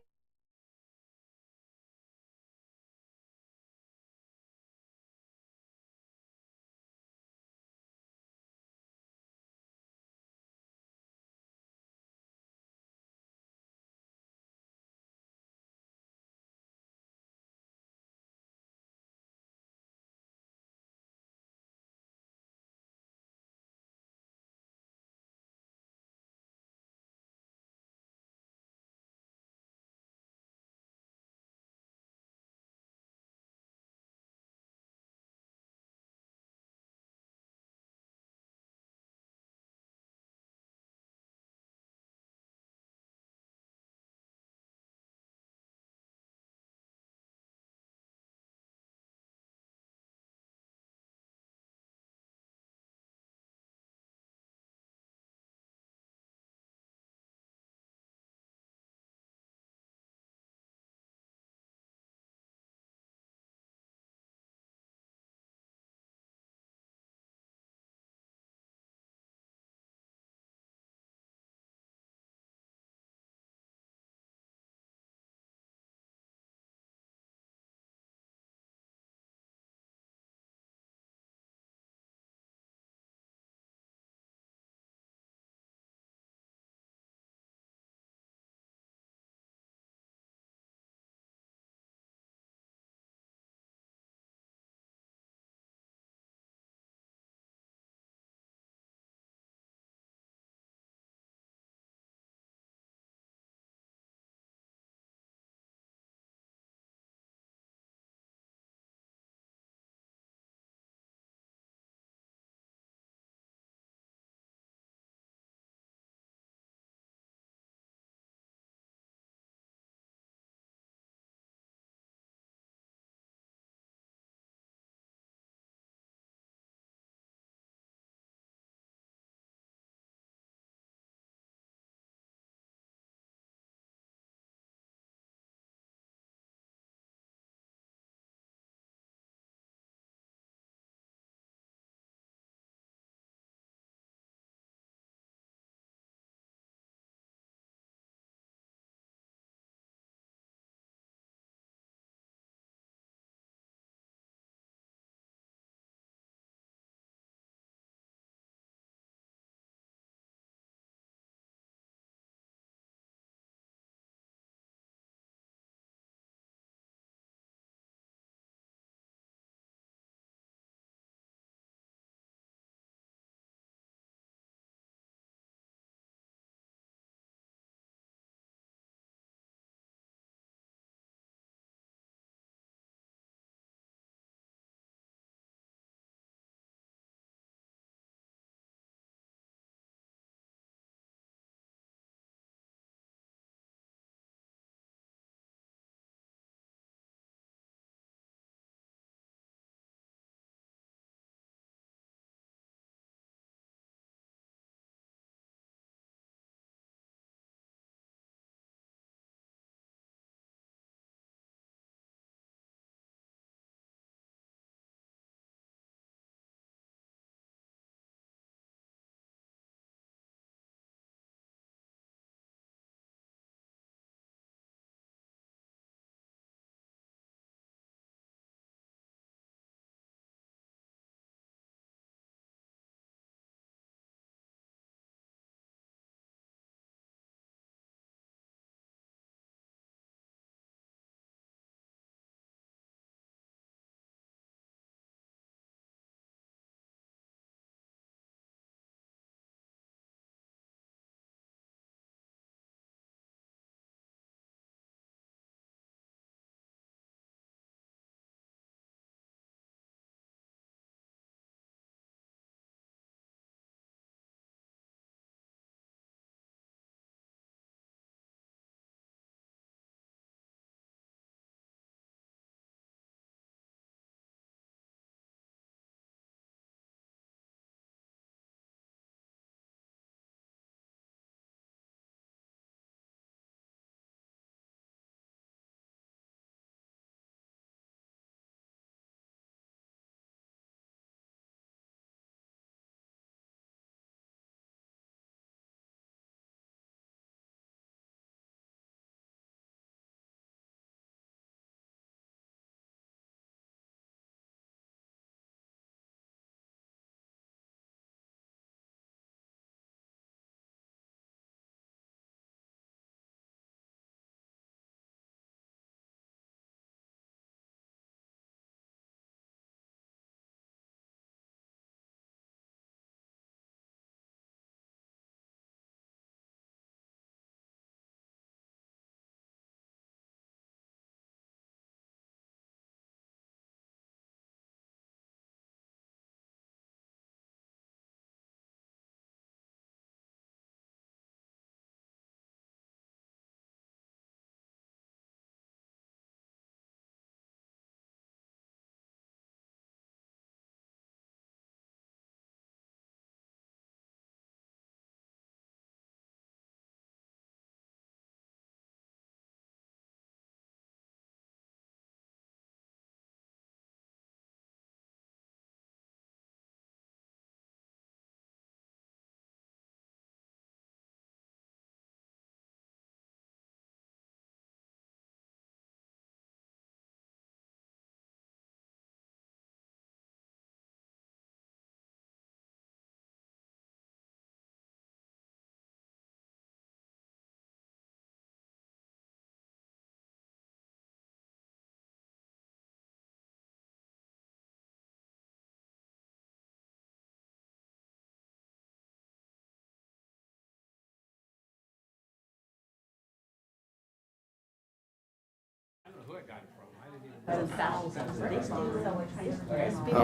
[SPEAKER 1] All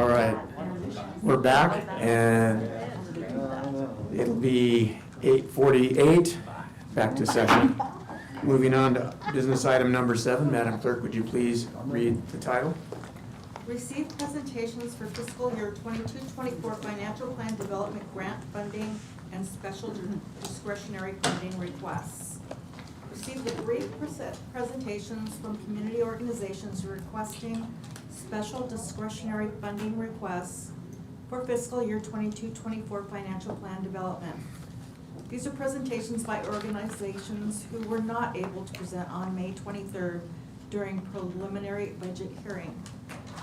[SPEAKER 1] right, we're back, and it'll be 8:48, back to session. Moving on to business item number 7. Madam Clerk, would you please read the title?
[SPEAKER 2] Receive presentations for fiscal year 22-24 financial plan development grant funding and special discretionary funding requests. Receive the brief presentations from community organizations requesting special discretionary funding requests for fiscal year 22-24 financial plan development. These are presentations by organizations who were not able to present on May 23rd during preliminary budget hearing.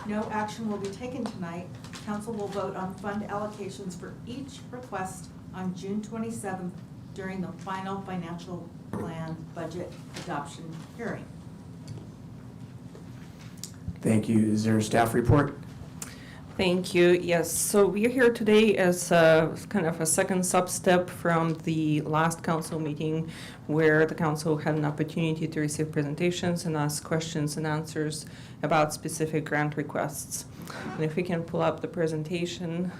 [SPEAKER 2] No action will be taken tonight. Council will vote on fund allocations for each request on June 27th during the final financial plan budget adoption hearing.
[SPEAKER 1] Thank you. Is there a staff report?
[SPEAKER 11] Thank you. Yes, so we're here today as a, kind of a second sub-step from the last council meeting where the council had an opportunity to receive presentations and ask questions and answers about specific grant requests. And if we can pull up the presentation,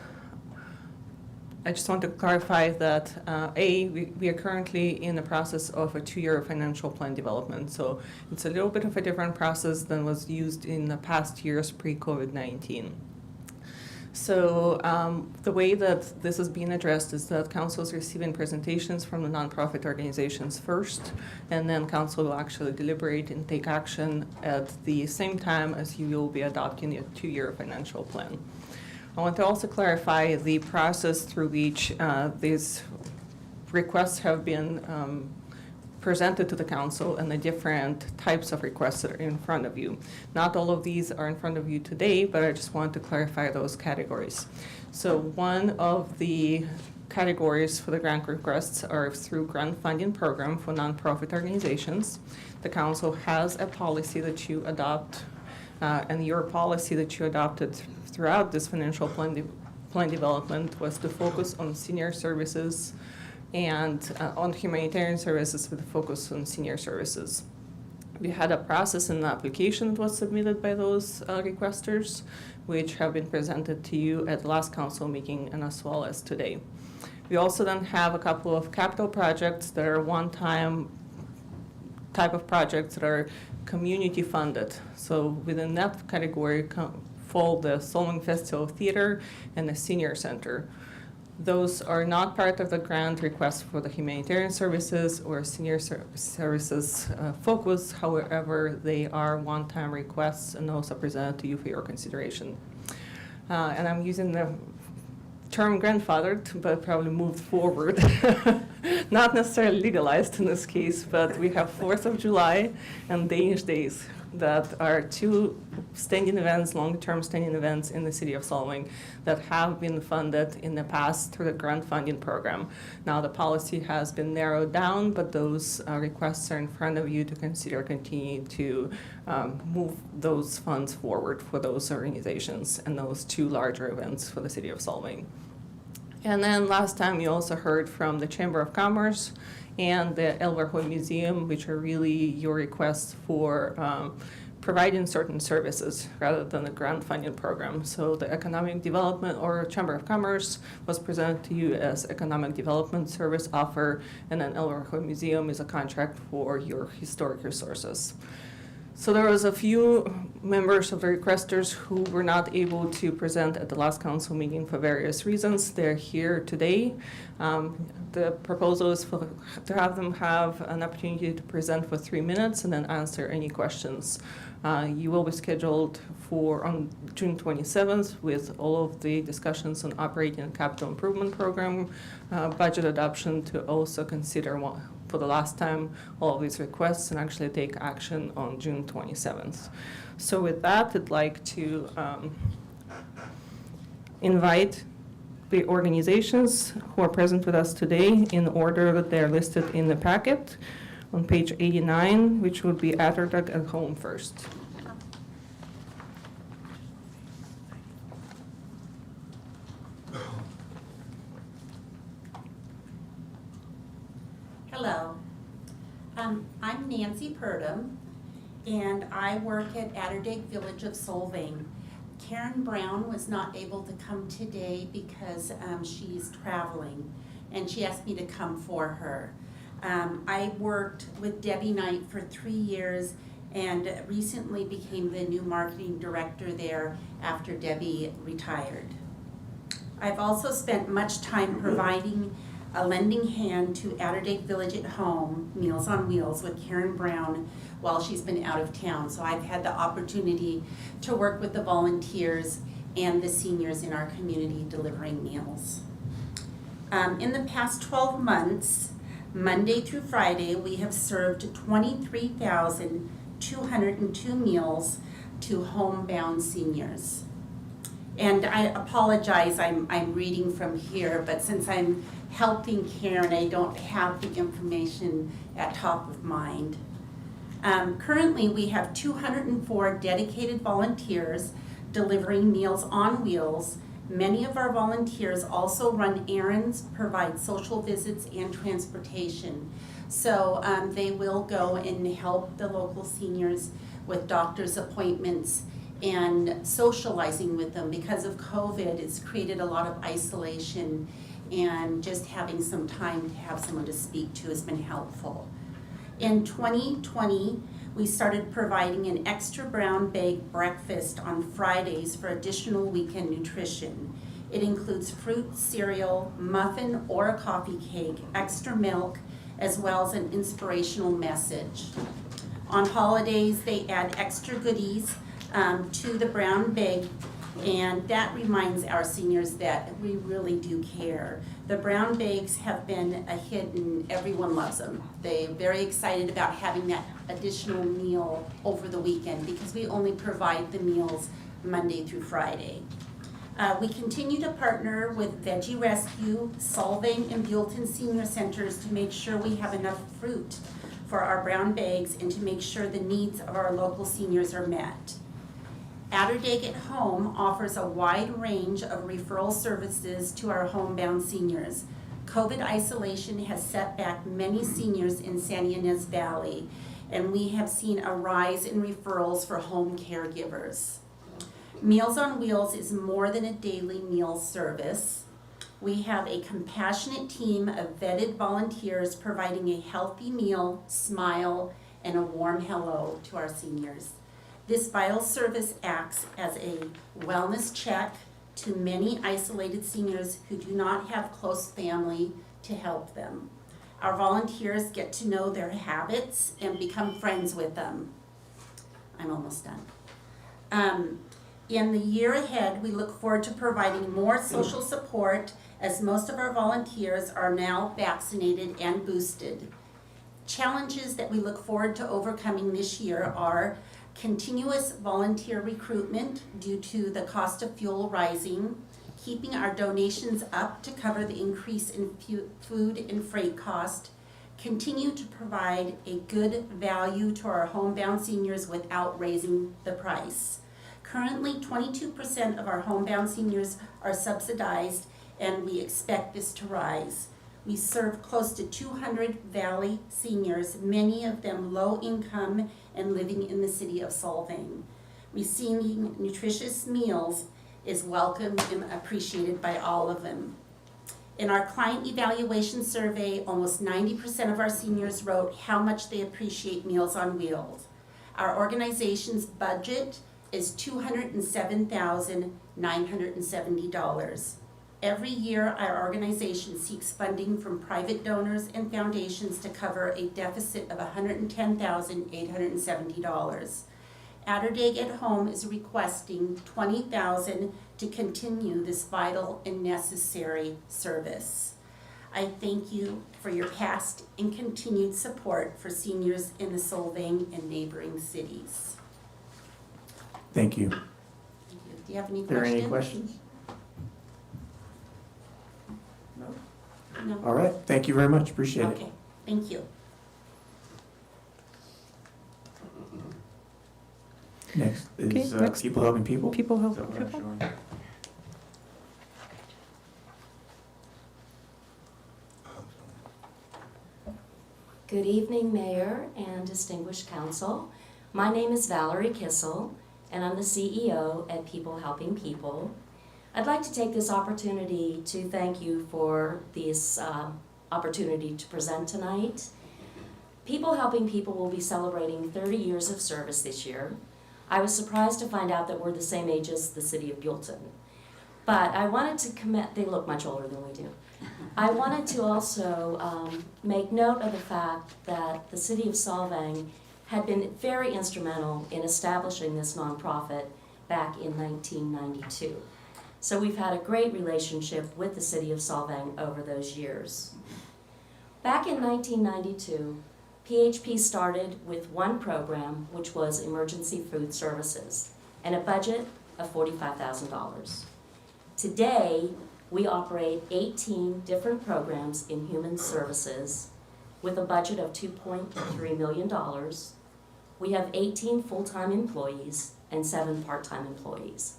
[SPEAKER 11] I just want to clarify that we are currently in the process of a 2-year financial plan development. So it's a little bit of a different process than was used in the past years pre-COVID-19. So the way that this is being addressed is that council is receiving presentations from the nonprofit organizations first, and then council will actually deliberate and take action at the same time as you will be adopting a 2-year financial plan. I want to also clarify the process through which these requests have been presented to the council and the different types of requests that are in front of you. Not all of these are in front of you today, but I just want to clarify those categories. So one of the categories for the grant requests are through grant funding program for nonprofit organizations. The council has a policy that you adopt, and your policy that you adopted throughout this financial plan development was to focus on senior services and on humanitarian services with a focus on senior services. We had a process and an application that was submitted by those requesters, which have been presented to you at the last council meeting and as well as today. We also then have a couple of capital projects that are one-time type of projects that are community funded. So within that category fall the Solvang Festival Theater and the Senior Center. Those are not part of the grant request for the humanitarian services or senior services focus. However, they are one-time requests and those are presented to you for your consideration. And I'm using the term grandfathered, but probably moved forward. Not necessarily legalized in this case, but we have 4th of July and Danish Days that are 2 standing events, long-term standing events in the city of Solvang that have been funded in the past through the grant funding program. Now the policy has been narrowed down, but those requests are in front of you to consider continuing to move those funds forward for those organizations and those 2 larger events for the city of Solvang. And then last time you also heard from the Chamber of Commerce and the Elverhoy Museum, which are really your requests for providing certain services rather than the grant funding program. So the Economic Development or Chamber of Commerce was presented to you as Economic Development Service Offer, and then Elverhoy Museum is a contract for your historic resources. So there was a few members of the requesters who were not able to present at the last council meeting for various reasons. They're here today. The proposal is to have them have an opportunity to present for 3 minutes and then answer any questions. You will be scheduled for on June 27th with all of the discussions on operating and capital improvement program, budget adoption to also consider for the last time all of these requests and actually take action on June 27th. So with that, I'd like to invite the organizations who are present with us today in order that they're listed in the packet on page 89, which would be Atterdag and Home first.
[SPEAKER 4] Hello, I'm Nancy Purdom, and I work at Atterdag Village of Solvang. Karen Brown was not able to come today because she's traveling, and she asked me to come for her. I worked with Debbie Knight for 3 years and recently became the new marketing director there after Debbie retired. I've also spent much time providing a lending hand to Atterdag Village at Home, Meals on Wheels, with Karen Brown while she's been out of town. So I've had the opportunity to work with the volunteers and the seniors in our community delivering meals. In the past 12 months, Monday through Friday, we have served 23,202 meals to homebound seniors. And I apologize, I'm reading from here, but since I'm helping Karen, I don't have the information at top of mind. Currently, we have 204 dedicated volunteers delivering Meals on Wheels. Many of our volunteers also run errands, provide social visits, and transportation. So they will go and help the local seniors with doctor's appointments and socializing with them. Because of COVID, it's created a lot of isolation, and just having some time to have someone to speak to has been helpful. In 2020, we started providing an extra brown bag breakfast on Fridays for additional weekend nutrition. It includes fruit, cereal, muffin, or a coffee cake, extra milk, as well as an inspirational message. On holidays, they add extra goodies to the brown bag, and that reminds our seniors that we really do care. The brown bags have been a hit and everyone loves them. They're very excited about having that additional meal over the weekend because we only provide the meals Monday through Friday. We continue to partner with Veggie Rescue, Solvang, and Buellton Senior Centers to make sure we have enough fruit for our brown bags and to make sure the needs of our local seniors are met. Atterdag at Home offers a wide range of referral services to our homebound seniors. COVID isolation has set back many seniors in San Ynez Valley, and we have seen a rise in referrals for home caregivers. Meals on Wheels is more than a daily meal service. We have a compassionate team of vetted volunteers providing a healthy meal, smile, and a warm hello to our seniors. This vital service acts as a wellness check to many isolated seniors who do not have close family to help them. Our volunteers get to know their habits and become friends with them. I'm almost done. In the year ahead, we look forward to providing more social support as most of our volunteers are now vaccinated and boosted. Challenges that we look forward to overcoming this year are continuous volunteer recruitment due to the cost of fuel rising, keeping our donations up to cover the increase in food and freight cost, continue to provide a good value to our homebound seniors without raising the price. Currently, 22% of our homebound seniors are subsidized, and we expect this to rise. We serve close to 200 Valley seniors, many of them low income and living in the city of Solvang. Receiving nutritious meals is welcomed and appreciated by all of them. In our client evaluation survey, almost 90% of our seniors wrote how much they appreciate Meals on Wheels. Our organization's budget is $207,970. Every year, our organization seeks funding from private donors and foundations to cover a deficit of $110,870. Atterdag at Home is requesting $20,000 to continue this vital and necessary service. I thank you for your past and continued support for seniors in the Solvang and neighboring cities.
[SPEAKER 1] Thank you.
[SPEAKER 4] Do you have any
[SPEAKER 1] Are there
[SPEAKER 4] questions?
[SPEAKER 1] any questions?
[SPEAKER 4] No?
[SPEAKER 1] All right, thank you very much, appreciate it.
[SPEAKER 4] Okay, thank you.
[SPEAKER 1] Next
[SPEAKER 11] Okay,
[SPEAKER 1] is
[SPEAKER 11] next.
[SPEAKER 1] People Helping People.
[SPEAKER 11] People
[SPEAKER 1] Is
[SPEAKER 11] helping
[SPEAKER 1] that what I'm
[SPEAKER 11] people.
[SPEAKER 1] showing?
[SPEAKER 15] Good evening, Mayor and distinguished council. My name is Valerie Kissel, and I'm the CEO at People Helping People. I'd like to take this opportunity to thank you for this opportunity to present tonight. People Helping People will be celebrating 30 years of service this year. I was surprised to find out that we're the same age as the city of Buellton. But I wanted to commend, they look much older than we do. I wanted to also make note of the fact that the city of Solvang had been very instrumental in establishing this nonprofit back in 1992. So we've had a great relationship with the city of Solvang over those years. Back in 1992, PHP started with one program, which was Emergency Food Services, and a budget of $45,000. Today, we operate 18 different programs in human services with a budget of $2.3 million. We have 18 full-time employees and 7 part-time employees.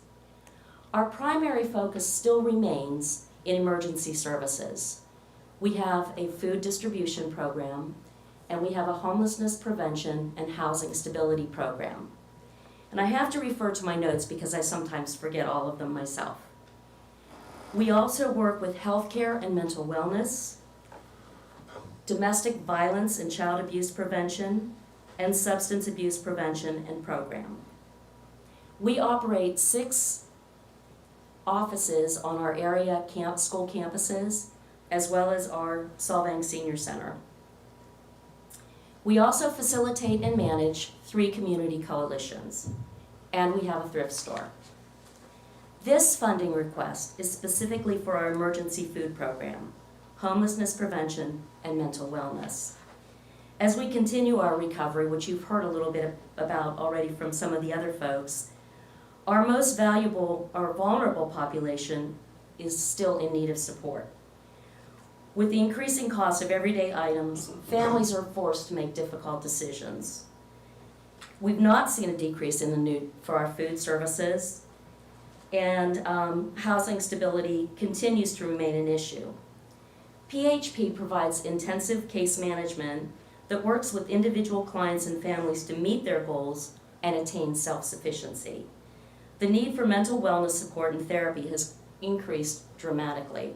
[SPEAKER 15] Our primary focus still remains in emergency services. We have a food distribution program, and we have a homelessness prevention and housing stability program. And I have to refer to my notes because I sometimes forget all of them myself. We also work with healthcare and mental wellness, domestic violence and child abuse prevention, and substance abuse prevention and program. We operate 6 offices on our area school campuses, as well as our Solvang Senior Center. We also facilitate and manage 3 community coalitions, and we have a thrift store. This funding request is specifically for our emergency food program, homelessness prevention, and mental wellness. As we continue our recovery, which you've heard a little bit about already from some of the other folks, our most valuable or vulnerable population is still in need of support. With the increasing cost of everyday items, families are forced to make difficult decisions. We've not seen a decrease in the need for our food services, and housing stability continues to remain an issue. PHP provides intensive case management that works with individual clients and families to meet their goals and attain self-sufficiency. The need for mental wellness support and therapy has increased dramatically,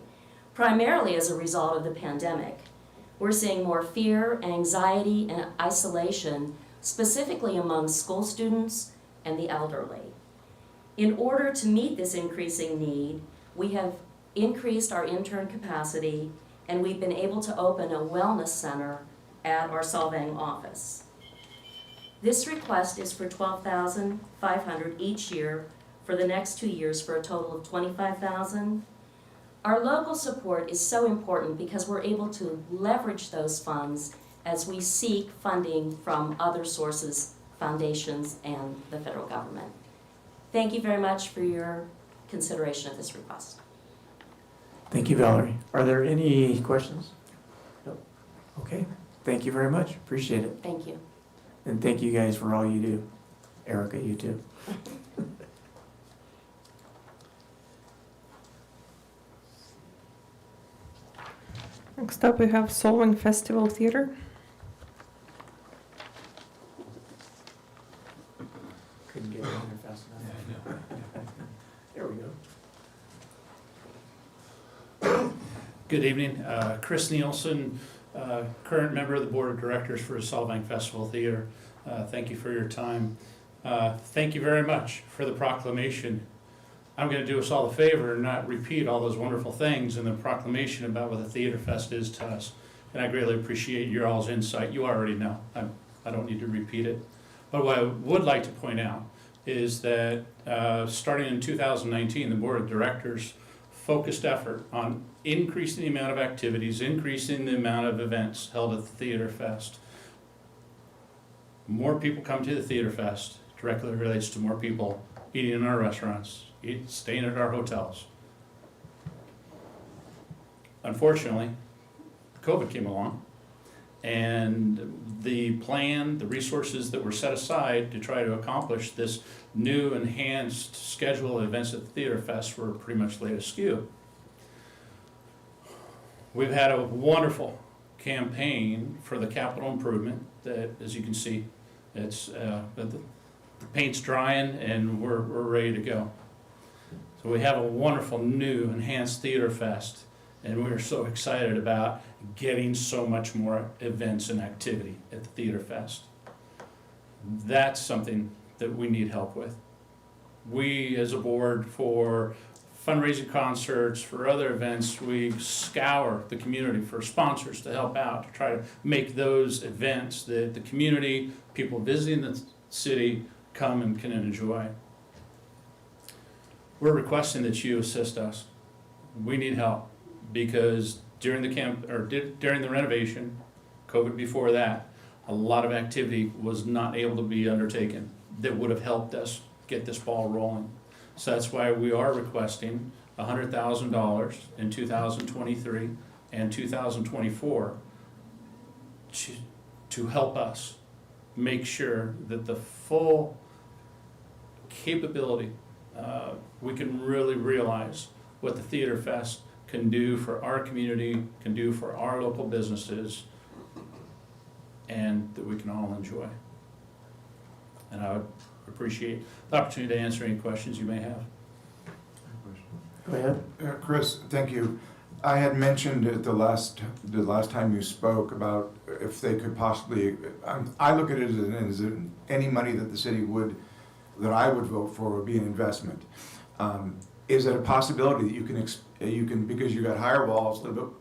[SPEAKER 15] primarily as a result of the pandemic. We're seeing more fear, anxiety, and isolation, specifically among school students and the elderly. In order to meet this increasing need, we have increased our intern capacity, and we've been able to open a wellness center at our Solvang office. This request is for $12,500 each year for the next 2 years for a total of $25,000. Our local support is so important because we're able to leverage those funds as we seek funding from other sources, foundations, and the federal government. Thank you very much for your consideration of this request.
[SPEAKER 1] Thank you, Valerie. Are there any questions? No. Okay. Thank you very much. Appreciate it.
[SPEAKER 15] Thank you.
[SPEAKER 1] And thank you guys for all you do. Erica, you too.
[SPEAKER 11] Next up, we have Solvang Festival Theater.
[SPEAKER 1] Couldn't get it in there fast enough. There we go.
[SPEAKER 12] Good evening, Chris Nielsen, current member of the Board of Directors for Solvang Festival Theater. Thank you for your time. Thank you very much for the proclamation. I'm going to do us all a favor and not repeat all those wonderful things in the proclamation about what the Theater Fest is to us. And I greatly appreciate your all's insight. You already know. I don't need to repeat it. But what I would like to point out is that starting in 2019, the Board of Directors focused effort on increasing the amount of activities, increasing the amount of events held at the Theater Fest. More people come to the Theater Fest directly relates to more people eating in our restaurants, staying at our hotels. Unfortunately, COVID came along, and the plan, the resources that were set aside to try to accomplish this new enhanced schedule of events at the Theater Fest were pretty much laid askew. We've had a wonderful campaign for the capital improvement that, as you can see, It's, the paint's drying and we're ready to go. So we have a wonderful new enhanced Theater Fest, and we're so excited about getting so much more events and activity at the Theater Fest. That's something that we need help with. We, as a board, for fundraising concerts, for other events, we scour the community for sponsors to help out, to try to make those events that the community, people visiting the city, come and can enjoy. We're requesting that you assist us. We need help because during the renovation, COVID before that, a lot of activity was not able to be undertaken that would have helped us get this ball rolling. So that's why we are requesting $100,000 in 2023 and 2024 to help us make sure that the full capability, we can really realize what the Theater Fest can do for our community, can do for our local businesses, and that we can all enjoy. And I would appreciate the opportunity to answer any questions you may have.
[SPEAKER 1] Go ahead.
[SPEAKER 22] Chris, thank you. I had mentioned at the last time you spoke about if they could possibly, I look at it as any money that the city that I would vote for would be an investment. Is it a possibility that you can because you got higher walls, a little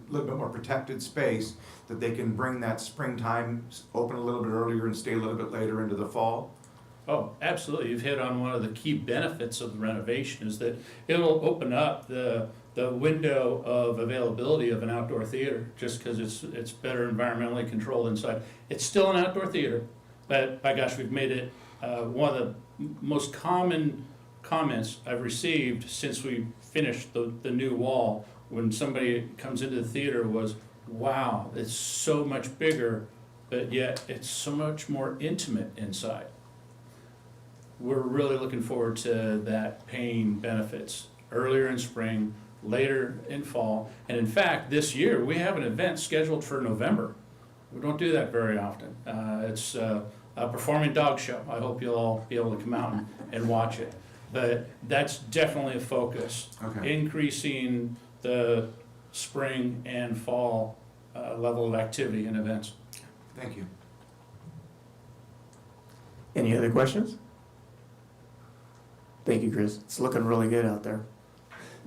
[SPEAKER 22] bit more protected space, that they can bring that springtime open a little bit earlier and stay a little bit later into the fall?
[SPEAKER 12] Oh, absolutely. You've hit on one of the key benefits of the renovation is that it'll open up the window of availability of an outdoor theater just because it's better environmentally controlled inside. It's still an outdoor theater, but by gosh, we've made it one of the most common comments I've received since we finished the new wall when somebody comes into the theater was, wow, it's so much bigger, but yet it's so much more intimate inside. We're really looking forward to that paying benefits earlier in spring, later in fall. And in fact, this year, we have an event scheduled for November. We don't do that very often. It's a performing dog show. I hope you'll all be able to come out and watch it. But that's definitely a focus.
[SPEAKER 22] Okay.
[SPEAKER 12] Increasing the spring and fall level of activity and events.
[SPEAKER 22] Thank you.
[SPEAKER 1] Any other questions? Thank you, Chris. It's looking really good out there.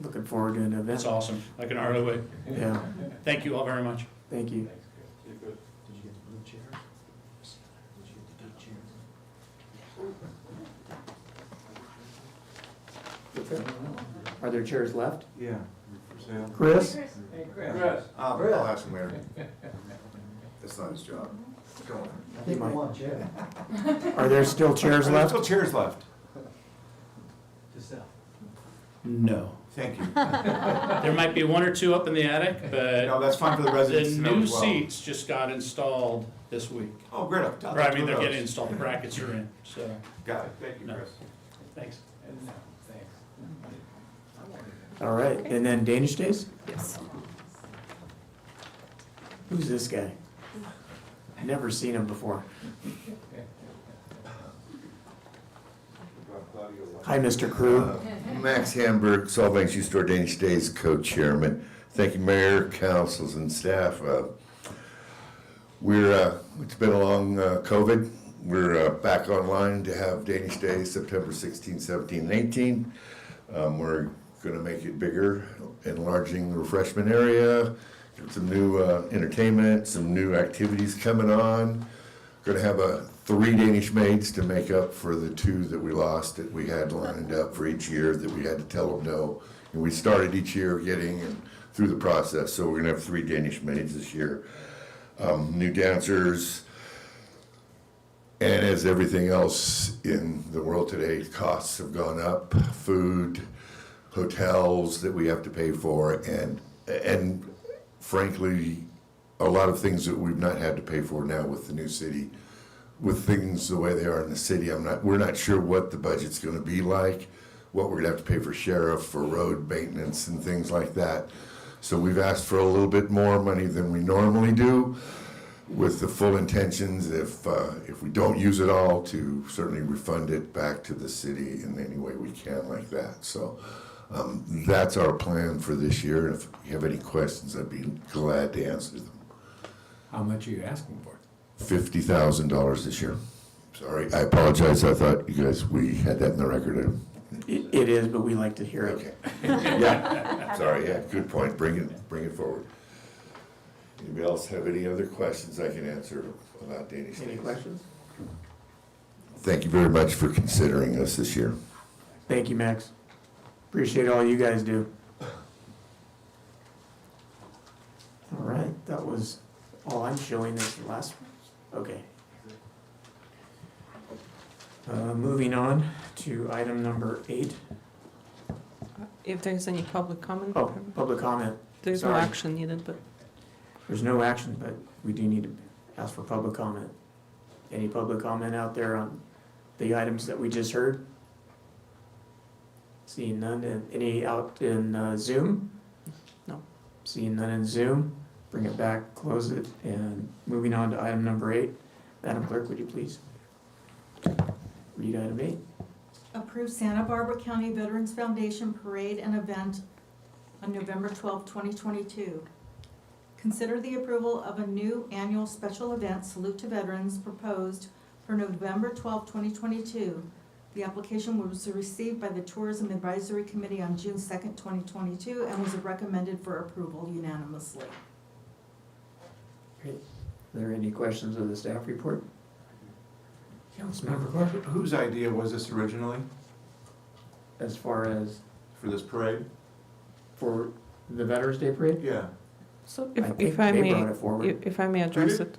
[SPEAKER 1] Looking forward to an event.
[SPEAKER 12] That's awesome. Like an hourly wait.
[SPEAKER 1] Yeah.
[SPEAKER 12] Thank you all very much.
[SPEAKER 1] Thank you.
[SPEAKER 8] Did you get the blue chairs? Did you get the blue chairs?
[SPEAKER 1] Are there chairs left?
[SPEAKER 22] Yeah. For sale.
[SPEAKER 1] Chris?
[SPEAKER 8] Hey, Chris.
[SPEAKER 22] I'll ask him later. That's not his job. Go on.
[SPEAKER 8] I think we want chair.
[SPEAKER 1] Are there still chairs
[SPEAKER 22] Are there
[SPEAKER 1] left?
[SPEAKER 22] still chairs left?
[SPEAKER 8] To sell.
[SPEAKER 12] No.
[SPEAKER 22] Thank you.
[SPEAKER 12] There might be one or two up in the attic, but
[SPEAKER 22] No, that's fine for the residents
[SPEAKER 12] the
[SPEAKER 22] to know
[SPEAKER 12] new
[SPEAKER 22] as well.
[SPEAKER 12] seats just got installed this week.
[SPEAKER 22] Oh, great.
[SPEAKER 12] Or I mean, they're getting installed, the brackets are in, so,
[SPEAKER 22] Got it. Thank you,
[SPEAKER 12] No.
[SPEAKER 22] Chris.
[SPEAKER 12] thanks.
[SPEAKER 1] All right, and then Danish Days?
[SPEAKER 10] Yes.
[SPEAKER 1] Who's this guy? Never seen him before. Hi, Mr. Crew.
[SPEAKER 13] Max Hamburg, Solvang Shoe Store Danish Days co-chairman. Thank you, Mayor, councils, and staff. It's been a long COVID. We're back online to have Danish Days September 16, 17, and 18. We're going to make it bigger, enlarging the refreshment area, get some new entertainment, some new activities coming on. Going to have 3 Danish maids to make up for the 2 that we lost that we had lined up for each year that we had to tell them no. And we started each year getting and through the process, so we're going to have 3 Danish maids this year. New dancers, and as everything else in the world today, costs have gone up, food, hotels that we have to pay for, and frankly, a lot of things that we've not had to pay for now with the new city. With things the way they are in the city, we're not sure what the budget's gonna be like, what we're gonna have to pay for sheriff, for road maintenance and things like that. So we've asked for a little bit more money than we normally do. with the full intentions, if we don't use it all, to certainly refund it back to the city in any way we can like that. So that's our plan for this year. If you have any questions, I'd be glad to answer them.
[SPEAKER 5] How much are you asking for?
[SPEAKER 13] $50,000 this year. Sorry, I apologize. I thought you guys, we had that in the record.
[SPEAKER 1] It is, but we like to hear it.
[SPEAKER 13] Okay. Yeah, sorry, yeah, good point. Bring it forward. Anybody else have any other questions I can answer about Danish Days?
[SPEAKER 1] Any questions?
[SPEAKER 13] Thank you very much for considering us this year.
[SPEAKER 1] Thank you, Max. Appreciate all you guys do. All right, that was all I'm showing this last, okay. Moving on to item number 8.
[SPEAKER 11] If there's any public comment?
[SPEAKER 1] Oh, public comment.
[SPEAKER 11] There's no
[SPEAKER 1] Sorry.
[SPEAKER 11] action needed, but
[SPEAKER 1] There's no action, but we do need to ask for public comment. Any public comment out there on the items that we just heard? Seeing none. And any out in Zoom?
[SPEAKER 11] No.
[SPEAKER 1] Seeing none in Zoom, bring it back, close it, and moving on to item number 8. Madam Clerk, would you please read item 8?
[SPEAKER 2] Approve Santa Barbara County Veterans Foundation Parade and Event on November 12, 2022. Consider the approval of a new annual special event, Salute to Veterans, proposed for November 12, 2022. The application was received by the Tourism Advisory Committee on June 2nd, 2022, and was recommended for approval unanimously.
[SPEAKER 1] Great. Are there any questions of the staff report? Councilmember Clark?
[SPEAKER 22] Whose idea was this originally
[SPEAKER 1] As far as
[SPEAKER 22] for this parade?
[SPEAKER 1] for the Veterans Day Parade?
[SPEAKER 22] Yeah.
[SPEAKER 11] so
[SPEAKER 1] I think
[SPEAKER 11] if I
[SPEAKER 1] they
[SPEAKER 11] may,
[SPEAKER 1] brought it forward.
[SPEAKER 11] if I may address it.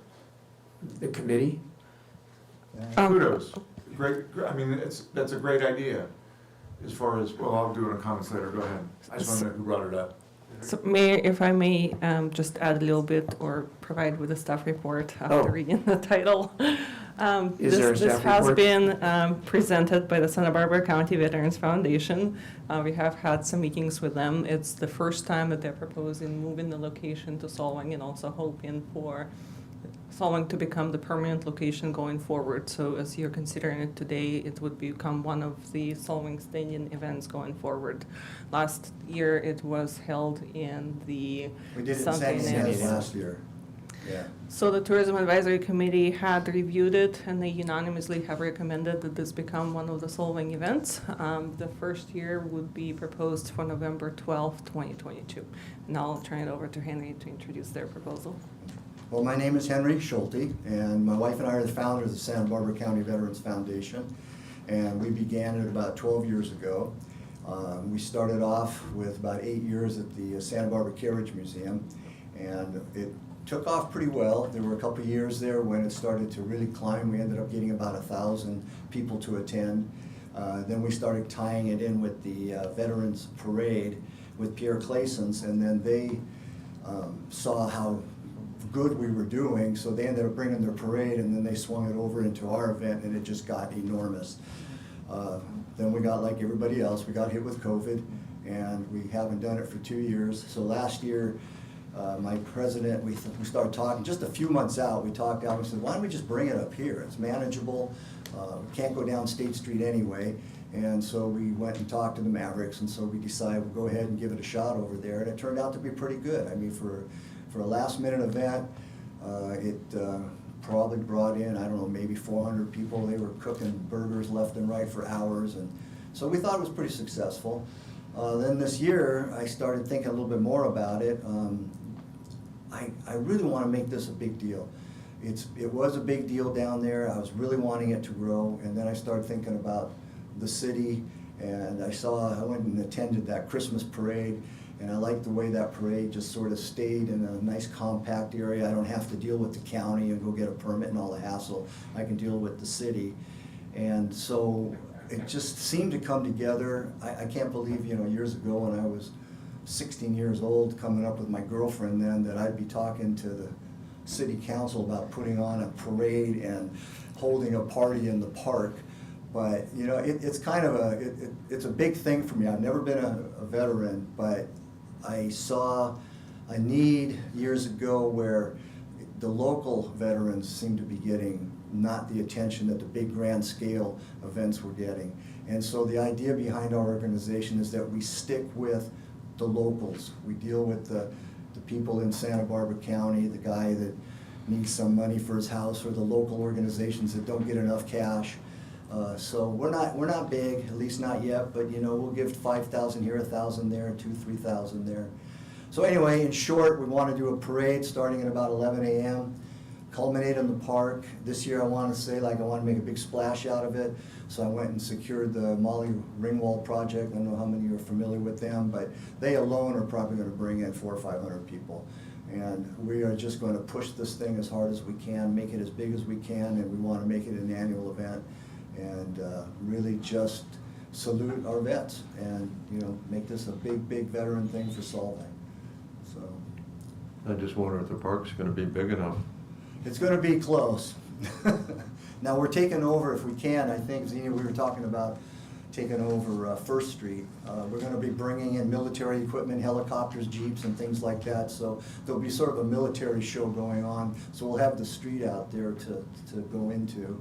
[SPEAKER 1] The committee?
[SPEAKER 22] Kudos. Great, I mean, that's a great idea. As far as, well, I'll do it in comments later, go ahead. I just want to know who brought it up.
[SPEAKER 11] So if I may just add a little bit or provide with a staff report after reading the title.
[SPEAKER 1] Is there a
[SPEAKER 11] This
[SPEAKER 1] staff
[SPEAKER 11] has
[SPEAKER 1] report?
[SPEAKER 11] been presented by the Santa Barbara County Veterans Foundation. We have had some meetings with them. It's the first time that they're proposing moving the location to Solvang and also hoping for Solvang to become the permanent location going forward. So as you're considering it today, it would become one of the Solvang Stadium events going forward. Last year, it was held in the
[SPEAKER 8] We did it in
[SPEAKER 11] San
[SPEAKER 8] San Diego
[SPEAKER 11] Diego.
[SPEAKER 8] last year. Yeah.
[SPEAKER 11] So the Tourism Advisory Committee had reviewed it, and they unanimously have recommended that this become one of the Solvang events. The first year would be proposed for November 12th, 2022. And I'll turn it over to Henry to introduce their proposal.
[SPEAKER 8] Well, my name is Henry Schulte, and my wife and I are the founders of the Santa Barbara County Veterans Foundation, and we began it about 12 years ago. We started off with about 8 years at the Santa Barbara Carriage Museum, and it took off pretty well. There were a couple of years there when it started to really climb. We ended up getting about 1,000 people to attend. Then we started tying it in with the Veterans Parade with Pierre Claessens, and then they saw how good we were doing, so they ended up bringing their parade, and then they swung it over into our event, and it just got enormous. Then we got, like everybody else, we got hit with COVID, and we haven't done it for 2 years. So last year, my president, we started talking, just a few months out, we talked out, we said, why don't we just bring it up here? It's manageable, we can't go down State Street anyway. And so we went and talked to the Mavericks, and so we decided we'll go ahead and give it a shot over there, and it turned out to be pretty good. I mean, for a last-minute event, it probably brought in, I don't know, maybe 400 people. They were cooking burgers left and right for hours, and so we thought it was pretty successful. Then this year, I started thinking a little bit more about it. I really want to make this a big deal. It was a big deal down there. I was really wanting it to grow, and then I started thinking about the city, and I went and attended that Christmas parade, and I liked the way that parade just sort of stayed in a nice compact area. I don't have to deal with the county and go get a permit and all the hassle. I can deal with the city. And so it just seemed to come together. I can't believe, years ago when I was 16 years old, coming up with my girlfriend then, that I'd be talking to the city council about putting on a parade and holding a party in the park. But, it's kind of it's a big thing for me. I've never been a veteran, but I saw a need years ago where the local veterans seem to be getting not the attention that the big grand scale events were getting. And so the idea behind our organization is that we stick with the locals. We deal with the people in Santa Barbara County, the guy that needs some money for his house, or the local organizations that don't get enough cash. So we're not big, at least not yet, but you know, we'll give 5,000 here, 1,000 there, 2,000, 3,000 there. So anyway, in short, we want to do a parade starting at about 11 a.m., culminate in the park. This year I want to say, like, I want to make a big splash out of it. So I went and secured the Molly Ringwald Project. I don't know how many are familiar with them, but they alone are probably going to bring in 400 or 500 people. And we are just going to push this thing as hard as we can, make it as big as we can, and we want to make it an annual event. And really just salute our vets and, you know, make this a big, big veteran thing for Solvang. So.
[SPEAKER 16] I just wonder if the park's gonna be big enough.
[SPEAKER 8] It's gonna be close. Now, we're taking over, if we can, I think, Zena, we were talking about taking over First Street. We're gonna be bringing in military equipment, helicopters, jeeps, and things like that. So there'll be sort of a military show going on. So we'll have the street out there to go into.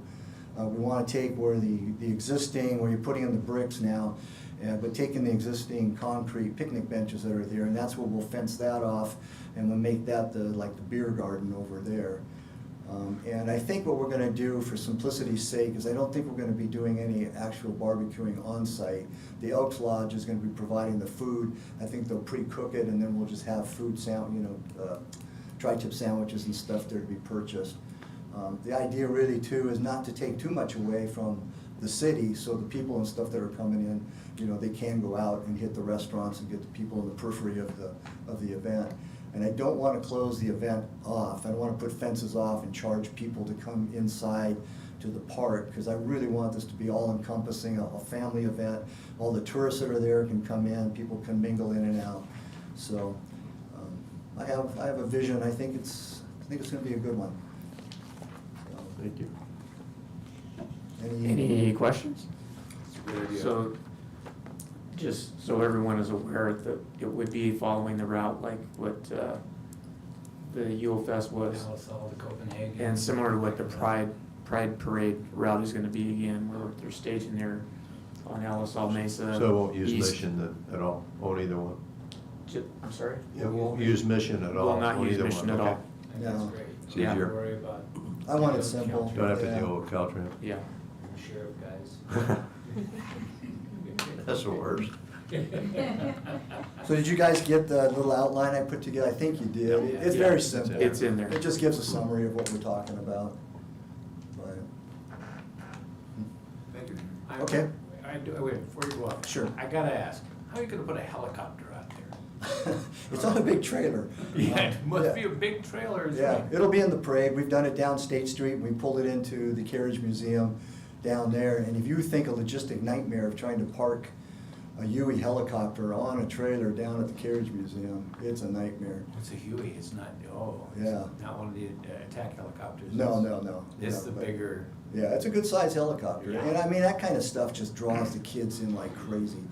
[SPEAKER 8] We want to take where the existing, where you're putting in the bricks now, but taking the existing concrete picnic benches that are there, and that's where we'll fence that off, and we'll make that like the beer garden over there. And I think what we're going to do, for simplicity's sake, is I don't think we're going to be doing any actual barbecuing on site. The Elks Lodge is going to be providing the food. I think they'll pre-cook it, and then we'll just have food, tri-tip sandwiches and stuff there to be purchased. The idea really too is not to take too much away from the city, so the people and stuff that are coming in, you know, they can go out and hit the restaurants and get the people in the periphery of the event. And I don't want to close the event off. I don't want to put fences off and charge people to come inside to the park, because I really want this to be all-encompassing, a family event. All the tourists that are there can come in, people can mingle in and out. So I have a vision. I think it's going to be a good one.
[SPEAKER 16] Thank you.
[SPEAKER 1] Any questions?
[SPEAKER 22] It's a good idea.
[SPEAKER 1] So, just so everyone is aware that it would be following the route like what the Yule Fest was.
[SPEAKER 5] Alisal to Copenhagen.
[SPEAKER 1] And similar to what the Pride Parade route is gonna be again, where they're staging there on Alisal Mesa.
[SPEAKER 16] So it won't use
[SPEAKER 1] East.
[SPEAKER 16] Mission at all, on either one?
[SPEAKER 1] I'm sorry?
[SPEAKER 16] It won't use Mission at all?
[SPEAKER 1] Will not
[SPEAKER 16] on
[SPEAKER 1] use
[SPEAKER 16] either
[SPEAKER 1] Mission
[SPEAKER 16] one.
[SPEAKER 1] at all.
[SPEAKER 16] Okay.
[SPEAKER 5] And that's
[SPEAKER 8] No.
[SPEAKER 5] great.
[SPEAKER 16] It's
[SPEAKER 5] So you don't have to
[SPEAKER 16] easier.
[SPEAKER 5] worry about.
[SPEAKER 8] I want it simple.
[SPEAKER 16] Don't have to
[SPEAKER 8] Yeah.
[SPEAKER 16] deal with Caltrans.
[SPEAKER 1] Yeah.
[SPEAKER 5] The sheriff guys.
[SPEAKER 16] That's the worst.
[SPEAKER 8] So did you guys get the little outline I put together? I think you did. It's
[SPEAKER 1] Yeah.
[SPEAKER 8] very simple.
[SPEAKER 1] It's in there.
[SPEAKER 8] It just gives a summary of what we're talking about. But,
[SPEAKER 22] Thank you.
[SPEAKER 8] Okay.
[SPEAKER 5] Wait, before you go on.
[SPEAKER 8] Sure.
[SPEAKER 5] I gotta ask, how are you gonna put a helicopter out there?
[SPEAKER 8] It's on a big trailer.
[SPEAKER 5] Yeah, it must
[SPEAKER 8] Yeah.
[SPEAKER 5] be a big trailer. isn't
[SPEAKER 8] Yeah,
[SPEAKER 5] it?
[SPEAKER 8] it'll be in the parade. We've done it down State Street. We pulled it into the Carriage Museum down there. And if you think a logistic nightmare of trying to park a Huey helicopter on a trailer down at the Carriage Museum, it's a nightmare.
[SPEAKER 5] It's a Huey, it's not, it's
[SPEAKER 8] Yeah.
[SPEAKER 5] not one of the attack helicopters.
[SPEAKER 8] No,
[SPEAKER 5] It's-
[SPEAKER 8] no.
[SPEAKER 5] It's
[SPEAKER 8] Yeah,
[SPEAKER 5] the
[SPEAKER 8] but-
[SPEAKER 5] bigger.
[SPEAKER 8] Yeah, it's a good sized helicopter.
[SPEAKER 5] Yeah.
[SPEAKER 8] And I mean, that kind of stuff just draws the kids in like crazy.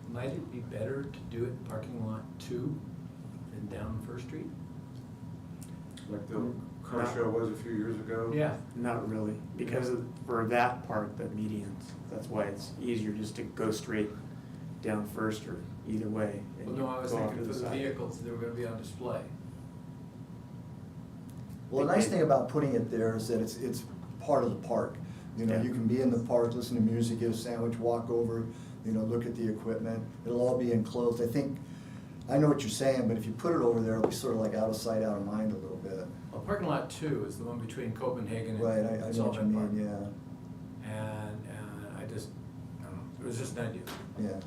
[SPEAKER 5] Might it be better to do it in parking lot 2 than down First Street?
[SPEAKER 22] Like the car show was a few years ago?
[SPEAKER 5] Yeah.
[SPEAKER 1] Not really, because for that part, the medians, that's why it's easier just to go straight down First or either way. and
[SPEAKER 5] Well, no, I was
[SPEAKER 1] go off
[SPEAKER 5] thinking
[SPEAKER 1] to
[SPEAKER 5] for the
[SPEAKER 1] side.
[SPEAKER 5] vehicles that were gonna be on display.
[SPEAKER 8] Well, the nice thing about putting it there is that it's part of the park. You know,
[SPEAKER 1] Yeah.
[SPEAKER 8] you can be in the park, listen to music, get a sandwich, walk over, you know, look at the equipment. It'll all be enclosed. I know what you're saying, but if you put it over there, it'll be sort of like out of sight, out of mind a little bit.
[SPEAKER 5] Well, parking lot 2 is the one between Copenhagen and
[SPEAKER 8] Right, I know what you
[SPEAKER 5] Sullivan Park.
[SPEAKER 8] mean, yeah,
[SPEAKER 5] And I don't know, it was just an idea.
[SPEAKER 8] yeah.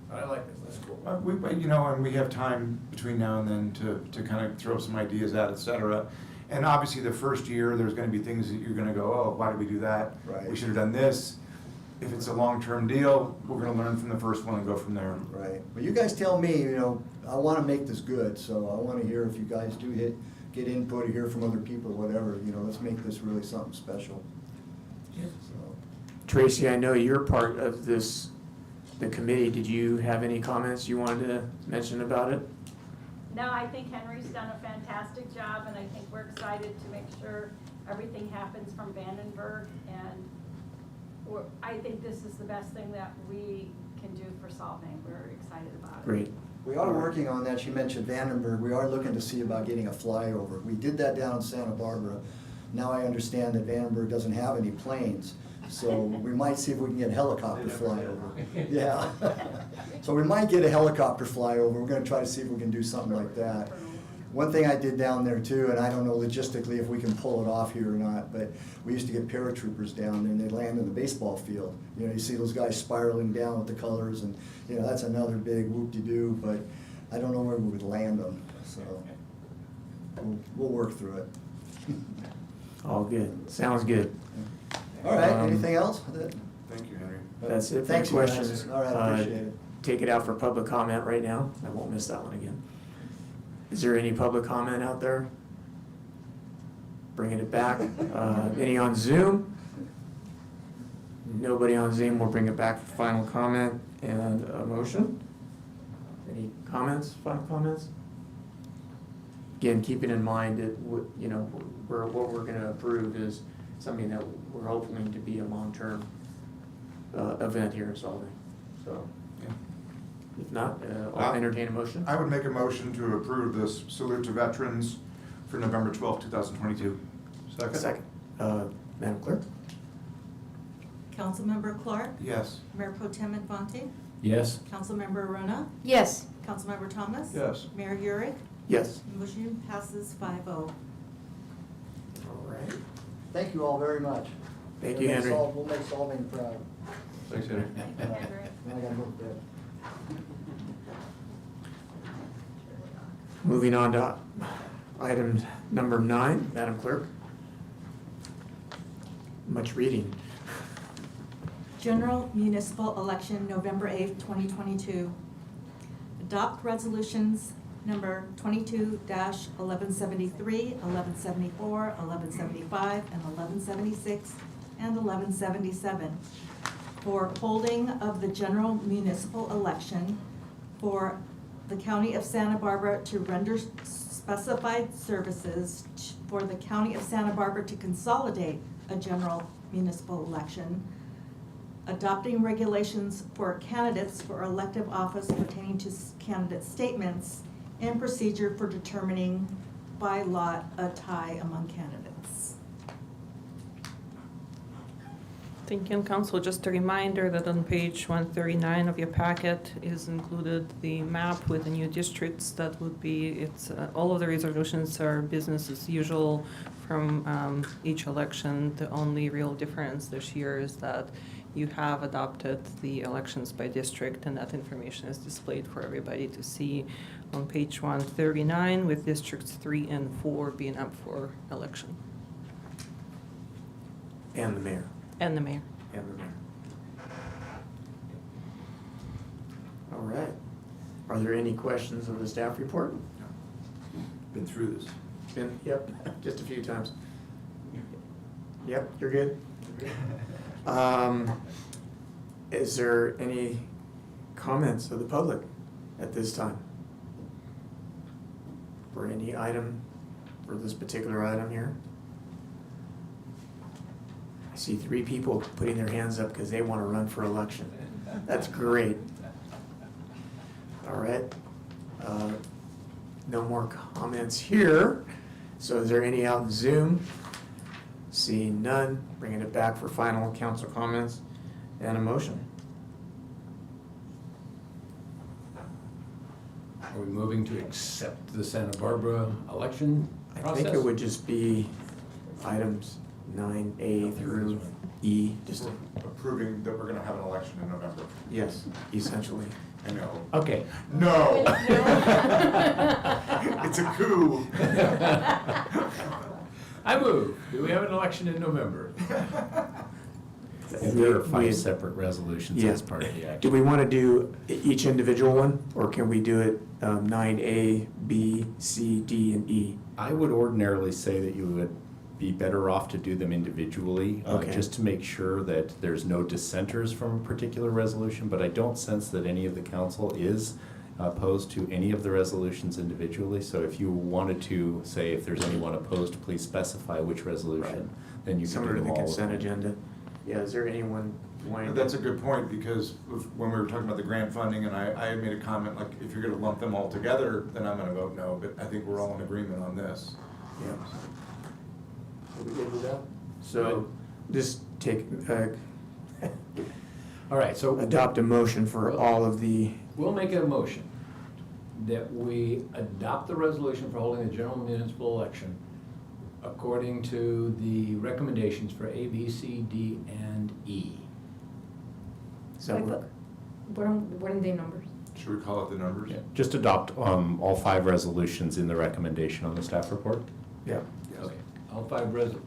[SPEAKER 5] But I like this, that's cool.
[SPEAKER 22] And we have time between now and then to kind of throw some ideas out, et cetera. And obviously, the first year, there's gonna be things that you're gonna go, oh, why did we do that?
[SPEAKER 8] Right.
[SPEAKER 22] We should have done this. If it's a long-term deal, we're gonna learn from the first one and go from there.
[SPEAKER 8] Right, but you guys tell me, you know, I wanna make this good, so I wanna hear if you guys do get input or hear from other people or whatever, you know, let's make this really something special. So,
[SPEAKER 1] Tracy, I know you're part of the committee. Did you have any comments you wanted to mention about it?
[SPEAKER 17] No, I think Henry's done a fantastic job, and I think we're excited to make sure everything happens from Vandenberg, and I think this is the best thing that we can do for Solvang. We're excited about it.
[SPEAKER 1] Great.
[SPEAKER 8] We are working on that. She mentioned Vandenberg. We are looking to see about getting a flyover. We did that down in Santa Barbara. Now I understand that Vandenberg doesn't have any planes, so we might see if we can get a helicopter flyover. Yeah. So we might get a helicopter flyover. We're gonna try to see if we can do something like that. One thing I did down there too, and I don't know logistically if we can pull it off here or not, but we used to get paratroopers down there and they land in the baseball field. You know, you see those guys spiraling down with the colors, and you know, that's another big whoop-de-doo, but I don't know where we would land them, so we'll work through it.
[SPEAKER 1] All good. Sounds good.
[SPEAKER 8] All right,
[SPEAKER 1] Um,
[SPEAKER 8] anything else?
[SPEAKER 22] Thank you, Henry.
[SPEAKER 1] That's it for
[SPEAKER 8] Thanks, you guys.
[SPEAKER 1] questions.
[SPEAKER 8] All right, appreciate it.
[SPEAKER 1] Take it out for public comment right now. I won't miss that one again. Is there any public comment out there? Bringing it back. Any on Zoom? Nobody on Zoom. We'll bring it back for final comment and a motion. Any comments, final comments? Again, keeping in mind that, you know, what we're gonna approve is something that we're hoping to be a long-term event here in Solvang. So, if not, I'll entertain a motion.
[SPEAKER 22] I would make a motion to approve this salute to veterans for November 12th, 2022.
[SPEAKER 1] Second. Madam Clerk?
[SPEAKER 2] Councilmember Clark?
[SPEAKER 22] Yes.
[SPEAKER 2] Mayor Pro Tem Infante?
[SPEAKER 5] Yes?
[SPEAKER 2] Councilmember Arona?
[SPEAKER 3] Yes.
[SPEAKER 2] Councilmember Thomas?
[SPEAKER 22] Yes.
[SPEAKER 2] Mayor Urick?
[SPEAKER 1] Yes.
[SPEAKER 2] Motion passes 5-0.
[SPEAKER 1] All right.
[SPEAKER 8] Thank you all very much.
[SPEAKER 1] Thank you, Henry.
[SPEAKER 8] We'll make Solvang proud.
[SPEAKER 22] Thanks, Henry.
[SPEAKER 8] Now I gotta go to bed.
[SPEAKER 1] Moving on to item number 9, Madam Clerk. Much reading.
[SPEAKER 2] General municipal election, November 8th, 2022. Adopt resolutions number 22-1173, 1174, 1175, and 1176, and 1177 for holding of the general municipal election for the County of Santa Barbara to render specified services for the County of Santa Barbara to consolidate a general municipal election, adopting regulations for candidates for elective office pertaining to candidate statements, and procedure for determining by lot a tie among candidates.
[SPEAKER 11] Thank you, Council. Just a reminder that on page 139 of your packet is included the map with the new districts. That would be, all of the resolutions are business as usual from each election. The only real difference this year is that you have adopted the elections by district, and that information is displayed for everybody to see on page 139, with districts 3 and 4 being up for election.
[SPEAKER 1] And the mayor.
[SPEAKER 11] And the mayor.
[SPEAKER 1] And the mayor. All right. Are there any questions of the staff report?
[SPEAKER 22] Been through this.
[SPEAKER 1] Yep, just a few times. Yep, you're good? Is there any comments of the public at this time? For any item, for this particular item here? I see 3 people putting their hands up because they want to run for election. That's great. All right. No more comments here. So is there any out in Zoom? Seeing none, bringing it back for final council comments and a motion.
[SPEAKER 5] Are we moving to accept the Santa Barbara election
[SPEAKER 1] I
[SPEAKER 5] process?
[SPEAKER 1] think it would just be items 9A through E, just to,
[SPEAKER 22] Approving that we're gonna have an election in November.
[SPEAKER 1] yes, essentially.
[SPEAKER 22] I know.
[SPEAKER 5] Okay.
[SPEAKER 22] No! It's a coup.
[SPEAKER 5] I move. Do we have an election in November?
[SPEAKER 18] There are 5
[SPEAKER 1] We-
[SPEAKER 18] separate resolutions
[SPEAKER 1] Yeah.
[SPEAKER 18] as part of the action.
[SPEAKER 1] Do we want to do each individual one, or can we do it 9A, B, C, D, and E?
[SPEAKER 14] I would ordinarily say that you would be better off to do them individually,
[SPEAKER 1] Okay.
[SPEAKER 14] just to make sure that there's no dissenters from a particular resolution, but I don't sense that any of the council is opposed to any of the resolutions individually. So if you wanted to say if there's anyone opposed, please specify which resolution. Then you can
[SPEAKER 1] Similar
[SPEAKER 14] do
[SPEAKER 1] to
[SPEAKER 14] them
[SPEAKER 1] the
[SPEAKER 14] all.
[SPEAKER 1] consent agenda. Yeah, is there anyone wanting?
[SPEAKER 22] That's a good point, because when we were talking about the grant funding, and I had made a comment, like, if you're gonna lump them all together, then I'm gonna vote no, but I think we're all in agreement on this.
[SPEAKER 1] Yeah. Are we good with that? So just take,
[SPEAKER 5] All right, so
[SPEAKER 1] adopt a motion for all of the,
[SPEAKER 5] we'll make a motion that we adopt the resolution for holding a general municipal election according to the recommendations for A, B, C, D, and E.
[SPEAKER 1] does that work?
[SPEAKER 3] What are the numbers?
[SPEAKER 22] Should we call it the numbers?
[SPEAKER 14] Just adopt all 5 resolutions in the recommendation on the staff report.
[SPEAKER 1] Yeah.
[SPEAKER 5] Okay,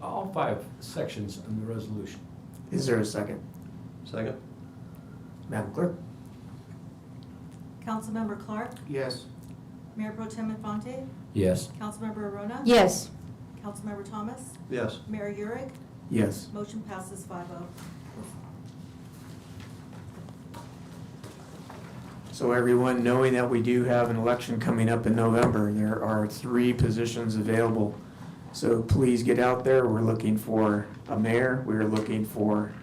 [SPEAKER 5] all five sections in the resolution.
[SPEAKER 1] Is there a second?
[SPEAKER 16] Second?
[SPEAKER 1] Madam Clerk?
[SPEAKER 2] Councilmember Clark,
[SPEAKER 22] Yes.
[SPEAKER 2] Mayor Pro Tem Infante,
[SPEAKER 5] Yes.
[SPEAKER 2] Councilmember Arona.
[SPEAKER 3] Yes.
[SPEAKER 2] Councilmember Thomas,
[SPEAKER 16] Yes.
[SPEAKER 2] Mayor Urick,
[SPEAKER 1] Yes.
[SPEAKER 2] motion passes 5-0.
[SPEAKER 1] So everyone, knowing that we do have an election coming up in November, there are 3 positions available. So please get out there. We're looking for a mayor. We're looking for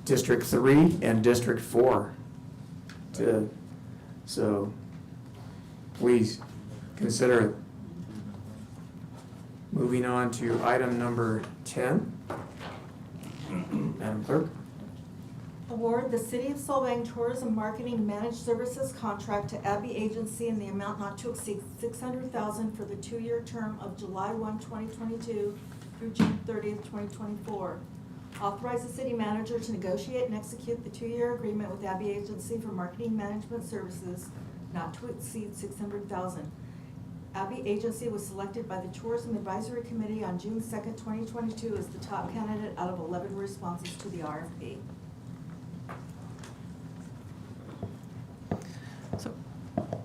[SPEAKER 1] District 3 and District 4. So please consider it. Moving on to item number 10. Madam Clerk?
[SPEAKER 2] Award the City of Solvang Tourism Marketing Managed Services contract to Abbey Agency in the amount not to exceed $600,000 for the 2-year term of July 1, 2022 through June 30th, 2024. Authorize the city manager to negotiate and execute the 2-year agreement with Abbey Agency for marketing management services not to exceed $600,000. Abbey Agency was selected by the Tourism Advisory Committee on June 2nd, 2022 as the top candidate out of 11 responses to the RFP.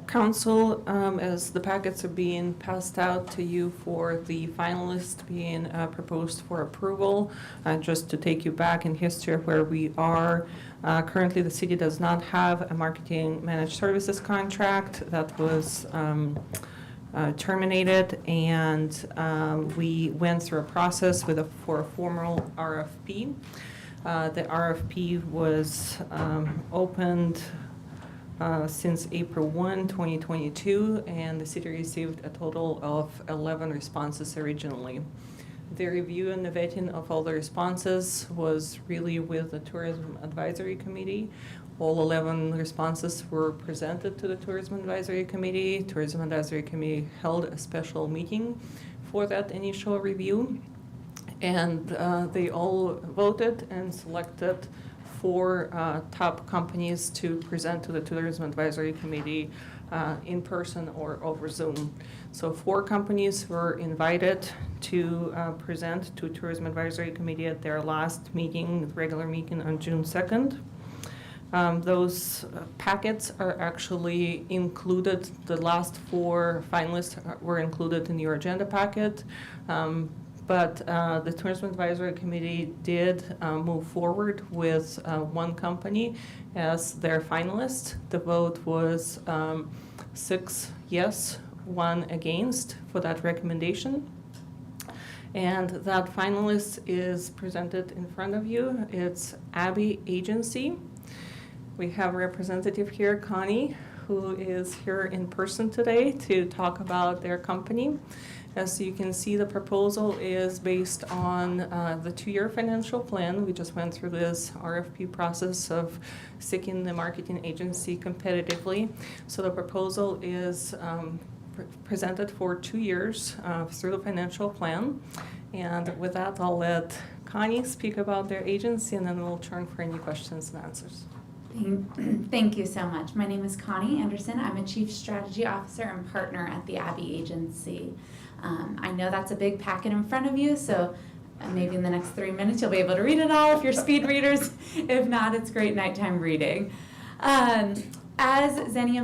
[SPEAKER 11] Council, as the packets are being passed out to you for the finalists being proposed for approval, just to take you back in history of where we are. Currently, the city does not have a marketing managed services contract that was terminated, and we went through a process for a formal RFP. The RFP was opened since April 1, 2022, and the city received a total of 11 responses originally. The review and the vetting of all the responses was really with the Tourism Advisory Committee. All 11 responses were presented to the Tourism Advisory Committee. Tourism Advisory Committee held a special meeting for that initial review, and they all voted and selected 4 top companies to present to the Tourism Advisory Committee in person or over Zoom. So 4 companies were invited to present to Tourism Advisory Committee at their last meeting, regular meeting on June 2nd. Those packets are actually included, the last 4 finalists were included in your agenda packet. But the Tourism Advisory Committee did move forward with 1 company as their finalist. The vote was 6 yes, 1 against for that recommendation. And that finalist is presented in front of you. It's Abbey Agency. We have a representative here, Connie, who is here in person today to talk about their company. As you can see, the proposal is based on the 2-year financial plan. We just went through this RFP process of seeking the marketing agency competitively. So the proposal is presented for 2 years through the financial plan. And with that, I'll let Connie speak about their agency, and then we'll turn for any questions and answers.
[SPEAKER 18] Thank you so much. My name is Connie Anderson. I'm a Chief Strategy Officer and Partner at the Abbey Agency. I know that's a big packet in front of you, so maybe in the next 3 minutes you'll be able to read it all if you're speed readers. If not, it's great nighttime reading. As Xenia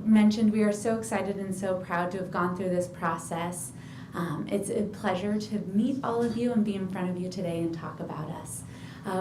[SPEAKER 18] mentioned, we are so excited and so proud to have gone through this process. It's a pleasure to meet all of you and be in front of you today and talk about us.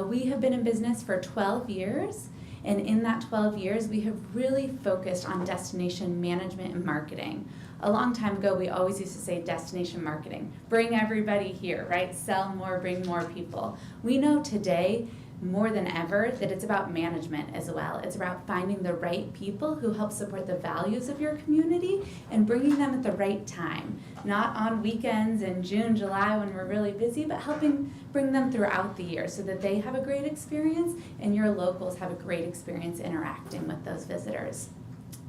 [SPEAKER 18] We have been in business for 12 years, And in that 12 years, we have really focused on destination management and marketing. A long time ago, we always used to say destination marketing. Bring everybody here, right? Sell more, bring more people. We know today, more than ever, that it's about management as well. It's about finding the right people who help support the values of your community and bringing them at the right time. Not on weekends in June, July when we're really busy, but helping bring them throughout the year so that they have a great experience and your locals have a great experience interacting with those visitors.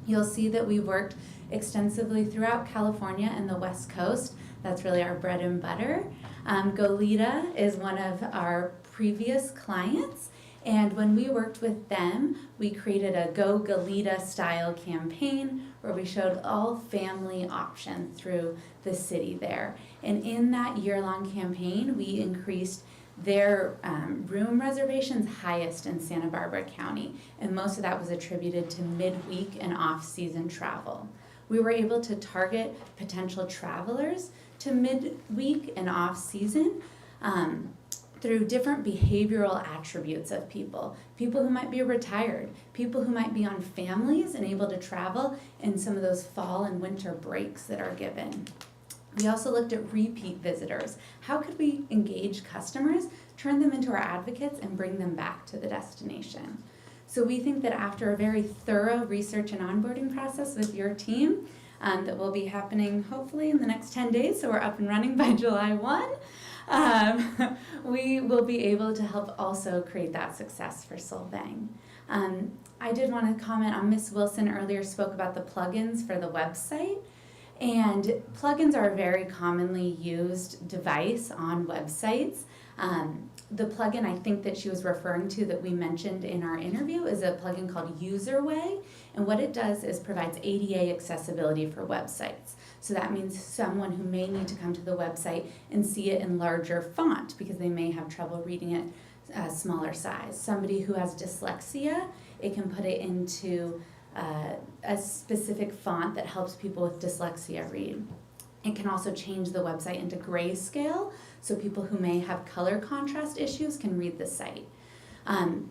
[SPEAKER 18] You'll see that we've worked extensively throughout California and the West Coast. That's really our bread and butter. Goleta is one of our previous clients, and when we worked with them, we created a Go Goleta style campaign where we showed all family options through the city there. And in that year-long campaign, we increased their room reservations highest in Santa Barbara County, and most of that was attributed to midweek and off-season travel. We were able to target potential travelers to midweek and off-season through different behavioral attributes of people. People who might be retired, people who might be on families and able to travel, and some of those fall and winter breaks that are given. We also looked at repeat visitors. How could we engage customers, turn them into our advocates, and bring them back to the destination? So we think that after a very thorough research and onboarding process with your team, that will be happening hopefully in the next 10 days, so we're up and running by July 1, we will be able to help also create that success for Solvang. I did want to comment on Ms. Wilson earlier spoke about the plugins for the website. And plugins are a very commonly used device on websites. The plugin I think that she was referring to that we mentioned in our interview is a plugin called UserWay. And what it does is provides ADA accessibility for websites. So that means someone who may need to come to the website and see it in larger font because they may have trouble reading it smaller size. Somebody who has dyslexia, it can put it into a specific font that helps people with dyslexia read. It can also change the website into grayscale, so people who may have color contrast issues can read the site.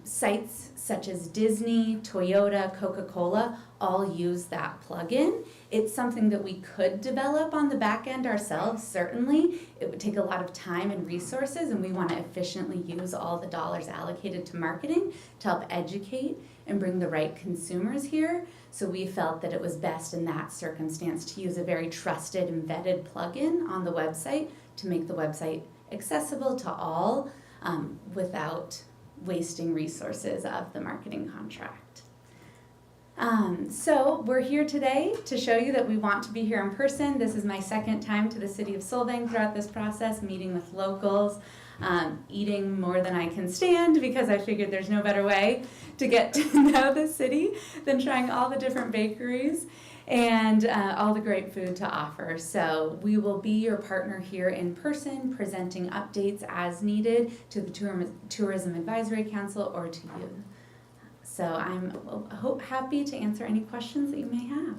[SPEAKER 18] Sites such as Disney, Toyota, Coca-Cola all use that plugin. It's something that we could develop on the back end ourselves, certainly. It would take a lot of time and resources, and we want to efficiently use all the dollars allocated to marketing to help educate and bring the right consumers here. So we felt that it was best in that circumstance to use a very trusted and vetted plugin on the website to make the website accessible to all without wasting resources of the marketing contract. So we're here today to show you that we want to be here in person. This is my second time to the city of Solvang throughout this process, meeting with locals, eating more than I can stand because I figured there's no better way to get to know the city than trying all the different bakeries and all the great food to offer. So we will be your partner here in person, presenting updates as needed to the Tourism Advisory Council or to you. So I'm happy to answer any questions that you may have.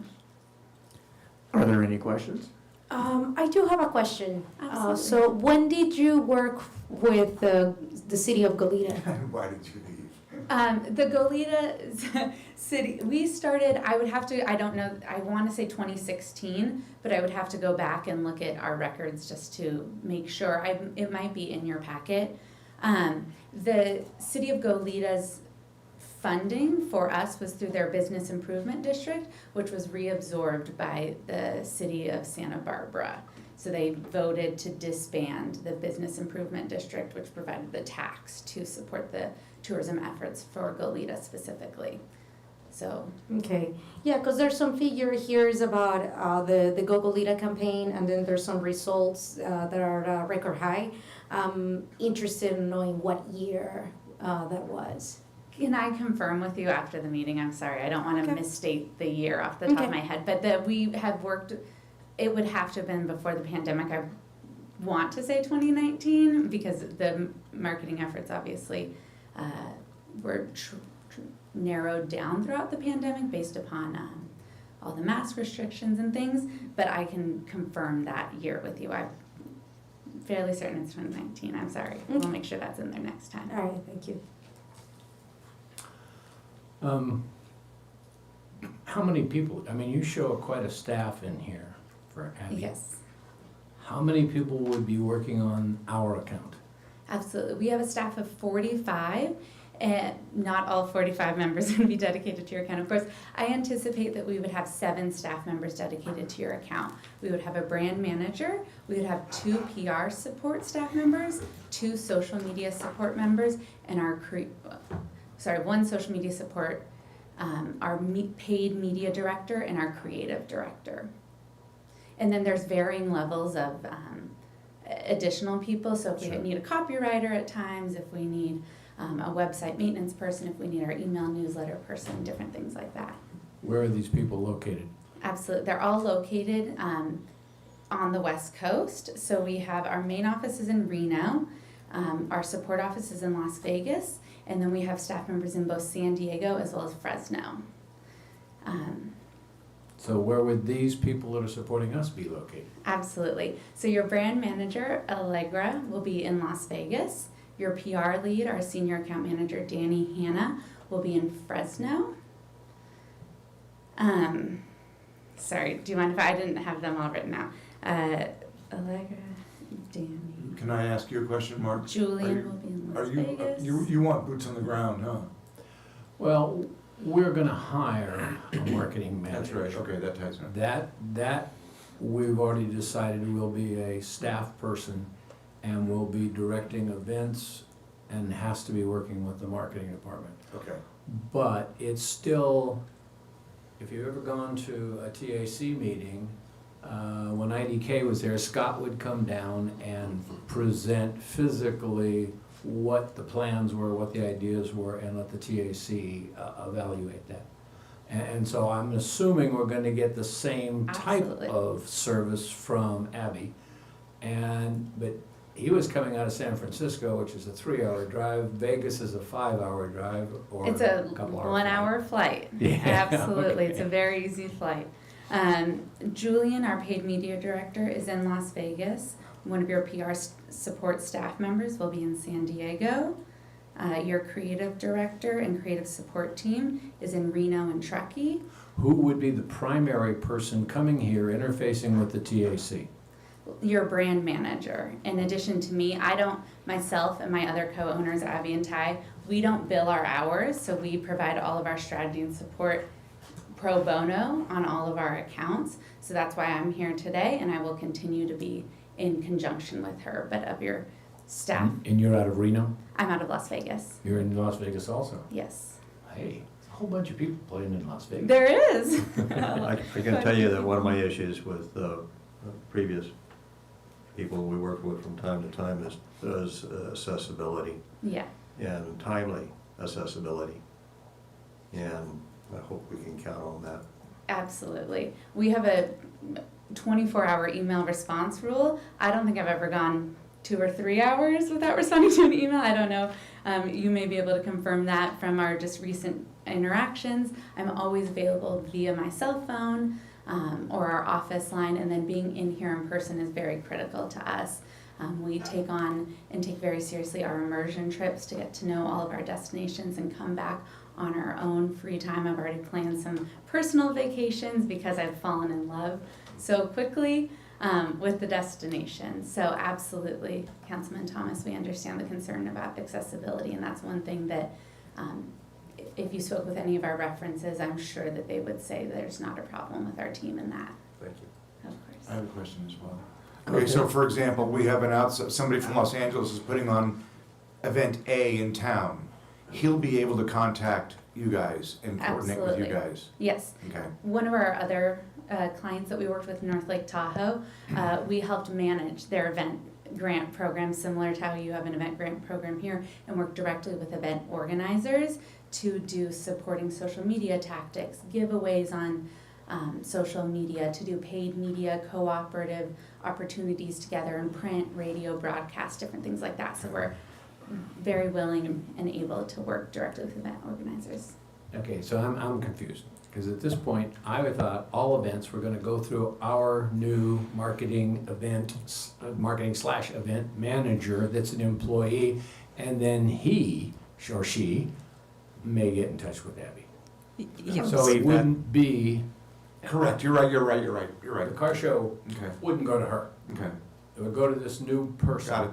[SPEAKER 1] Are there any questions?
[SPEAKER 3] I do have a question.
[SPEAKER 18] Absolutely.
[SPEAKER 3] So when did you work with the city of Goleta?
[SPEAKER 22] Why did you leave?
[SPEAKER 18] The Goleta city, we started, I would have to, I don't know, I want to say 2016, but I would have to go back and look at our records just to make sure. It might be in your packet. The city of Goleta's funding for us was through their business improvement district, which was reabsorbed by the city of Santa Barbara. So they voted to disband the business improvement district, which provided the tax to support the tourism efforts for Goleta specifically. So
[SPEAKER 3] Okay, yeah, because there's some figure here is about the Go Goleta campaign, and then there's some results that are record high. I'm interested in knowing what year that was.
[SPEAKER 18] can I confirm with you after the meeting? I'm sorry, I don't want to misstate the year off the top of my head, but we have worked, it would have to have been before the pandemic. I want to say 2019 because the marketing efforts obviously were narrowed down throughout the pandemic based upon all the mask restrictions and things, but I can confirm that year with you. I'm fairly certain it's 2019. I'm sorry. We'll make sure that's in there next time.
[SPEAKER 3] All right, thank you.
[SPEAKER 5] How many people, I mean, you show quite a staff in here for Abby.
[SPEAKER 18] Yes,
[SPEAKER 5] How many people would be working on our account?
[SPEAKER 18] absolutely. We have a staff of 45, and not all 45 members would be dedicated to your account. Of course, I anticipate that we would have 7 staff members dedicated to your account. We would have a brand manager, we would have 2 PR support staff members, 2 social media support members, and 1 social media support, our paid media director, and our creative director. And then there's varying levels of additional people, so if we need a copywriter at times, if we need a website maintenance person, if we need our email newsletter person, different things like that.
[SPEAKER 5] Where are these people located?
[SPEAKER 18] Absolutely, they're all located on the West Coast. So we have our main office is in Reno, our support office is in Las Vegas, and then we have staff members in both San Diego as well as Fresno.
[SPEAKER 5] So where would these people that are supporting us be located?
[SPEAKER 18] Absolutely. So your brand manager, Allegra, will be in Las Vegas. Your PR lead, our senior account manager, Danny Hanna, will be in Fresno. Sorry, do you mind if I didn't have them all written out? Allegra, Danny.
[SPEAKER 22] Can I ask you a question, Mark?
[SPEAKER 18] Julian will be in Las Vegas.
[SPEAKER 22] You want boots on the ground, huh?
[SPEAKER 5] Well, we're gonna hire a marketing manager.
[SPEAKER 22] That's right, okay, that ties in.
[SPEAKER 5] That we've already decided will be a staff person and will be directing events and has to be working with the marketing department.
[SPEAKER 22] Okay.
[SPEAKER 5] But it's still, if you've ever gone to a TAC meeting, when IDK was there, Scott would come down and present physically what the plans were, what the ideas were, and let the TAC evaluate that. And so I'm assuming we're gonna get the same type
[SPEAKER 18] Absolutely.
[SPEAKER 5] of service from Abby. But he was coming out of San Francisco, which is a 3-hour drive. Vegas is a 5-hour drive or
[SPEAKER 18] It's a
[SPEAKER 5] couple-hour
[SPEAKER 18] 1-hour flight.
[SPEAKER 5] Yeah,
[SPEAKER 18] Absolutely, it's a
[SPEAKER 5] okay.
[SPEAKER 18] very easy flight. Julian, our paid media director, is in Las Vegas. One of your PR support staff members will be in San Diego. Your creative director and creative support team is in Reno and Truckee.
[SPEAKER 5] Who would be the primary person coming here interfacing with the TAC?
[SPEAKER 18] Your brand manager. In addition to me, I don't, myself and my other co-owners, Abby and Ty, we don't bill our hours, so we provide all of our strategy and support pro bono on all of our accounts. So that's why I'm here today, and I will continue to be in conjunction with her. But of your staff,
[SPEAKER 5] And you're out of Reno?
[SPEAKER 18] I'm out of Las Vegas.
[SPEAKER 5] You're in Las Vegas also?
[SPEAKER 18] Yes.
[SPEAKER 5] Hey, a whole bunch of people playing in Las Vegas.
[SPEAKER 18] There is.
[SPEAKER 16] I can tell you that one of my issues with previous people we worked with from time to time is accessibility.
[SPEAKER 18] Yeah.
[SPEAKER 16] And timely accessibility. And I hope we can count on that.
[SPEAKER 18] Absolutely. We have a 24-hour email response rule. I don't think I've ever gone 2 or 3 hours without responding to an email. I don't know. You may be able to confirm that from our just recent interactions. I'm always available via my cell phone or our office line, and then being in here in person is very critical to us. We take on and take very seriously our immersion trips to get to know all of our destinations and come back on our own free time. I've already planned some personal vacations because I've fallen in love so quickly with the destination. So absolutely, Councilman Thomas, we understand the concern about accessibility, and that's one thing that if you spoke with any of our references, I'm sure that they would say there's not a problem with our team in that.
[SPEAKER 16] Thank you.
[SPEAKER 18] Of course.
[SPEAKER 22] I have a question as well. Okay, so for example, we have somebody from Los Angeles is putting on event A in town. He'll be able to contact you guys and coordinate with you
[SPEAKER 18] Absolutely.
[SPEAKER 22] guys?
[SPEAKER 18] Yes.
[SPEAKER 22] Okay.
[SPEAKER 18] One of our other clients that we worked with in North Lake Tahoe, we helped manage their event grant program, similar to how you have an event grant program here, and work directly with event organizers to do supporting social media tactics, giveaways on social media, to do paid media, cooperative opportunities together in print, radio, broadcast, different things like that. So we're very willing and able to work directly with event organizers.
[SPEAKER 5] Okay, so I'm confused, because at this point, I thought all events were gonna go through our new marketing / event manager that's an employee, and then he or she may get in touch with Abby. So it wouldn't be.
[SPEAKER 22] Correct, you're right.
[SPEAKER 5] The car show
[SPEAKER 22] Okay,
[SPEAKER 5] wouldn't go to her.
[SPEAKER 22] okay,
[SPEAKER 5] It would go to this new person.
[SPEAKER 22] got it.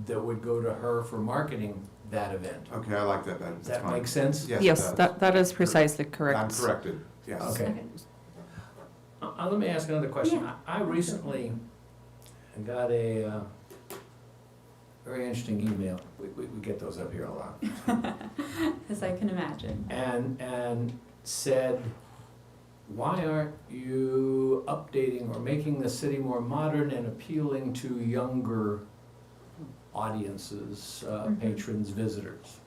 [SPEAKER 5] That would go to her for marketing that event.
[SPEAKER 22] Okay, I like that, Ben.
[SPEAKER 5] Does
[SPEAKER 22] That's
[SPEAKER 5] that
[SPEAKER 22] fine.
[SPEAKER 5] make sense?
[SPEAKER 22] Yes, it
[SPEAKER 11] Yes,
[SPEAKER 22] does.
[SPEAKER 11] that is precisely correct.
[SPEAKER 22] I'm corrected, yes.
[SPEAKER 5] Okay. Let me ask another question.
[SPEAKER 18] Yeah.
[SPEAKER 5] I recently got a very interesting email. We get those up here a lot.
[SPEAKER 18] As I can imagine.
[SPEAKER 5] And said, why aren't you updating or making the city more modern and appealing to younger audiences, patrons, visitors?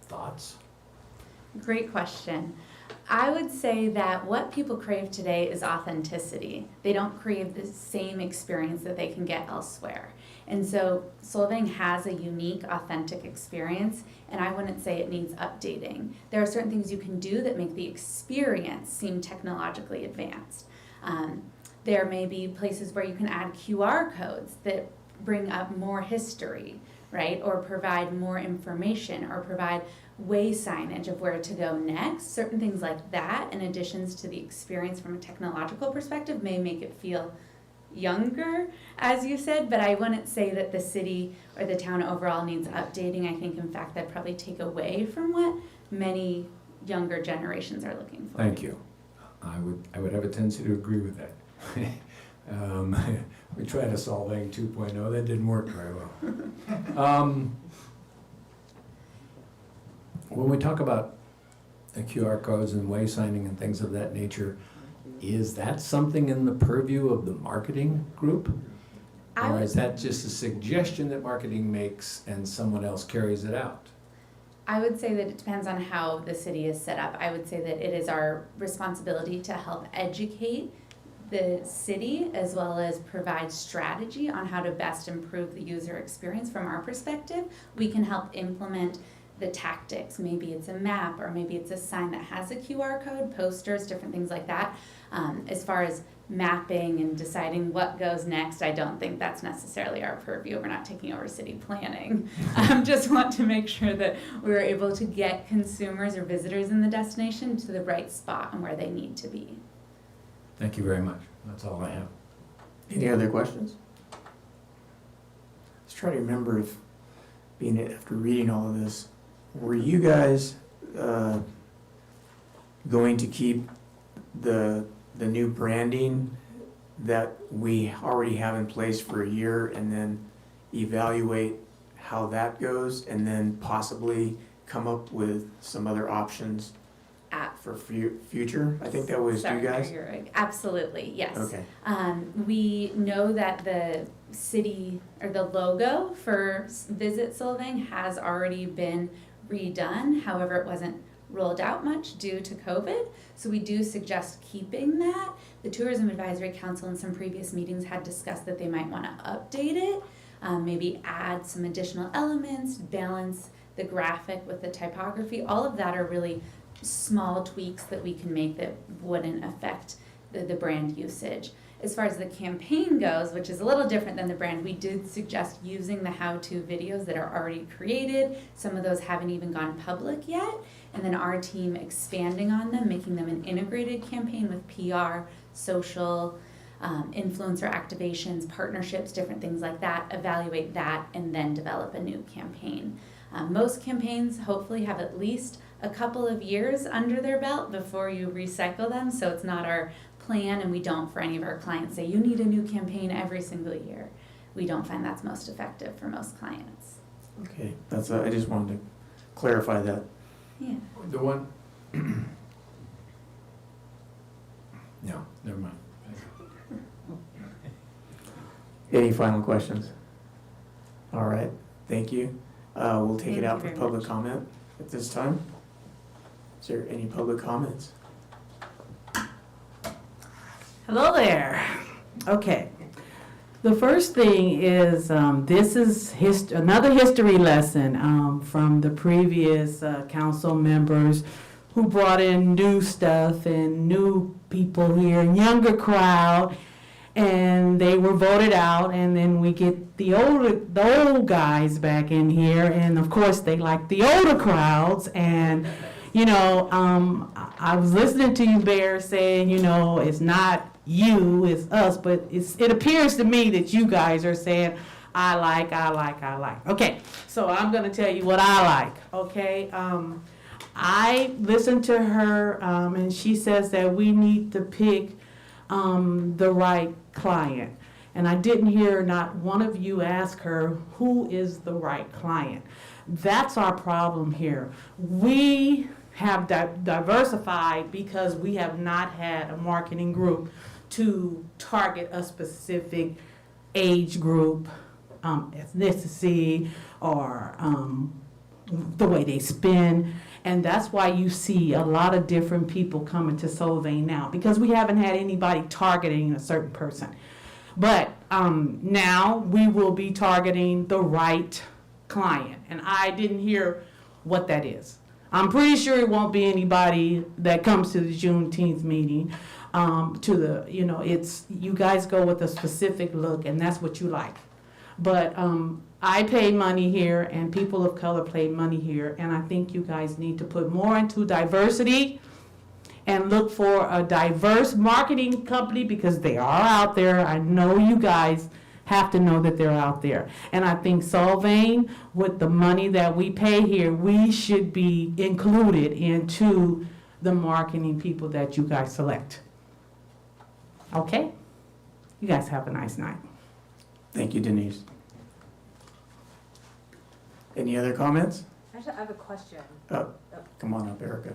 [SPEAKER 5] Thoughts?
[SPEAKER 18] Great question. I would say that what people crave today is authenticity. They don't crave the same experience that they can get elsewhere. And so Solvang has a unique, authentic experience, and I wouldn't say it needs updating. There are certain things you can do that make the experience seem technologically advanced. There may be places where you can add QR codes that bring up more history, right? Or provide more information, or provide way signage of where to go next. Certain things like that, in additions to the experience from a technological perspective, may make it feel younger, as you said, but I wouldn't say that the city or the town overall needs updating. I think, in fact, that'd probably take away from what many younger generations are looking for.
[SPEAKER 5] Thank you. I would have a tendency to agree with that. We tried a Solvang 2.0, that didn't work very well. When we talk about the QR codes and way signing and things of that nature, is that something in the purview of the marketing group? Or is that just a suggestion that marketing makes and someone else carries it out?
[SPEAKER 18] I would say that it depends on how the city is set up. I would say that it is our responsibility to help educate the city, as well as provide strategy on how to best improve the user experience from our perspective. We can help implement the tactics. Maybe it's a map, or maybe it's a sign that has a QR code, posters, different things like that. As far as mapping and deciding what goes next, I don't think that's necessarily our purview. We're not taking over city planning. Just want to make sure that we're able to get consumers or visitors in the destination to the right spot and where they need to be.
[SPEAKER 5] Thank you very much. That's all I have.
[SPEAKER 1] Any other questions? Let's try to remember if, after reading all of this, were you guys going to keep the new branding that we already have in place for a year, and then evaluate how that goes, and then possibly come up with some other options for future? I think that was you guys?
[SPEAKER 18] You're right. Absolutely, yes.
[SPEAKER 1] Okay.
[SPEAKER 18] We know that the city, or the logo for Visit Solvang, has already been redone. However, it wasn't rolled out much due to COVID, so we do suggest keeping that. The Tourism Advisory Council in some previous meetings had discussed that they might want to update it, maybe add some additional elements, balance the graphic with the typography. All of that are really small tweaks that we can make that wouldn't affect the brand usage. As far as the campaign goes, which is a little different than the brand, we did suggest using the how-to videos that are already created. Some of those haven't even gone public yet. And then our team expanding on them, making them an integrated campaign with PR, social, influencer activations, partnerships, different things like that. Evaluate that and then develop a new campaign. Most campaigns hopefully have at least a couple of years under their belt before you recycle them, so it's not our plan, and we don't, for any of our clients, say you need a new campaign every single year. We don't find that's most effective for most clients.
[SPEAKER 1] Okay, that's, I just wanted to clarify that.
[SPEAKER 18] Yeah.
[SPEAKER 5] The one, no, never mind.
[SPEAKER 1] Any final questions? All right, thank you. We'll take
[SPEAKER 18] Thank
[SPEAKER 1] it out
[SPEAKER 18] you
[SPEAKER 1] for
[SPEAKER 18] very
[SPEAKER 1] public
[SPEAKER 18] much.
[SPEAKER 1] comment at this time. Is there any public comments?
[SPEAKER 6] Hello there. Okay. The first thing is, this is another history lesson from the previous council members who brought in new stuff and new people here, and younger crowd, and they were voted out, and then we get the old guys back in here, and of course they like the older crowds, and I was listening to you, Bear, saying, it's not you, it's us, but it appears to me that you guys are saying, I like. Okay, so I'm gonna tell you what I like, okay? I listened to her, and she says that we need to pick the right client. And I didn't hear not one of you ask her, who is the right client? That's our problem here. We have diversified because we have not had a marketing group to target a specific age group, ethnicity, or the way they spend. And that's why you see a lot of different people coming to Solvang now, because we haven't had anybody targeting a certain person. But now we will be targeting the right client. And I didn't hear what that is. I'm pretty sure it won't be anybody that comes to the Juneteenth meeting. It's you guys go with a specific look, and that's what you like. But I pay money here, and people of color pay money here, and I think you guys need to put more into diversity and look for a diverse marketing company, because they are out there. I know you guys have to know that they're out there. And I think Solvang, with the money that we pay here, we should be included into the marketing people that you guys select. Okay? You guys have a nice night.
[SPEAKER 1] Thank you, Denise. Any other comments?
[SPEAKER 7] Actually, I have a question.
[SPEAKER 1] Come on up, Erica.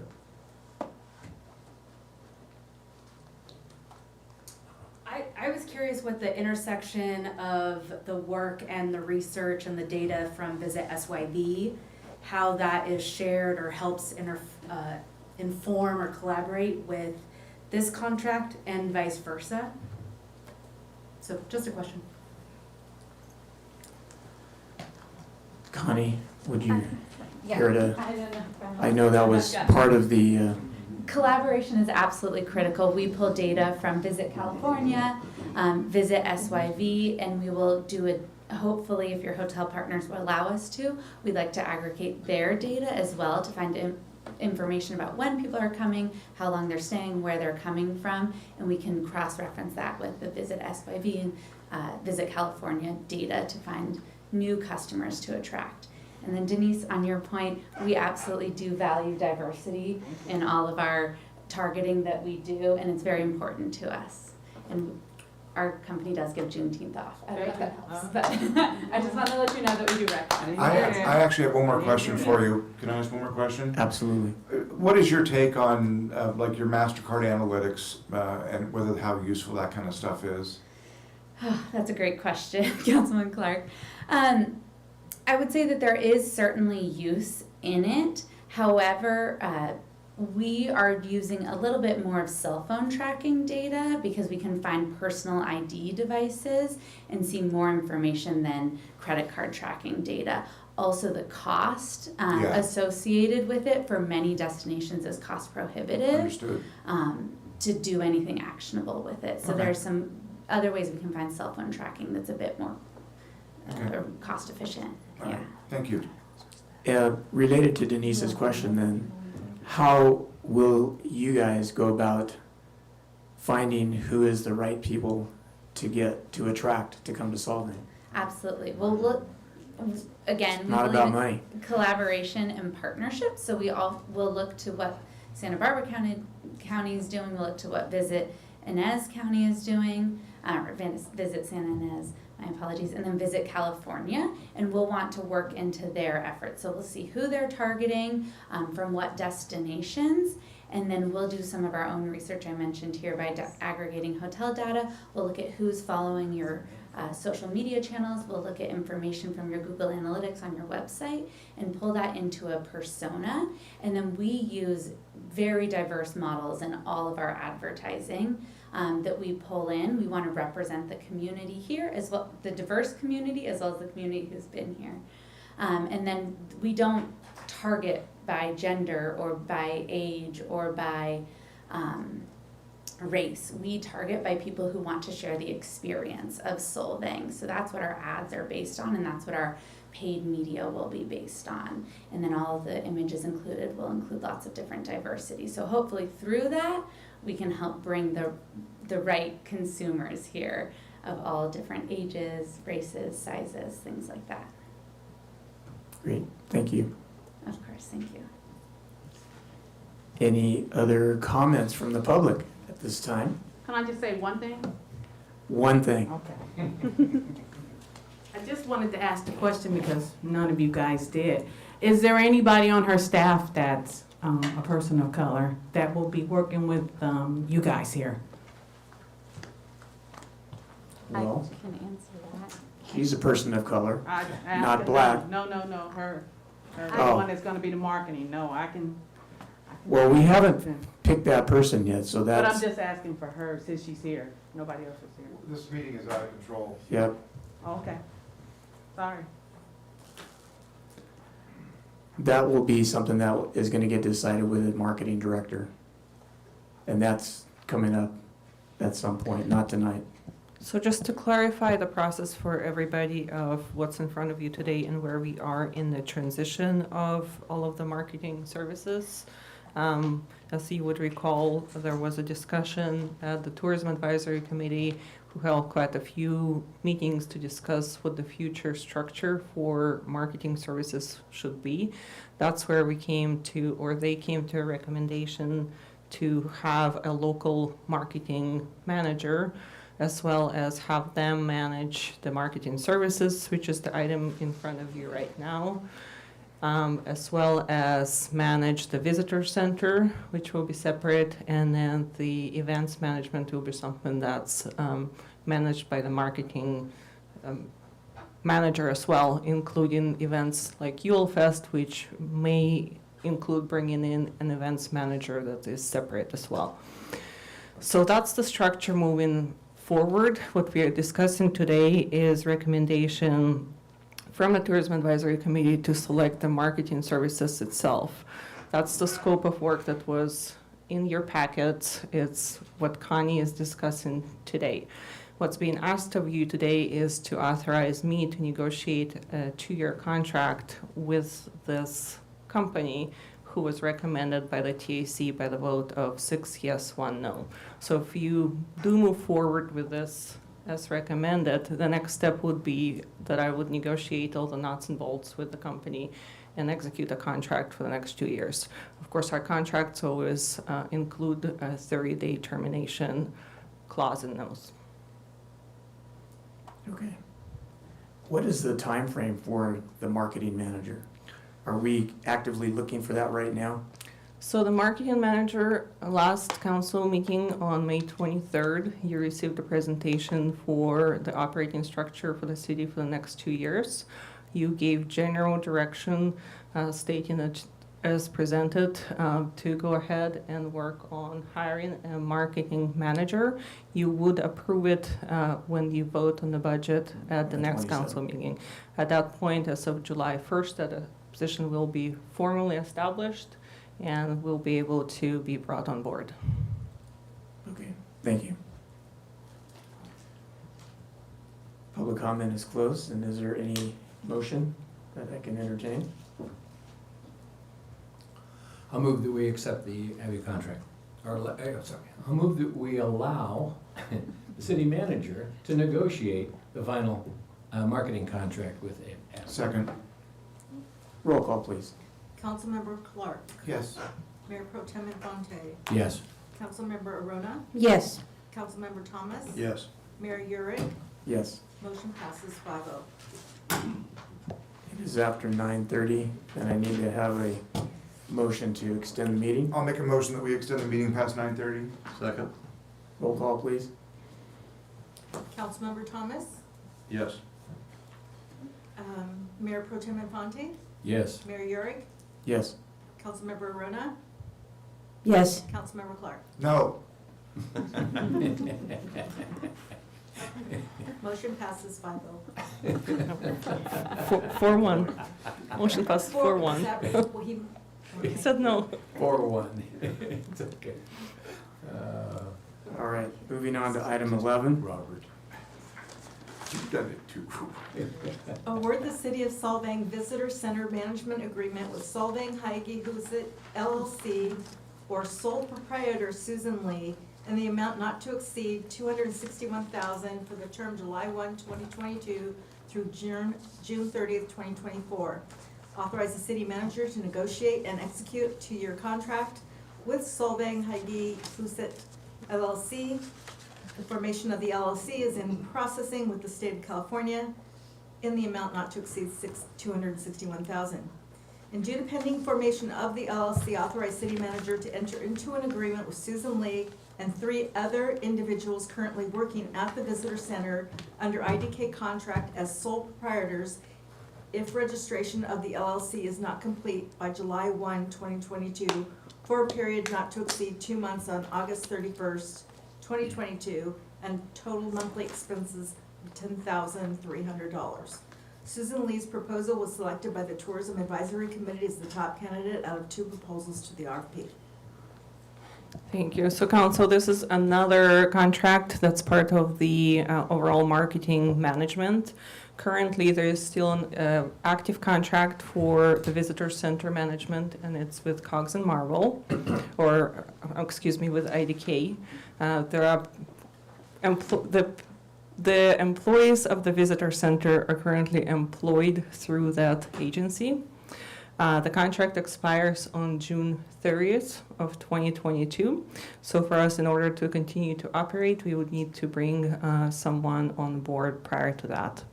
[SPEAKER 7] I was curious what the intersection of the work and the research and the data from Visit SYV, how that is shared or helps inform or collaborate with this contract and vice versa. So just a question.
[SPEAKER 1] Connie, would you
[SPEAKER 18] Yeah,
[SPEAKER 1] care to?
[SPEAKER 18] I don't know if I'm
[SPEAKER 1] I know that was part of the.
[SPEAKER 18] Collaboration is absolutely critical. We pull data from Visit California, Visit SYV, and we will do it, hopefully, if your hotel partners will allow us to, we'd like to aggregate their data as well to find information about when people are coming, how long they're staying, where they're coming from, and we can cross-reference that with the Visit SYV and Visit California data to find new customers to attract. And then Denise, on your point, we absolutely do value diversity in all of our targeting that we do, and it's very important to us. And our company does give Juneteenth off. I don't know if that helps, but I just want to let you know that we do recognize.
[SPEAKER 22] I actually have one more question for you. Can I ask one more question?
[SPEAKER 1] Absolutely.
[SPEAKER 22] What is your take on like your MasterCard analytics and how useful that kind of stuff is?
[SPEAKER 18] That's a great question, Councilman Clark. I would say that there is certainly use in it. However, we are using a little bit more of cell phone tracking data because we can find personal ID devices and see more information than credit card tracking data. Also, the cost associated with it for many destinations is cost prohibitive to do anything actionable with it. So there's some other ways we can find cell phone tracking that's a bit more cost efficient. Yeah.
[SPEAKER 22] Thank you.
[SPEAKER 1] Related to Denise's question then, how will you guys go about finding who is the right people to attract to come to Solvang?
[SPEAKER 18] Absolutely. Well, look, again,
[SPEAKER 1] Not about money.
[SPEAKER 18] Collaboration and partnership. So we all will look to what Santa Barbara County is doing. We'll look to what Visit Inez County is doing, or Visit Santa Ynez. My apologies, and then Visit California, and we'll want to work into their efforts. So we'll see who they're targeting, from what destinations, and then we'll do some of our own research I mentioned here by aggregating hotel data. We'll look at who's following your social media channels. We'll look at information from your Google Analytics on your website and pull that into a persona. And then we use very diverse models in all of our advertising. That we pull in. We want to represent the community here as well, the diverse community as well as the community who's been here. And then we don't target by gender or by age or by race. We target by people who want to share the experience of Solvang. So that's what our ads are based on, and that's what our paid media will be based on. And then all of the images included will include lots of different diversity. So hopefully through that, we can help bring the right consumers here of all different ages, races, sizes, things like that.
[SPEAKER 1] Great, thank you.
[SPEAKER 18] Of course, thank you.
[SPEAKER 1] Any other comments from the public at this time?
[SPEAKER 6] Can I just say one thing?
[SPEAKER 1] One thing.
[SPEAKER 6] Okay. I just wanted to ask the question because none of you guys did. Is there anybody on her staff that's a person of color that will be working with you guys here?
[SPEAKER 1] Well,
[SPEAKER 18] I can answer that.
[SPEAKER 1] she's a person of color,
[SPEAKER 6] I asked
[SPEAKER 1] not
[SPEAKER 6] her,
[SPEAKER 1] black.
[SPEAKER 6] No, her the
[SPEAKER 1] Oh.
[SPEAKER 6] one that's gonna be the marketing. No, I can.
[SPEAKER 1] Well, we haven't picked that person yet, so
[SPEAKER 6] But I'm
[SPEAKER 1] that's,
[SPEAKER 6] just asking for her since she's here. Nobody else is here.
[SPEAKER 22] This meeting is out of control.
[SPEAKER 1] yep.
[SPEAKER 6] Oh, okay. Sorry.
[SPEAKER 1] That will be something that is gonna get decided with the marketing director. And that's coming up at some point, not tonight.
[SPEAKER 11] So just to clarify the process for everybody of what's in front of you today and where we are in the transition of all of the marketing services. As you would recall, there was a discussion at the Tourism Advisory Committee who held quite a few meetings to discuss what the future structure for marketing services should be. That's where we came to, or they came to a recommendation to have a local marketing manager, as well as have them manage the marketing services, which is the item in front of you right now, as well as manage the visitor center, which will be separate, and then the events management will be something that's managed by the marketing manager as well, including events like Yule Fest, which may include bringing in an events manager that is separate as well. So that's the structure moving forward. What we are discussing today is recommendation from the Tourism Advisory Committee to select the marketing services itself. That's the scope of work that was in your packet. It's what Connie is discussing today. What's being asked of you today is to authorize me to negotiate a 2-year contract with this company who was recommended by the TAC by the vote of 6 yes, 1 no. So if you do move forward with this as recommended, the next step would be that I would negotiate all the nuts and bolts with the company and execute a contract for the next 2 years. Of course, our contracts always include a 30-day termination clause in those.
[SPEAKER 1] Okay. What is the time frame for the marketing manager? Are we actively looking for that right now?
[SPEAKER 11] So the marketing manager, last council meeting on May 23rd, you received a presentation for the operating structure for the city for the next 2 years. You gave general direction stating that as presented to go ahead and work on hiring a marketing manager. You would approve it when you vote on the budget at the next council meeting. At that point, as of July 1st, that position will be formally established and will be able to be brought on board.
[SPEAKER 1] Okay, thank you. Public comment is closed, and is there any motion that I can entertain?
[SPEAKER 5] I'll move that we accept the Abbey contract. I'll move that we allow the city manager to negotiate the final marketing contract with Abbey.
[SPEAKER 22] Second.
[SPEAKER 1] Roll call, please.
[SPEAKER 2] Councilmember Clark.
[SPEAKER 22] Yes.
[SPEAKER 2] Mayor Pro Tem Infante.
[SPEAKER 5] Yes.
[SPEAKER 2] Councilmember Arona.
[SPEAKER 3] Yes.
[SPEAKER 2] Councilmember Thomas.
[SPEAKER 22] Yes.
[SPEAKER 2] Mayor Urick.
[SPEAKER 1] Yes.
[SPEAKER 2] Motion passes 5-0.
[SPEAKER 1] It is after 9:30, and I need to have a motion to extend the meeting.
[SPEAKER 22] I'll make a motion that we extend the meeting past 9:30.
[SPEAKER 16] Second?
[SPEAKER 1] Roll call, please.
[SPEAKER 2] Councilmember Thomas.
[SPEAKER 16] Yes.
[SPEAKER 2] Mayor Pro Tem Infante.
[SPEAKER 5] Yes.
[SPEAKER 2] Mayor Urick.
[SPEAKER 1] Yes.
[SPEAKER 2] Councilmember Arona.
[SPEAKER 3] Yes.
[SPEAKER 2] Councilmember Clark.
[SPEAKER 22] No.
[SPEAKER 2] Motion passes 5-0.
[SPEAKER 11] 4-1. Motion passes 4-1.
[SPEAKER 2] Well,
[SPEAKER 11] He said no.
[SPEAKER 5] 4-1. It's okay.
[SPEAKER 1] All right, moving on to item 11.
[SPEAKER 22] Robert. You've done it too.
[SPEAKER 2] Award the City of Solvang Visitor Center Management Agreement with Solvang Heige Huset LLC or sole proprietor Susan Lee in the amount not to exceed $261,000 for the term July 1, 2022 through June 30th, 2024. Authorize the city manager to negotiate and execute a 2-year contract with Solvang Heige Huset LLC. The formation of the LLC is in processing with the state of California in the amount not to exceed $261,000. And due to pending formation of the LLC, authorize city manager to enter into an agreement with Susan Lee and 3 other individuals currently working at the visitor center under IDK contract as sole proprietors if registration of the LLC is not complete by July 1, 2022, for a period not to exceed 2 months on August 31st, 2022, and total monthly expenses of $10,300. Susan Lee's proposal was selected by the Tourism Advisory Committee as the top candidate out of 2 proposals to the RFP.
[SPEAKER 11] Thank you. So council, this is another contract that's part of the overall marketing management. Currently, there is still an active contract for the visitor center management, and it's with Cogs and Marvel, or excuse me, with IDK. There are the employees of the visitor center are currently employed through that agency. The contract expires on June 30th of 2022. So for us, in order to continue to operate, we would need to bring someone on board prior to that.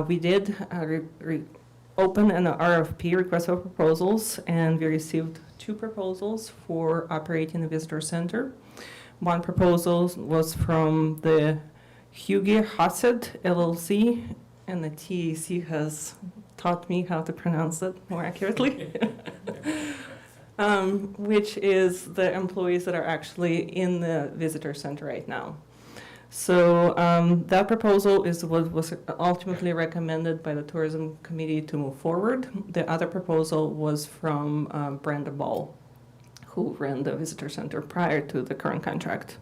[SPEAKER 11] We did open an RFP, request for proposals, and we received 2 proposals for operating the visitor center. One proposal was from the Huge Huset LLC, and the TAC has taught me how to pronounce it more accurately, which is the employees that are actually in the visitor center right now. So that proposal is what was ultimately recommended by the tourism committee to move forward. The other proposal was from Brenda Ball, who ran the visitor center prior to the current contract.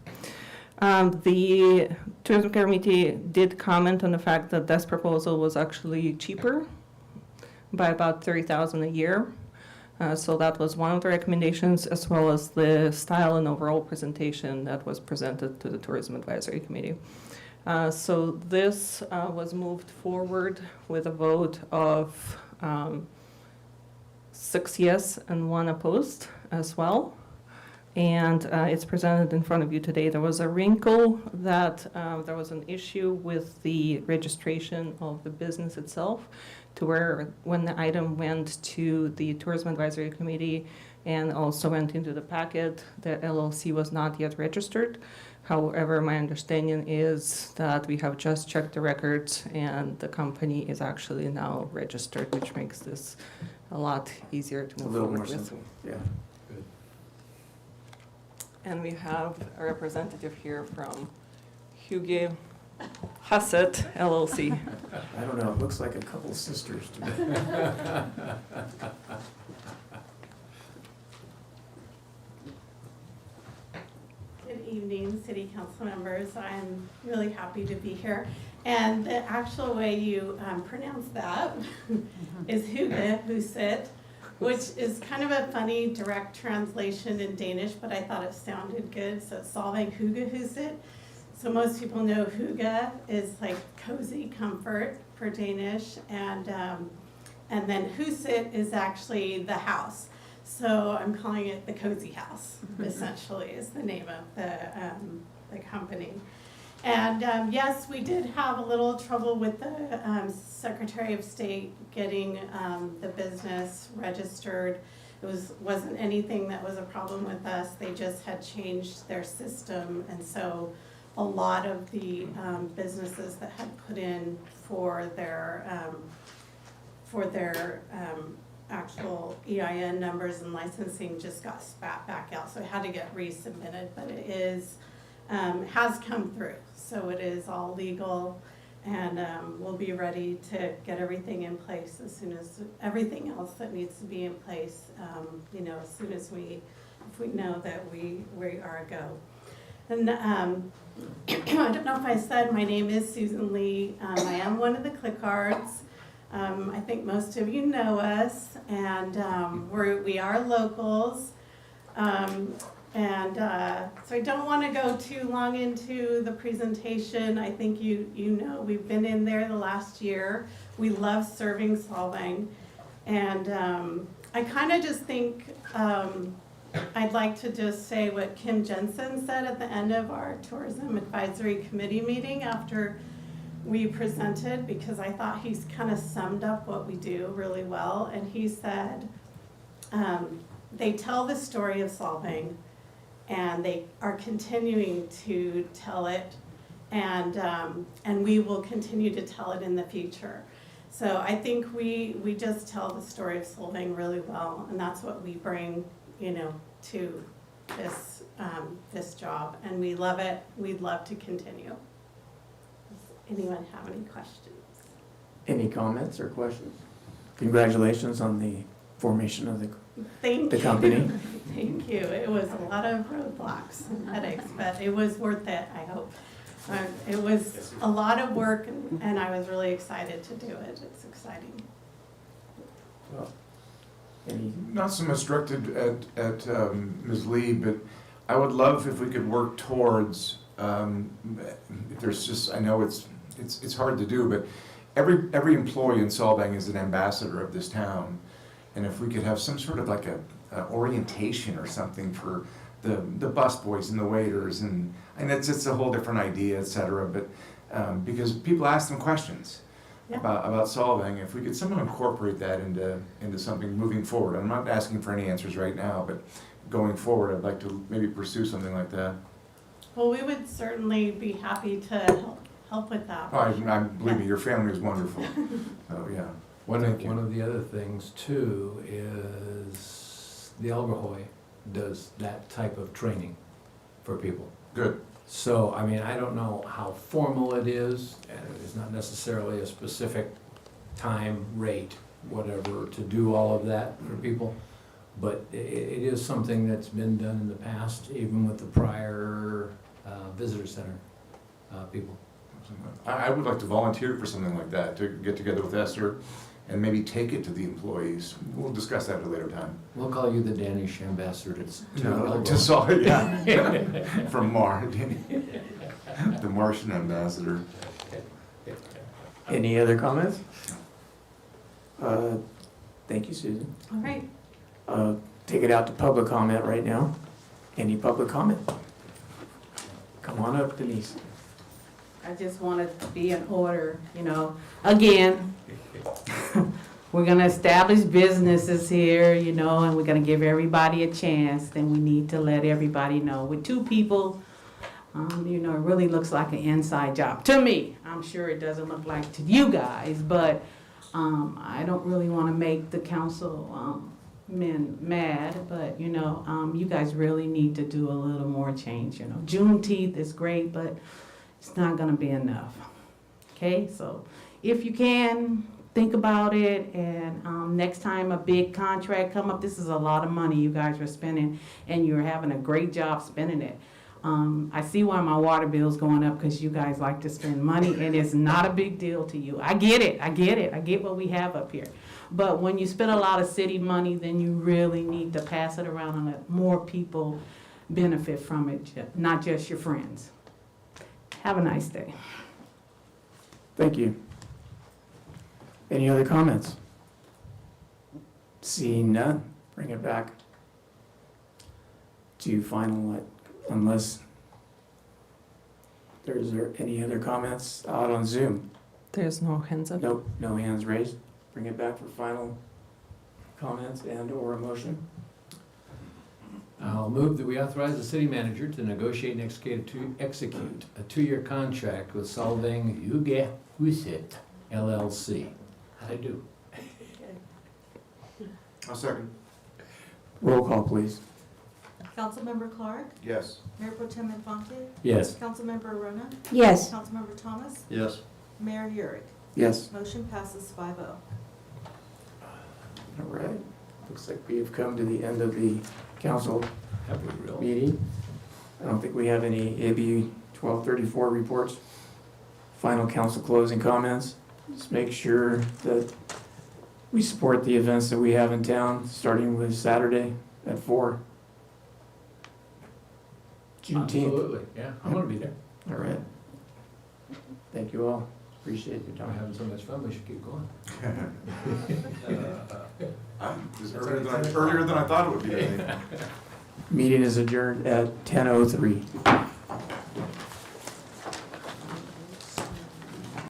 [SPEAKER 11] The tourism committee did comment on the fact that this proposal was actually cheaper by about $30,000 a year. So that was one of the recommendations, as well as the style and overall presentation that was presented to the Tourism Advisory Committee. So this was moved forward with a vote of 6 yes and 1 opposed as well. And it's presented in front of you today. There was a wrinkle that there was an issue with the registration of the business itself, to where when the item went to the Tourism Advisory Committee and also went into the packet, the LLC was not yet registered. However, my understanding is that we have just checked the records and the company is actually now registered, which makes this a lot easier to move forward with.
[SPEAKER 1] A little more simple, yeah.
[SPEAKER 11] And we have a representative here from Huge Huset LLC.
[SPEAKER 1] I don't know, it looks like a couple of sisters to me.
[SPEAKER 9] Good evening, City Council members. I'm really happy to be here. And the actual way you pronounce that is Huge Huset, which is kind of a funny direct translation in Danish, but I thought it sounded good. So it's Solvang Huge Huset. So most people know Hygge is like cozy comfort for Danish, and then Huset is actually the house. So I'm calling it the Cozy House, essentially, is the name of the company. And yes, we did have a little trouble with the Secretary of State getting the business registered. It wasn't anything that was a problem with us. They just had changed their system, and so a lot of the businesses that had put in for their actual EIN numbers and licensing just got spat back out, so it had to get resubmitted. But it is has come through, so it is all legal, and we'll be ready to get everything in place as soon as everything else that needs to be in place. As soon as if we know that we are a go. And I don't know if I said, my name is Susan Lee. I am one of the ClickArts. I think most of you know us, and we are locals. So I don't want to go too long into the presentation. I think you know we've been in there the last year. We love serving Solvang. And I kind of just think I'd like to just say what Kim Jensen said at the end of our Tourism Advisory Committee meeting after we presented, because I thought he's kind of summed up what we do really well. And he said, they tell the story of Solvang, and they are continuing to tell it, and we will continue to tell it in the future. So I think we just tell the story of Solvang really well, and that's what we bring, to this job, and we love it. We'd love to continue. Does anyone have any questions?
[SPEAKER 1] Any comments or questions? Congratulations on the formation of the company.
[SPEAKER 9] Thank you. It was a lot of roadblocks and headaches, but it was worth it, I hope. It was a lot of work, and I was really excited to do it. It's exciting.
[SPEAKER 1] Well,
[SPEAKER 22] Not so much directed at Ms. Lee, but I would love if we could work towards, if there's just, I know it's hard to do, but every employee in Solvang is an ambassador of this town. And if we could have some sort of like a orientation or something for the busboys and the waiters, and it's a whole different idea, et cetera, but because people ask them questions.
[SPEAKER 9] Yeah.
[SPEAKER 22] About Solvang, if we could somehow incorporate that into something moving forward. I'm not asking for any answers right now, but going forward, I'd like to maybe pursue something like that.
[SPEAKER 9] Well, we would certainly be happy to help with that.
[SPEAKER 22] Believe me, your family is wonderful. So, yeah.
[SPEAKER 5] One of the other things too is the Alberhoy does that type of training for people.
[SPEAKER 22] Good.
[SPEAKER 5] So, I mean, I don't know how formal it is, and it's not necessarily a specific time, rate, whatever, to do all of that for people. But it is something that's been done in the past, even with the prior visitor center people.
[SPEAKER 22] I would like to volunteer for something like that, to get together with Esther and maybe take it to the employees. We'll discuss that at a later time.
[SPEAKER 5] We'll call you the Danish ambassador to
[SPEAKER 22] Solvang, yeah. From Mars, the Martian ambassador.
[SPEAKER 1] Any other comments? Thank you, Susan.
[SPEAKER 9] All right.
[SPEAKER 1] Take it out to public comment right now. Any public comment? Come on up, Denise.
[SPEAKER 6] I just want to be in order, Again, we're going to establish businesses here, and we're going to give everybody a chance. Then we need to let everybody know. With two people, it really looks like an inside job. To me, I'm sure it doesn't look like to you guys, but I don't really want to make the council men mad, but, you guys really need to do a little more change, Juneteenth is great, but it's not gonna be enough, okay? So if you can, think about it, and next time a big contract come up, this is a lot of money you guys are spending, and you're having a great job spending it. I see why my water bill's going up, because you guys like to spend money, and it's not a big deal to you. I get it, I get what we have up here. But when you spend a lot of city money, then you really need to pass it around and let more people benefit from it, not just your friends. Have a nice day.
[SPEAKER 1] Thank you. Any other comments? Seeing none, bring it back to final, unless there's any other comments out on Zoom.
[SPEAKER 11] There's no hands up.
[SPEAKER 1] Nope, no hands raised. Bring it back for final comments and or a motion.
[SPEAKER 5] I'll move that we authorize the city manager to negotiate and execute a 2-year contract with Solvang Huset LLC. How'd I do?
[SPEAKER 22] I'll second.
[SPEAKER 1] Roll call, please.
[SPEAKER 2] Councilmember Clark?
[SPEAKER 22] Yes.
[SPEAKER 2] Mayor Pro Tem Infante?
[SPEAKER 5] Yes.
[SPEAKER 2] Councilmember Arona?
[SPEAKER 3] Yes.
[SPEAKER 2] Councilmember Thomas?
[SPEAKER 16] Yes.
[SPEAKER 2] Mayor Urick?
[SPEAKER 1] Yes.
[SPEAKER 2] Motion passes 5-0.
[SPEAKER 1] All right. Looks like we have come to the end of the council meeting. I don't think we have any AB 1234 reports. Final council closing comments. Just make sure that we support the events that we have in town, starting with Saturday at 4. Juneteenth.
[SPEAKER 5] Absolutely, yeah, I'm gonna be there.
[SPEAKER 1] All right. Thank you all. Appreciate your
[SPEAKER 5] I'm
[SPEAKER 1] time.
[SPEAKER 5] having so much fun, we should keep going.
[SPEAKER 22] It's earlier than I thought it would be today.
[SPEAKER 1] Meeting is adjourned at 10:03.